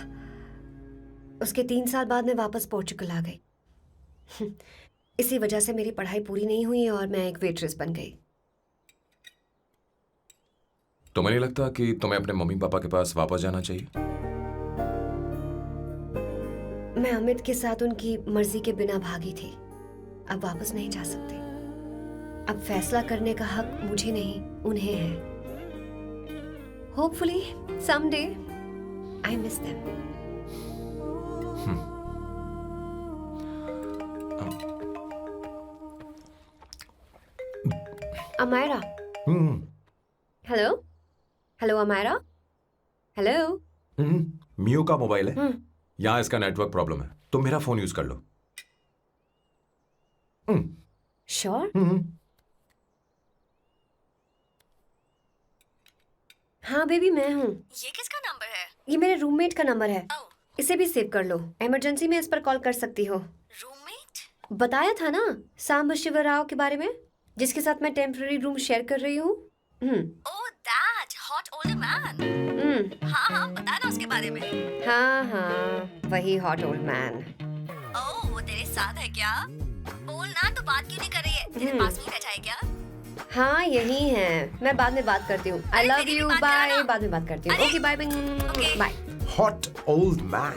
उसके 3 साल बाद मैं वापस पोर्चुगल आ गई। इसी वजह से मेरी पढ़ाई पूरी नहीं हुई और मैं एक वेट्रेस बन गई। तुम्हें नहीं लगता कि तुम्हें अपने मम्मी पापा के पास वापस जाना चाहिए? मैं अमित के साथ उनकी मर्जी के बिना भागी थी। अब वापस नहीं जा सकती। अब फैसला करने का हक मुझे नहीं, उन्हें है। Hopefully someday I miss them. Amaira, hello hello Amaira, hello. मियो का मोबाइल है, यहाँ इसका नेटवर्क प्रॉब्लम है, तुम मेरा फोन यूज कर लो। श्योर? हाँ बेबी, मैं हूँ। ये किसका नंबर है? ये मेरे रूममेट का नंबर है। इसे भी सेव कर लो, इमरजेंसी में इस पर कॉल कर सकती हो। रूममेट? बताया था ना सांब शिवराव के बारे में, जिसके साथ मैं टेम्पररी रूम शेयर कर रही हूँ। Oh that hot old man. हाँ बताना उसके बारे में। हाँ, वही हॉट ओल्ड मैन। ओह वो तेरे साथ है क्या? बोलना तो बात क्यों नहीं कर रही है? तेरे पास में बैठा है क्या? हाँ यही है, मैं बाद में बात करती हूँ। I love you, bye. बाद में बात करती हूँ। Okay bye bye. Hot old man.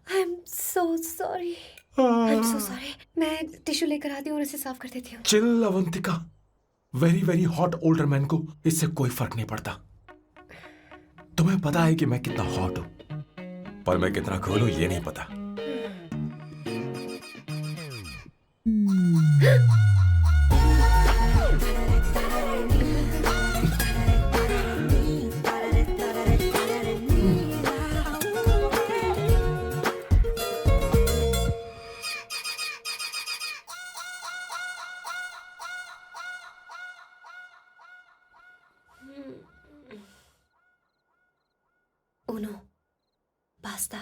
I am so sorry, I am so sorry. मैं टिश्यू लेकर आती हूँ और इसे साफ कर देती हूँ। Chill Avantika, very very hot older man को इससे कोई फर्क नहीं पड़ता। तुम्हें पता है कि मैं कितना हॉट हूं, पर मैं कितना कूल हूं ये नहीं पता। Uno, basta.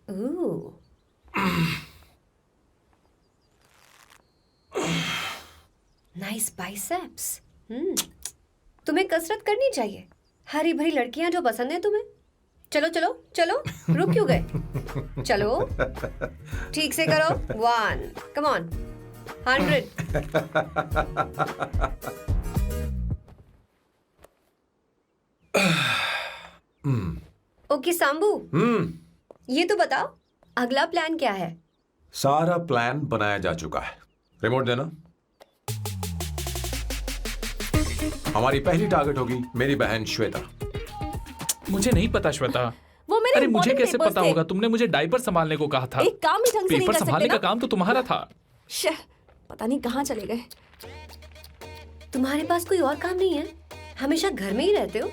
Ooh. Nice biceps. तुम्हें कसरत करनी चाहिए। हरी भरी लड़कियां जो पसंद है तुम्हें। चलो चलो चलो, रुक क्यों गए? चलो, ठीक से करो। 1, come on, 100. ओके सांबू, ये तो बताओ अगला प्लान क्या है? सारा प्लान बनाया जा चुका है। रिमोट देना। हमारी पहली टारगेट होगी मेरी बहन श्वेता। मुझे नहीं पता श्वेता। वो मेरे अरे मुझे important कैसे papers पता थे। होगा? तुमने मुझे डायपर संभालने को कहा था। एक काम ही ढंग से नहीं पेपर कर सकते संभालने ना? का काम तो तुम्हारा था। शे, पता नहीं कहाँ चले गए। तुम्हारे पास कोई और काम नहीं है? हमेशा घर में ही रहते हो?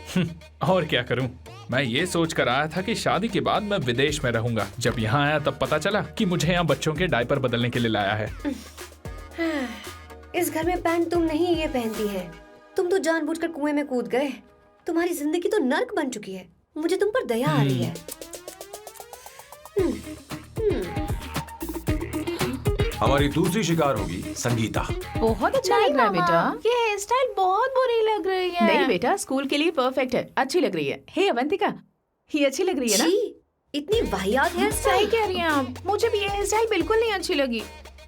और क्या करूं? मैं ये सोच कर आया था कि शादी के बाद मैं विदेश में रहूंगा। जब यहाँ आया तब पता चला कि मुझे यहाँ बच्चों के डायपर बदलने के लिए लाया है। इस घर में पैंट तुम नहीं ये पहनती है। तुम तो जानबूझकर कुएं में कूद गए। तुम्हारी जिंदगी तो नर्क बन चुकी है। मुझे तुम पर दया आ रही है। हमारी दूसरी शिकार होगी संगीता। बहुत अच्छा लग रहा है बेटा। ये हेयर स्टाइल बहुत बुरी लग रही है। नहीं बेटा, स्कूल के लिए परफेक्ट है, अच्छी लग रही है। हे अवंतिका, ये अच्छी लग रही है ना? इतनी वाहियात हेयर सही स्टाइल। कह रही हैं आप। मुझे भी ये हेयर स्टाइल बिल्कुल नहीं अच्छी लगी।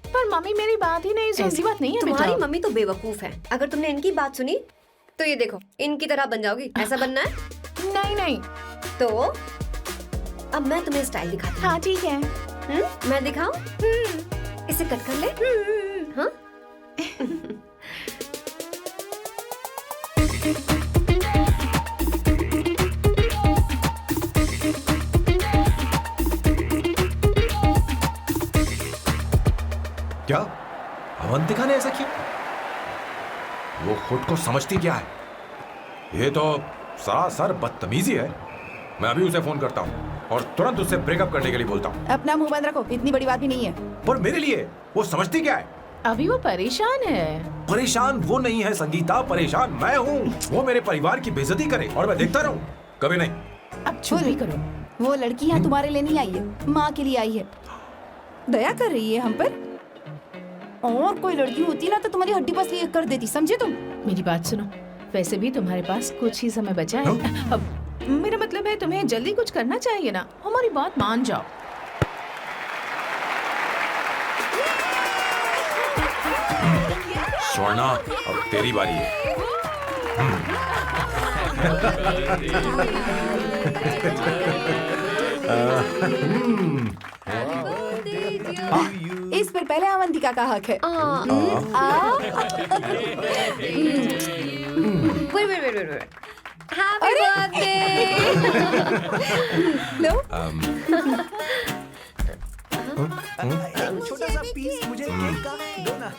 पर मम्मी मेरी बात ही नहीं सुनती। ऐसी बात नहीं है बेटा। तुम्हारी मम्मी तो बेवकूफ है। अगर तुमने इनकी बात सुनी तो ये देखो, इनकी तरह बन जाओगी। ऐसा बनना है? नहीं नहीं। तो अब मैं तुम्हें स्टाइल दिखाती हूँ। हाँ ठीक है। मैं दिखाऊं? इसे कट कर ले। हाँ? क्या अवंतिका ने ऐसा किया? वो खुद को समझती क्या है? ये तो सरासर बदतमीजी है। मैं अभी उसे फोन करता हूँ और तुरंत उससे ब्रेकअप करने के लिए बोलता हूँ। अपना मुंह बंद रखो, इतनी बड़ी बात भी नहीं है। पर मेरे लिए वो समझती क्या है? अभी वो परेशान है। परेशान वो नहीं है संगीता, परेशान मैं हूँ। वो मेरे परिवार की बेइज्जती करे और मैं देखता रहूँ? कभी नहीं। अब चुप भी करो। वो लड़की यहाँ तुम्हारे लिए नहीं आई है, माँ के लिए आई है। दया कर रही है हम पर। और कोई लड़की होती ना तो तुम्हारी हड्डी पसली कर देती, समझे तुम? मेरी बात सुनो, वैसे भी तुम्हारे पास कुछ ही समय बचा है। अब मेरा मतलब है तुम्हें जल्दी कुछ करना चाहिए ना, हमारी बात मान जाओ। स्वर्णा, अब तेरी बारी है। इस पर पहले अवंतिका का हक है। wait. Happy birthday! लो, छोटा सा पीस मुझे केक का दो ना।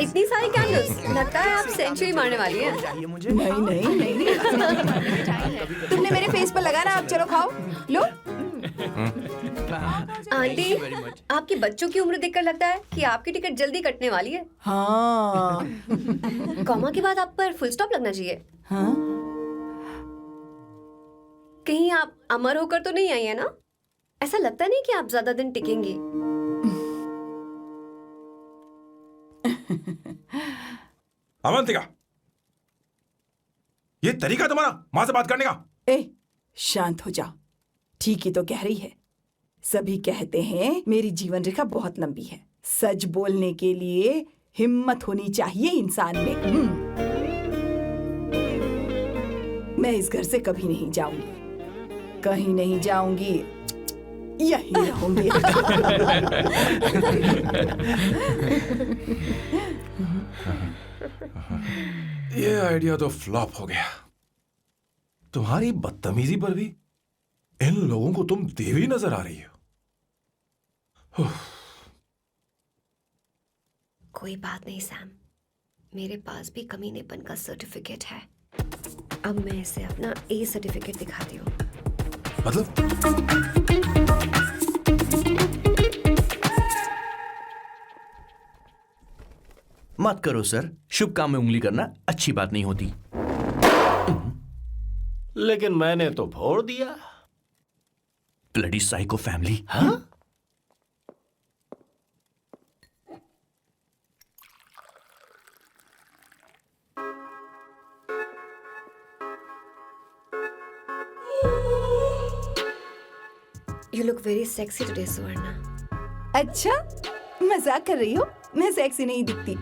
इतनी सारी कैंडल्स, लगता है आप सेंचुरी मारने वाली हैं। चाहिए मुझे। नहीं। तुमने मेरे फेस पर लगाना, अब चलो खाओ। लो। आंटी, आपके बच्चों की उम्र देखकर लगता है कि आपकी टिकट जल्दी कटने वाली है। हाँ। कॉमा के बाद आप पर फुल स्टॉप लगना चाहिए। हाँ? कहीं आप अमर होकर तो नहीं आई है ना? ऐसा लगता नहीं कि आप ज्यादा दिन टिकेंगी। अवंतिका, ये तरीका तुम्हारा माँ से बात करने का? ए, शांत हो जाओ। ठीक ही तो कह रही है। सभी कहते हैं मेरी जीवन रेखा बहुत लंबी है। सच बोलने के लिए हिम्मत होनी चाहिए इंसान में। मैं इस घर से कभी नहीं जाऊंगी, कहीं नहीं जाऊंगी, यहीं रहूंगी। ये आइडिया तो फ्लॉप हो गया। तुम्हारी बदतमीजी पर भी इन लोगों को तुम देवी नजर आ रही हो। कोई बात नहीं सैम, मेरे पास भी कमीनेपन का सर्टिफिकेट है। अब मैं इसे अपना ए सर्टिफिकेट दिखाती हूँ। मतलब मत करो सर, शुभ काम में उंगली करना अच्छी बात नहीं होती। लेकिन मैंने तो फोड़ दिया। Bloody psycho family. हाँ? You look very sexy today, सुवर्णा। अच्छा, मजाक कर रही हो? मैं सेक्सी नहीं दिखती।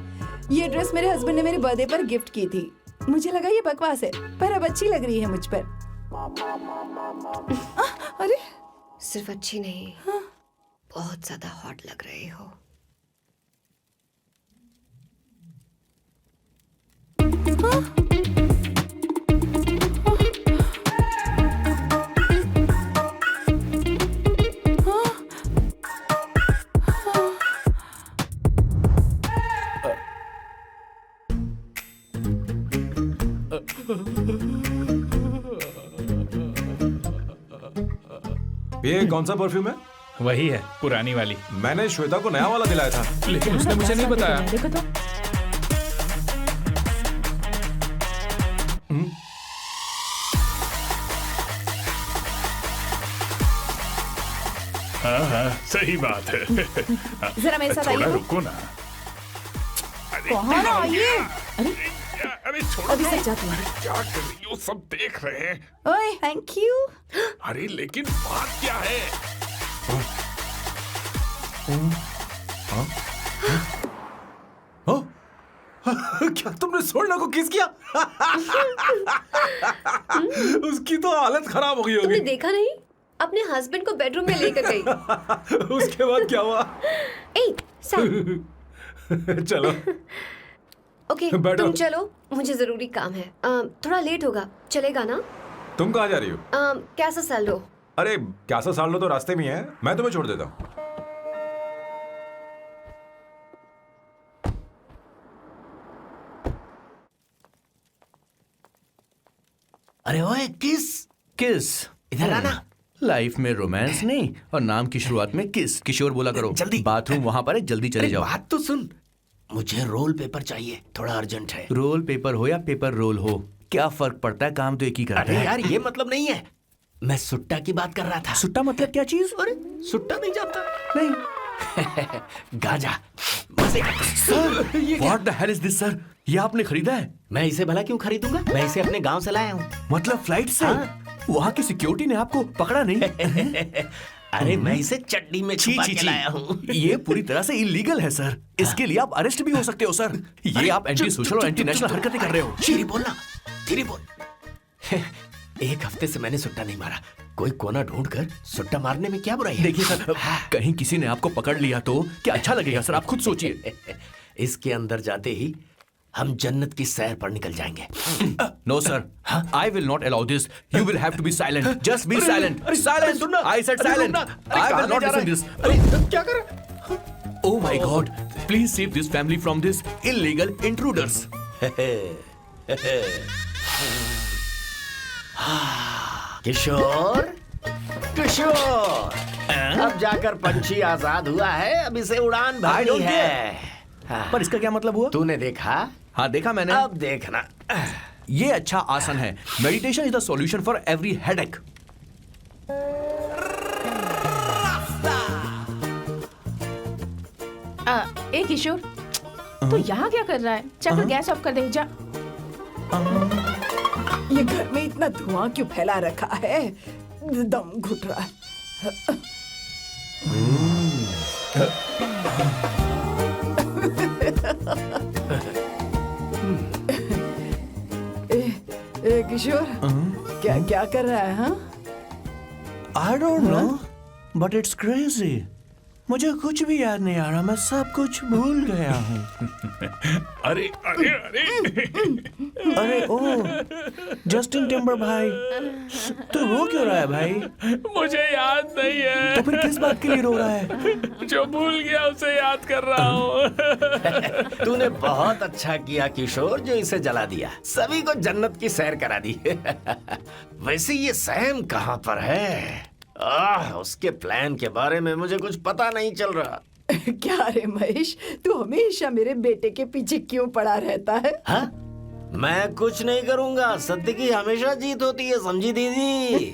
ये ड्रेस मेरे हस्बैंड ने मेरे बर्थडे पर गिफ्ट की थी। मुझे लगा ये बकवास है, पर अब अच्छी लग रही है मुझ पर। अरे, सिर्फ अच्छी नहीं, बहुत ज्यादा हॉट लग रहे हो। ये कौन सा परफ्यूम है? वही है, पुरानी वाली। मैंने श्वेता को नया वाला दिलाया था। लेकिन उसने मुझे नहीं बताया। देखो तो। हाँ, सही बात है। जरा मेरे साथ थोड़ा आइए। रुको ना। कहाँ आइए? अरे छोड़ो। अभी सच जाती हूँ। क्या कर रही हो? सब देख रहे हैं। ओए, थैंक यू। अरे लेकिन बात क्या है? क्या तुमने स्वर्णा को किस किया? उसकी तो हालत खराब हो गई तुमने होगी। देखा नहीं? अपने हस्बैंड को बेडरूम में लेकर गई। उसके बाद क्या हुआ? ए, सैम। चलो। ओके, बैठो। तुम चलो, मुझे जरूरी काम है। थोड़ा लेट होगा, चलेगा ना? तुम कहाँ जा रही हो? कैसा सैल्डो? अरे कैसा साल लो तो रास्ते में ही है, मैं तुम्हें छोड़ देता हूँ। अरे ओए, किस इधर आना। लाइफ में रोमांस नहीं और नाम की शुरुआत में किस। किशोर बोला करो। जल्दी। बाथरूम वहां पर है, जल्दी चले अरे जाओ। बात तो सुन, मुझे रोल पेपर चाहिए, थोड़ा अर्जेंट है। रोल पेपर हो या पेपर रोल हो, क्या फर्क पड़ता है, काम तो एक ही करता अरे है। यार ये मतलब नहीं है, मैं सुट्टा की बात कर रहा था। सुट्टा मतलब क्या चीज? अरे सुट्टा नहीं जानता? नहीं, गांजा मजे का। What the hell is this, sir? ये आपने खरीदा है? मैं इसे भला क्यों खरीदूंगा? मैं इसे अपने गांव से लाया हूँ। मतलब फ्लाइट से? वहाँ की सिक्योरिटी ने आपको पकड़ा नहीं? अरे मैं इसे चटनी में छुपा के लाया हूँ। ये पूरी तरह से इलीगल है सर। इसके लिए आप अरेस्ट भी हो सकते हो सर। ये आप एंटी सोशल और एंटी नेशनल हरकतें कर रहे हो। धीरे बोलना, धीरे बोल। एक हफ्ते से मैंने सुट्टा नहीं मारा। कोई कोना ढूंढकर सुट्टा मारने में क्या बुराई है? देखिए सर, कहीं किसी ने आपको पकड़ लिया तो क्या अच्छा लगेगा सर? आप खुद सोचिए। इसके अंदर जाते ही हम जन्नत की सैर पर निकल जाएंगे। No sir, I will not allow this. You will have to be silent. Just be silent. Silent. I said silent. I will not listen this. क्या कर रहा? Oh my God! Please save this family from this illegal intruders. किशोर, किशोर, अब जाकर पंछी आजाद हुआ है। अब इसे उड़ान I भरनी don't है। पर इसका क्या मतलब हुआ? तूने देखा? हाँ देखा मैंने। अब देखना। ये अच्छा आसन है। Meditation is the solution for every headache. ए किशोर, तू यहाँ क्या कर रहा है? जाकर गैस ऑफ कर दे जा। ये घर में इतना धुआं क्यों फैला रखा है? दम घुट रहा है। ए किशोर, क्या क्या कर रहा है? हाँ, I don't know, but it's crazy. मुझे कुछ भी याद नहीं आ रहा। मैं सब कुछ भूल गया हूँ। अरे अरे अरे अरे ओ, जस्टिन टिम्बर भाई, तू रो क्यों रहा है भाई? मुझे याद नहीं है। तो फिर किस बात के लिए रो रहा है? जो भूल गया उसे याद कर रहा हूँ। तूने बहुत अच्छा किया किशोर, जो इसे जला दिया। सभी को जन्नत की सैर करा दी। वैसे ये सैम कहाँ पर है? उसके प्लान के बारे में मुझे कुछ पता नहीं चल रहा। क्या रे महेश, तू हमेशा मेरे बेटे के पीछे क्यों पड़ा रहता है? हाँ? मैं कुछ नहीं करूंगा। सत्य की हमेशा जीत होती है, समझी दीदी?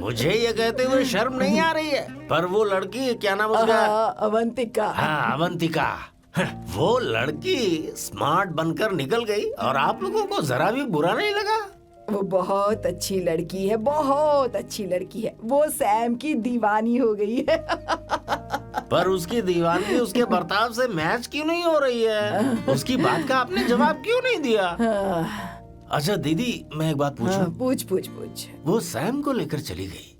मुझे ये कहते हुए शर्म नहीं आ रही है, पर वो लड़की, क्या नाम उसका? अवंतिका। हाँ, अवंतिका। वो लड़की स्मार्ट बनकर निकल गई और आप लोगों को जरा भी बुरा नहीं लगा? वो बहुत अच्छी लड़की है, बहुत अच्छी लड़की है। वो सैम की दीवानी हो गई है। पर उसकी दीवानी उसके बर्ताव से मैच क्यों नहीं हो रही है? उसकी बात का आपने जवाब क्यों नहीं दिया? अच्छा दीदी, मैं एक बात पूछूं? पूछ पूछ पूछ। वो सैम को लेकर चली गई,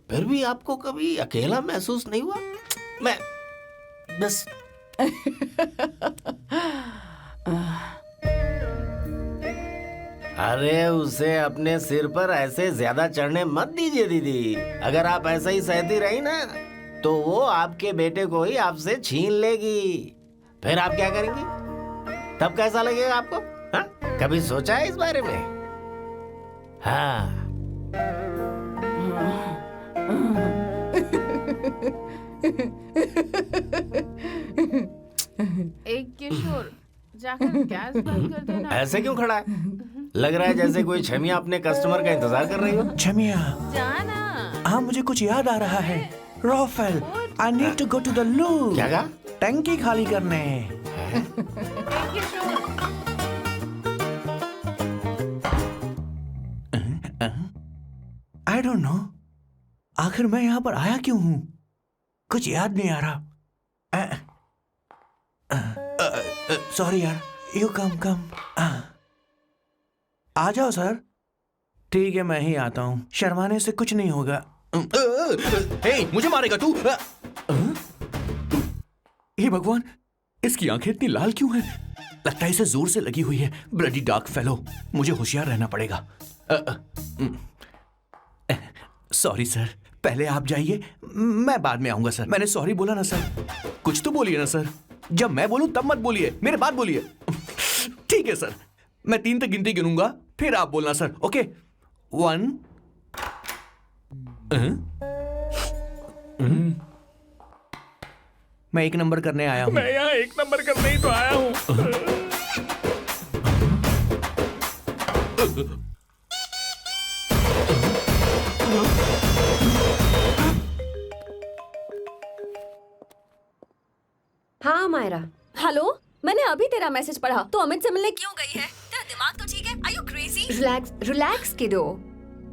फिर भी आपको कभी अकेला महसूस नहीं हुआ? मैं बस अरे उसे अपने सिर पर ऐसे ज्यादा चढ़ने मत दीजिए दीदी। अगर आप ऐसा ही सहती रही ना, तो वो आपके बेटे को ही आपसे छीन लेगी। फिर आप क्या करेंगी? तब कैसा लगेगा आपको? हाँ? कभी सोचा है इस बारे में? हाँ। एक किशोर, जाकर गैस बंद कर देना। ऐसे क्यों खड़ा है? लग रहा है जैसे कोई छमिया अपने कस्टमर का इंतजार कर रही हो। छमिया, जाना। हाँ मुझे कुछ याद आ रहा है। Rafael, I need to go to the loo. क्या कहा? टंकी खाली करने। I don't know. आखिर मैं यहाँ पर आया क्यों हूँ? कुछ याद नहीं आ रहा। सॉरी यार। You come. आ जाओ सर। ठीक है, मैं ही आता हूँ। शर्माने से कुछ नहीं होगा। हे, मुझे मारेगा तू? हे भगवान, इसकी आंखें इतनी लाल क्यों हैं? लगता है इसे जोर से लगी हुई है। ब्लडी डार्क फेलो, मुझे होशियार रहना पड़ेगा। सॉरी सर, पहले आप जाइए, मैं बाद में आऊंगा सर। मैंने सॉरी बोला ना सर। कुछ तो बोलिए ना सर। जब मैं बोलूं तब मत बोलिए, मेरे बाद बोलिए। ठीक है सर, मैं 3 तक गिनती गिनूंगा, फिर आप बोलना सर। ओके, 1 मैं 1 नंबर करने आया हूँ। मैं यहाँ 1 नंबर करने ही तो आया हूँ। हेलो, मैंने अभी तेरा मैसेज पढ़ा। तो अमित से मिलने क्यों गई है? तेरा दिमाग तो ठीक है? Are you crazy? Relax kiddo.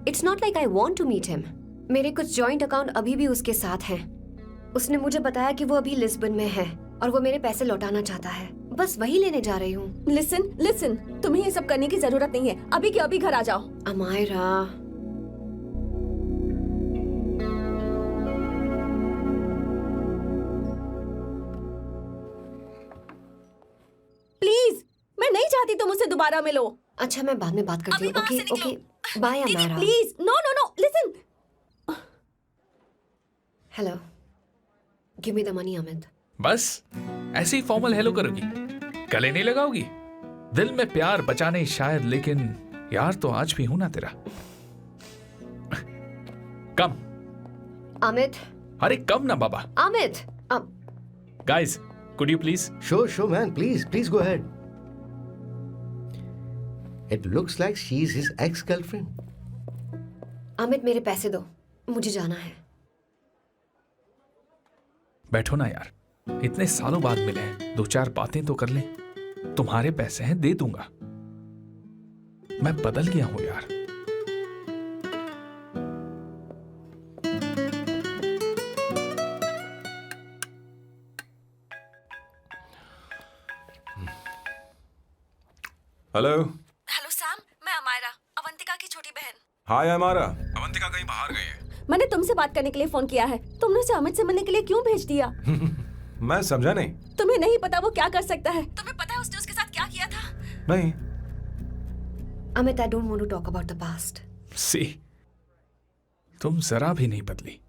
It's not like I want to meet him. मेरे कुछ जॉइंट अकाउंट अभी भी उसके साथ हैं। उसने मुझे बताया कि वो अभी लिस्बन में है और वो मेरे पैसे लौटाना चाहता है। बस वही लेने जा रही हूँ। लिसन, तुम्हें ये सब करने की जरूरत नहीं है। अभी के अभी घर आ जाओ। अमायरा, प्लीज, मैं नहीं चाहती तुम मुझसे दोबारा मिलो। अच्छा मैं बाद में बात करती हूँ। Okay bye Amaira. Please, no, listen. Hello, give me the money Amit. बस ऐसे ही फॉर्मल हेलो करोगी, गले नहीं लगाओगी? दिल में प्यार बचा नहीं शायद, लेकिन यार तो आज भी हूं ना तेरा। कम अमित। अरे कम ना बाबा। Amit guys, could you please? Sure, man. Please go ahead. It looks like she's his ex-girlfriend. Amit मेरे पैसे दो, मुझे जाना है। बैठो ना यार, इतने सालों बाद मिले हैं, 2-4 बातें तो कर लें। तुम्हारे पैसे हैं, दे दूंगा। मैं बदल गया हूं यार। हेलो सैम, मैं अमायरा, अवंतिका की छोटी बहन। हाय अमारा। अवंतिका कहीं बाहर गई है। मैंने तुमसे बात करने के लिए फोन किया है। तुमने उसे अमित से मिलने के लिए क्यों भेज दिया? मैं समझा नहीं। तुम्हें नहीं पता वो क्या कर सकता है? तुम्हें पता है उसने उसके साथ क्या किया था? नहीं। Amit, I don't want to talk about the past. See, तुम जरा भी नहीं बदली।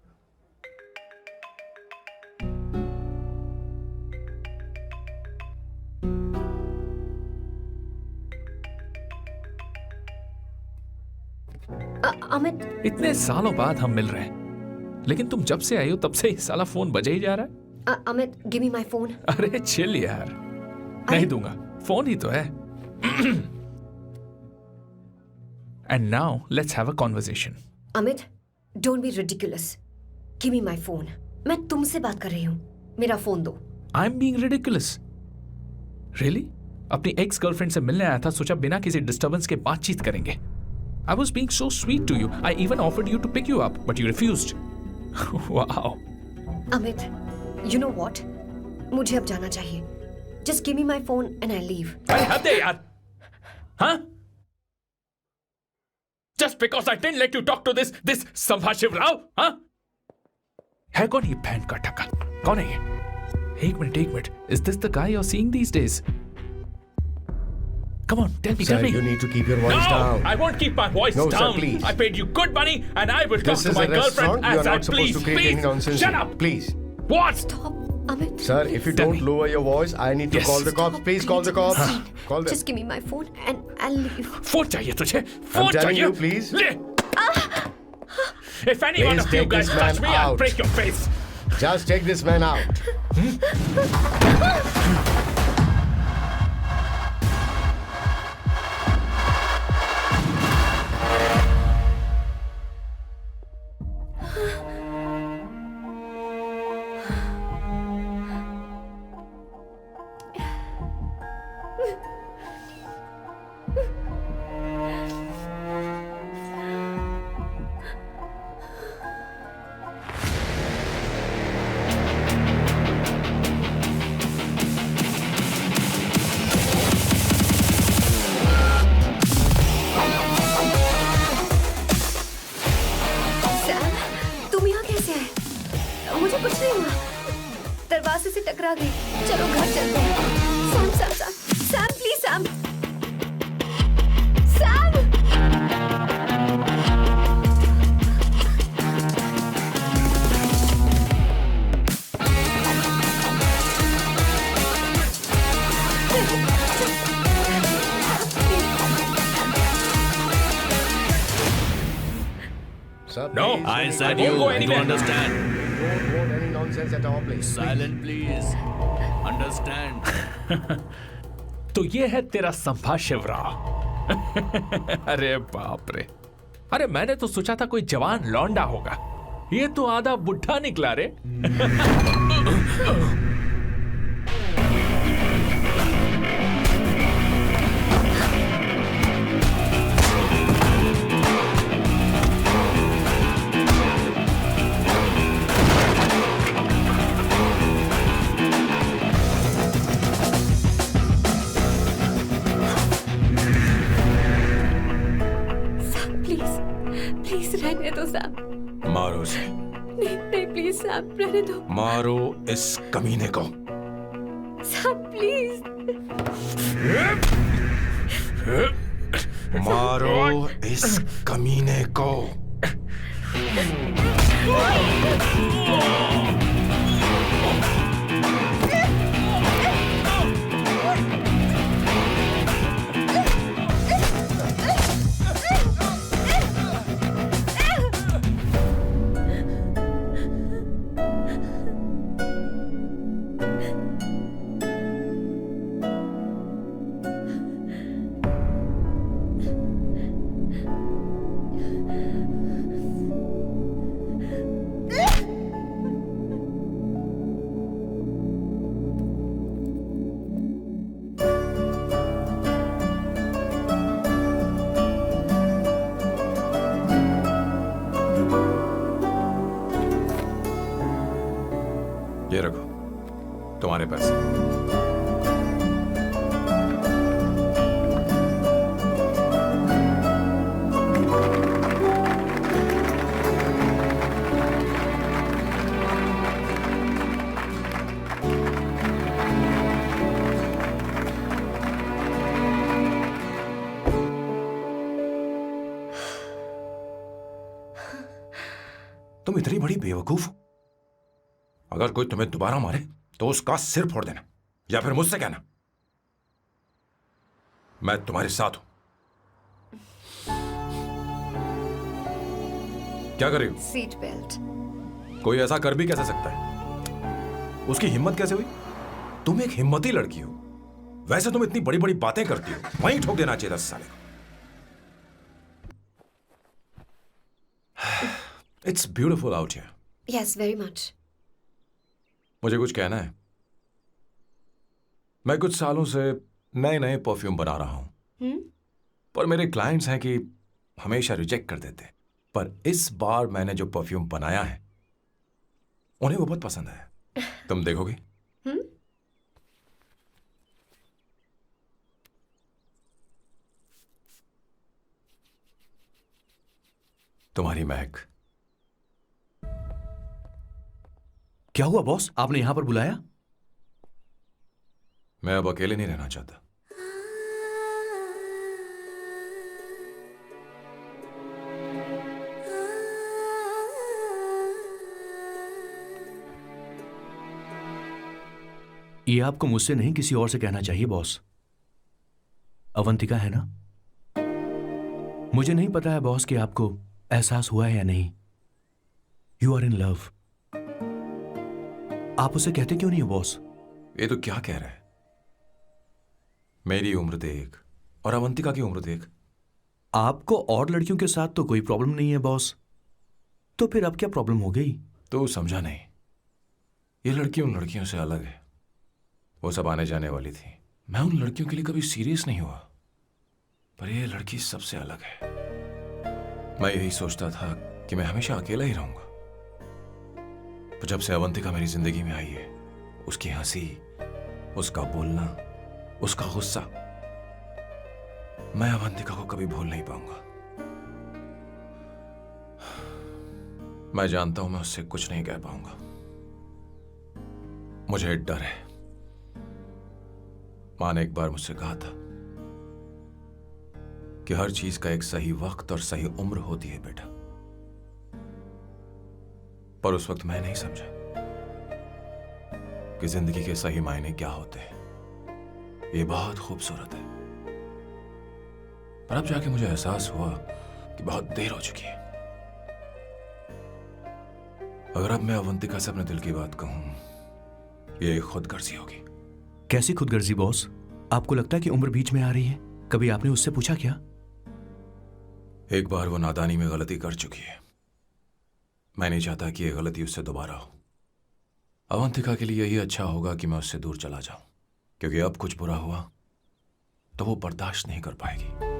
अमित, इतने सालों बाद हम मिल रहे हैं, लेकिन तुम जब से आई हो तब से ही साला फोन बजे ही जा रहा है। Amit, give me my phone. अरे चिल यार, नहीं दूंगा, फोन ही तो है। And now let's have a conversation. Amit, don't be ridiculous. Give me my phone. मैं तुमसे बात कर रही हूँ, मेरा फोन दो। I am being ridiculous? Really? अपनी एक्स गर्लफ्रेंड से मिलने आया था, सोचा बिना किसी डिस्टर्बेंस के बातचीत करेंगे। I was being so sweet to you. I even offered you to pick you up, but you refused. Wow. Amit, you know what? मुझे अब जाना चाहिए. Just give me my phone and I'll leave. अरे हद है यार. हाँ? Just because I didn't let you talk to this संभाशिव Rao, हाँ? है कौन ये बैंड का टक्का? कौन है ये? एक minute. Is this the guy you're seeing these days? Come on, tell me. Sir, you need to keep your voice down. I won't keep my voice No, down. sir, please. I paid you good money and I will talk This to is my a girlfriend restaurant. You as are I not supposed please. to create any nonsense. Shut here. up. Please. What? Stop, Amit. Sir, if you Tell don't me. lower your voice, I need to Yes. call the cops. Please call the cops. Call them. Just give me my phone and I'll leave. Phone चाहिए तुझे? I'm phone telling चाहिए? you, please. ले. If any one Please of you take guys this touch man me, I'll out. break your face. Just take this man out. मुझे कुछ नहीं हुआ, दरवाजे से टकरा गई। चलो घर चलते हैं। Sam please Sam. Sir, No, please, I don't said go you won't go anywhere. anywhere. Understand? Don't want any nonsense at our place. Silent, please. Understand? तो ये है तेरा संभाशिव राव। अरे बाप रे, अरे मैंने तो सोचा था कोई जवान लौंडा होगा, ये तो आधा बुढ़ा निकला रे। प्लीज साहब, रहने दो मारो इस कमीने को। साहब, प्लीज। मारो इस कमीने को। ये रखो तुम्हारे पैसे। तुम इतनी बड़ी बेवकूफ हो। अगर कोई तुम्हें दोबारा मारे तो उसका सिर फोड़ देना, या फिर मुझसे कहना मैं तुम्हारे साथ हूं। क्या कर रही हो? Seat belt. कोई ऐसा कर भी कैसे सकता है? उसकी हिम्मत कैसे हुई? तुम एक हिम्मती लड़की हो। वैसे तुम इतनी बड़ी बड़ी बातें करती हो, वहीं ठोक देना चाहिए 10 साले को। It's beautiful out here. Yes, very much. मुझे कुछ कहना है। मैं कुछ सालों से नए नए परफ्यूम बना रहा हूं, पर मेरे क्लाइंट्स हैं कि हमेशा रिजेक्ट कर देते। पर इस बार मैंने जो परफ्यूम बनाया है उन्हें वो बहुत पसंद आया। तुम देखोगे? तुम्हारी महक। क्या हुआ बॉस, आपने यहां पर बुलाया? मैं अब अकेले नहीं रहना चाहता। ये आपको मुझसे नहीं किसी और से कहना चाहिए बॉस। अवंतिका है ना? मुझे नहीं पता है बॉस कि आपको एहसास हुआ है या नहीं। You are in love. आप उसे कहते क्यों नहीं हो बॉस? ये तो क्या कह रहा है? मेरी उम्र देख और अवंतिका की उम्र देख। आपको और लड़कियों के साथ तो कोई प्रॉब्लम नहीं है बॉस, तो फिर अब क्या प्रॉब्लम हो गई? तो समझा नहीं। ये लड़की उन लड़कियों से अलग है। वो सब आने जाने वाली थी। मैं उन लड़कियों के लिए कभी सीरियस नहीं हुआ, पर ये लड़की सबसे अलग है। मैं यही सोचता था कि मैं हमेशा अकेला ही रहूंगा, पर जब से अवंतिका मेरी जिंदगी में आई है, उसकी हंसी, उसका बोलना, उसका गुस्सा, मैं अवंतिका को कभी भूल नहीं पाऊंगा। मैं जानता हूं मैं उससे कुछ नहीं कह पाऊंगा। मुझे डर है। मां ने एक बार मुझसे कहा था कि हर चीज का एक सही वक्त और सही उम्र होती है बेटा, पर उस वक्त मैं नहीं समझा कि जिंदगी के सही मायने क्या होते हैं। ये बहुत खूबसूरत है, पर अब जाके मुझे एहसास हुआ कि बहुत देर हो चुकी है। अगर अब मैं अवंतिका से अपने दिल की बात कहूं, ये खुदगर्जी होगी। कैसी खुदगर्जी बॉस? आपको लगता है कि उम्र बीच में आ रही है? कभी आपने उससे पूछा क्या? एक बार वो नादानी में गलती कर चुकी है। मैं नहीं चाहता कि ये गलती उससे दोबारा हो। अवंतिका के लिए यही अच्छा होगा कि मैं उससे दूर चला जाऊं, क्योंकि अब कुछ बुरा हुआ तो वो बर्दाश्त नहीं कर पाएगी।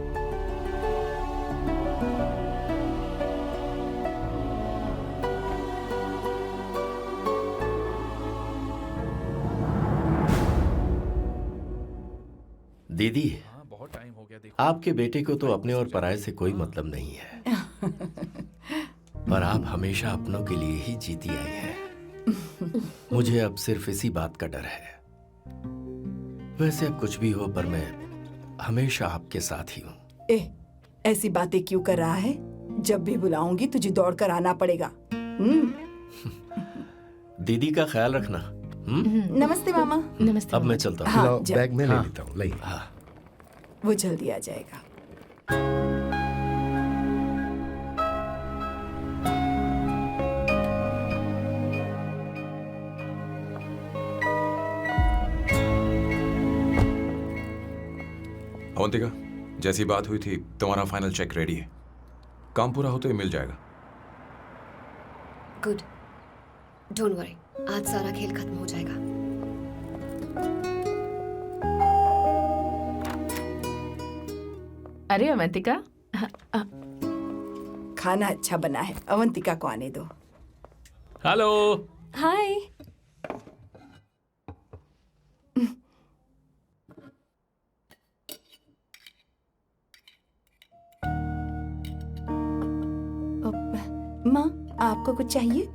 दीदी, बहुत टाइम हो गया। देखो आपके बेटे को तो अपने और पराये से कोई मतलब नहीं है। पर आप हमेशा अपनों के लिए ही जीती आई हैं। मुझे अब सिर्फ इसी बात का डर है। वैसे अब कुछ भी हो, पर मैं हमेशा आपके साथ ही हूँ। ऐसी बातें क्यों कर रहा है? जब भी बुलाऊंगी तुझे दौड़ कर आना पड़ेगा। दीदी का ख्याल रखना। नमस्ते मामा। नमस्ते। अब मैं चलता हूँ। हाँ, लाओ, जा। बैग में ले हाँ। लेता हूँ, लाइए। हाँ। वो जल्दी आ जाएगा। अवंतिका, जैसी बात हुई थी तुम्हारा फाइनल चेक रेडी है। काम पूरा होते ही मिल जाएगा। गुड, डोंट वरी, आज सारा खेल खत्म हो जाएगा। अरे अवंतिका, खाना अच्छा बना है, अवंतिका को आने दो। हेलो। हाय। माँ, आपको कुछ चाहिए?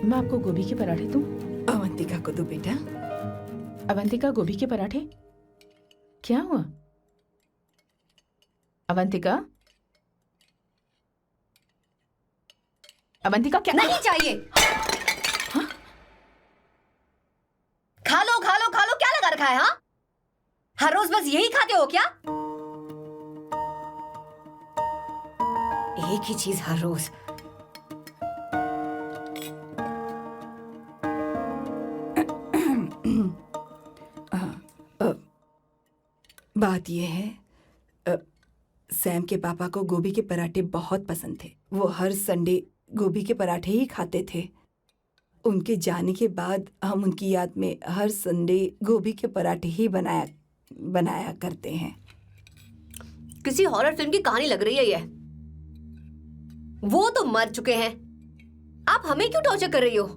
मैं आपको गोभी के पराठे दूं? अवंतिका को दो बेटा। अवंतिका, गोभी के पराठे? क्या हुआ अवंतिका? अवंतिका, क्या? नहीं चाहिए। हाँ? खा लो खा लो खा लो, क्या लगा रखा है? हाँ, हर रोज बस यही खाते हो क्या? एक ही चीज हर रोज। बात यह है, सैम के पापा को गोभी के पराठे बहुत पसंद थे। वो हर संडे गोभी के पराठे ही खाते थे। उनके जाने के बाद हम उनकी याद में हर संडे गोभी के पराठे ही बनाया करते हैं। किसी हॉरर फिल्म की कहानी लग रही है ये। वो तो मर चुके हैं, आप हमें क्यों टॉर्चर कर रही हो?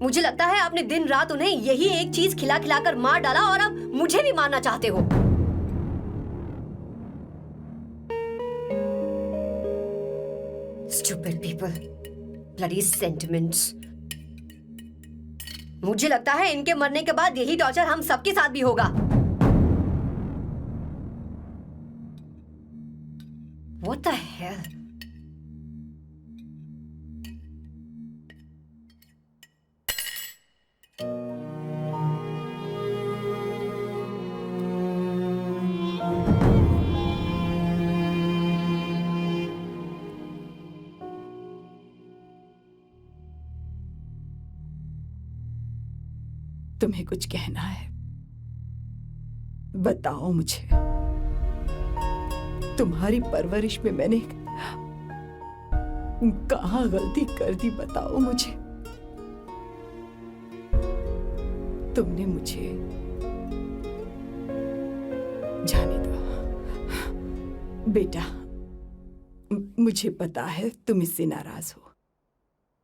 मुझे लगता है आपने दिन रात उन्हें यही एक चीज खिला खिलाकर मार डाला और अब मुझे भी मारना चाहते हो। Stupid people, bloody sentiments। मुझे लगता है इनके मरने के बाद यही टॉर्चर हम सबके साथ भी होगा। What the hell? तुम्हें कुछ कहना है? बताओ मुझे। तुम्हारी परवरिश में मैंने कहाँ गलती कर दी, बताओ मुझे। तुमने मुझे जाने दो बेटा। मुझे पता है तुम इससे नाराज हो,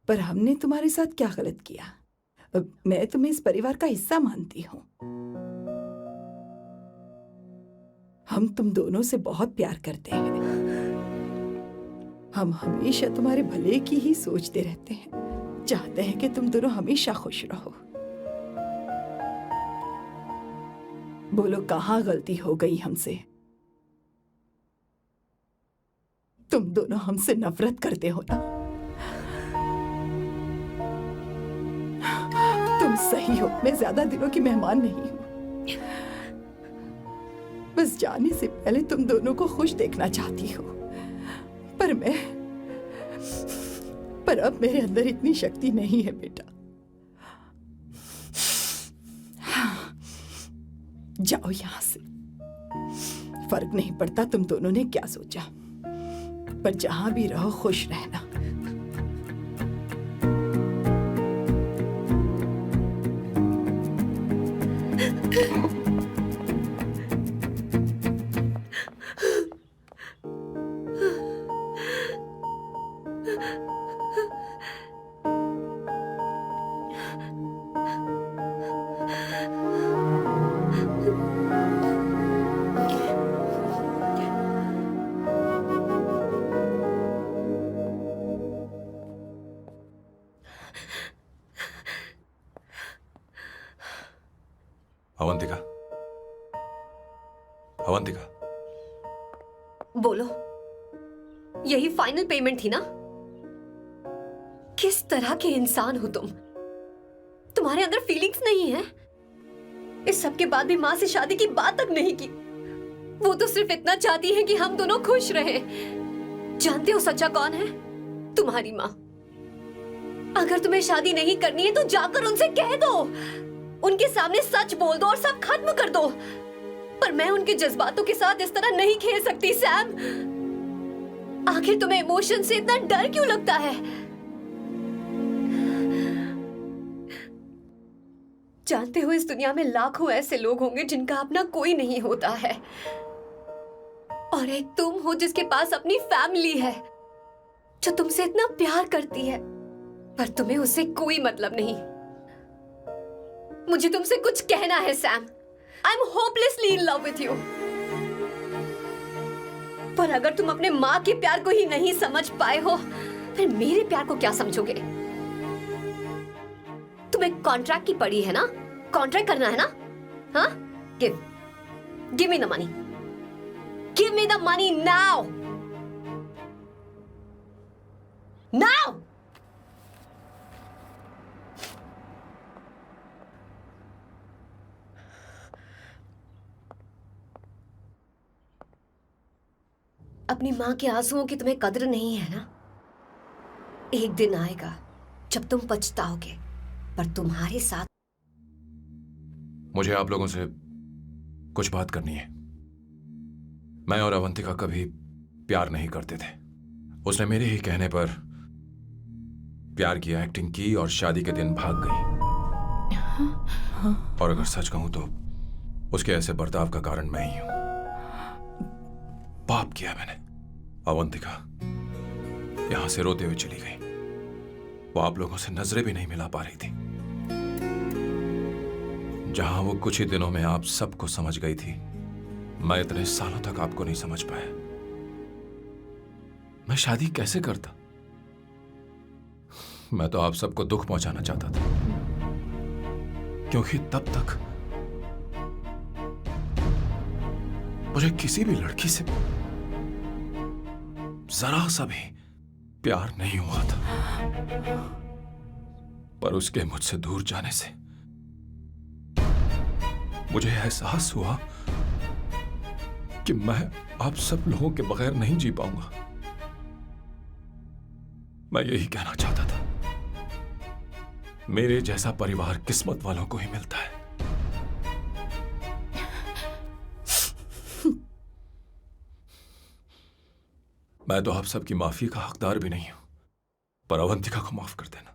पर हमने तुम्हारे साथ क्या गलत किया? मैं तुम्हें इस परिवार का हिस्सा मानती हूं। हम तुम दोनों से बहुत प्यार करते हैं। हम हमेशा तुम्हारे भले की ही सोचते रहते हैं, चाहते हैं कि तुम दोनों हमेशा खुश रहो। बोलो, कहाँ गलती हो गई हमसे? तुम दोनों हमसे नफरत करते हो ना? तुम सही हो, मैं ज्यादा दिनों की मेहमान नहीं हूं। बस जाने से पहले तुम दोनों को खुश देखना चाहती हो, पर अब मेरे अंदर इतनी शक्ति नहीं है बेटा। जाओ यहां से। फर्क नहीं पड़ता तुम दोनों ने क्या सोचा, पर जहां भी रहो खुश रहना। अवंतिका, अवंतिका, बोलो, यही फाइनल पेमेंट थी ना? किस तरह के इंसान हो तुम? तुम्हारे अंदर फीलिंग्स नहीं है? इस सब के बाद भी माँ से शादी की बात तक नहीं की। वो तो सिर्फ इतना चाहती है कि हम दोनों खुश रहें। जानते हो सच्चा कौन है? तुम्हारी माँ। अगर तुम्हें शादी नहीं करनी है तो जाकर उनसे कह दो, उनके सामने सच बोल दो और सब खत्म कर दो। पर मैं उनके जज्बातों के साथ इस तरह नहीं खेल सकती सैम। आखिर तुम्हें इमोशन से इतना डर क्यों लगता है? जानते हो, इस दुनिया में लाखों ऐसे लोग होंगे जिनका अपना कोई नहीं होता है, और एक तुम हो जिसके पास अपनी फैमिली है जो तुमसे इतना प्यार करती है, पर तुम्हें उससे कोई मतलब नहीं। मुझे तुमसे कुछ कहना है Sam. I am hopelessly in love with you. पर अगर तुम अपने माँ के प्यार को ही नहीं समझ पाए हो, फिर मेरे प्यार को क्या समझोगे? तुम्हें कॉन्ट्रैक्ट की पड़ी है ना? कॉन्ट्रैक्ट करना है ना? हाँ? Give me the money. Give me the money now. Now! अपनी माँ के आंसुओं की तुम्हें कद्र नहीं है ना? एक दिन आएगा जब तुम पछताओगे, पर तुम्हारे साथ। मुझे आप लोगों से कुछ बात करनी है। मैं और अवंतिका कभी प्यार नहीं करते थे। उसने मेरे ही कहने पर प्यार की एक्टिंग की और शादी के दिन भाग गई। और अगर सच कहूं तो उसके ऐसे बर्ताव का कारण मैं ही हूं। पाप किया मैंने। अवंतिका यहां से रोते हुए चली गई। वो आप लोगों से नजरें भी नहीं मिला पा रही थी। जहां वो कुछ ही दिनों में आप सबको समझ गई थी, मैं इतने सालों तक आपको नहीं समझ पाया। मैं शादी कैसे करता? मैं तो आप सबको दुख पहुंचाना चाहता था, क्योंकि तब तक मुझे किसी भी लड़की से जरा सा भी प्यार नहीं हुआ था। पर उसके मुझसे दूर जाने से मुझे एहसास हुआ कि मैं आप सब लोगों के बगैर नहीं जी पाऊंगा। मैं यही कहना चाहता था, मेरे जैसा परिवार किस्मत वालों को ही मिलता है। मैं तो आप सबकी माफी का हकदार भी नहीं हूं, पर अवंतिका को माफ कर देना।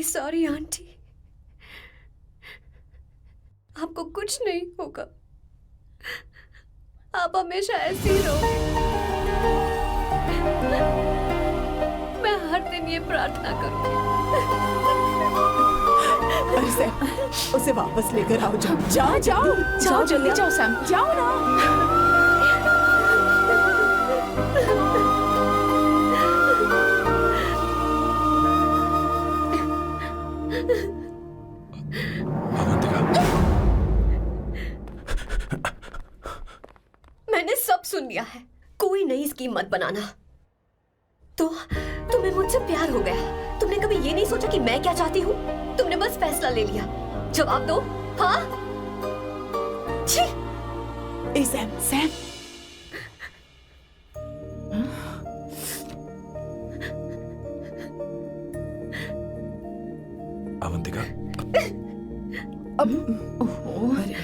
सॉरी आंटी, आपको कुछ नहीं होगा। आप हमेशा ऐसी ही रहोगे। मैं हर दिन ये प्रार्थना करूंगी। अरे सैम, उसे वापस लेकर आओ। जाओ जाओ जाओ जाओ, जल्दी जाओ सैम, जाओ ना। मैंने सब सुन लिया है। कोई नई स्कीम मत बनाना। तो तुम्हें मुझसे प्यार हो गया। तुमने कभी ये नहीं सोचा कि मैं क्या चाहती हूँ? तुमने बस फैसला ले लिया। जवाब दो। हाँ? छी! ए सैम, सैम। अवंतिका, अब अरे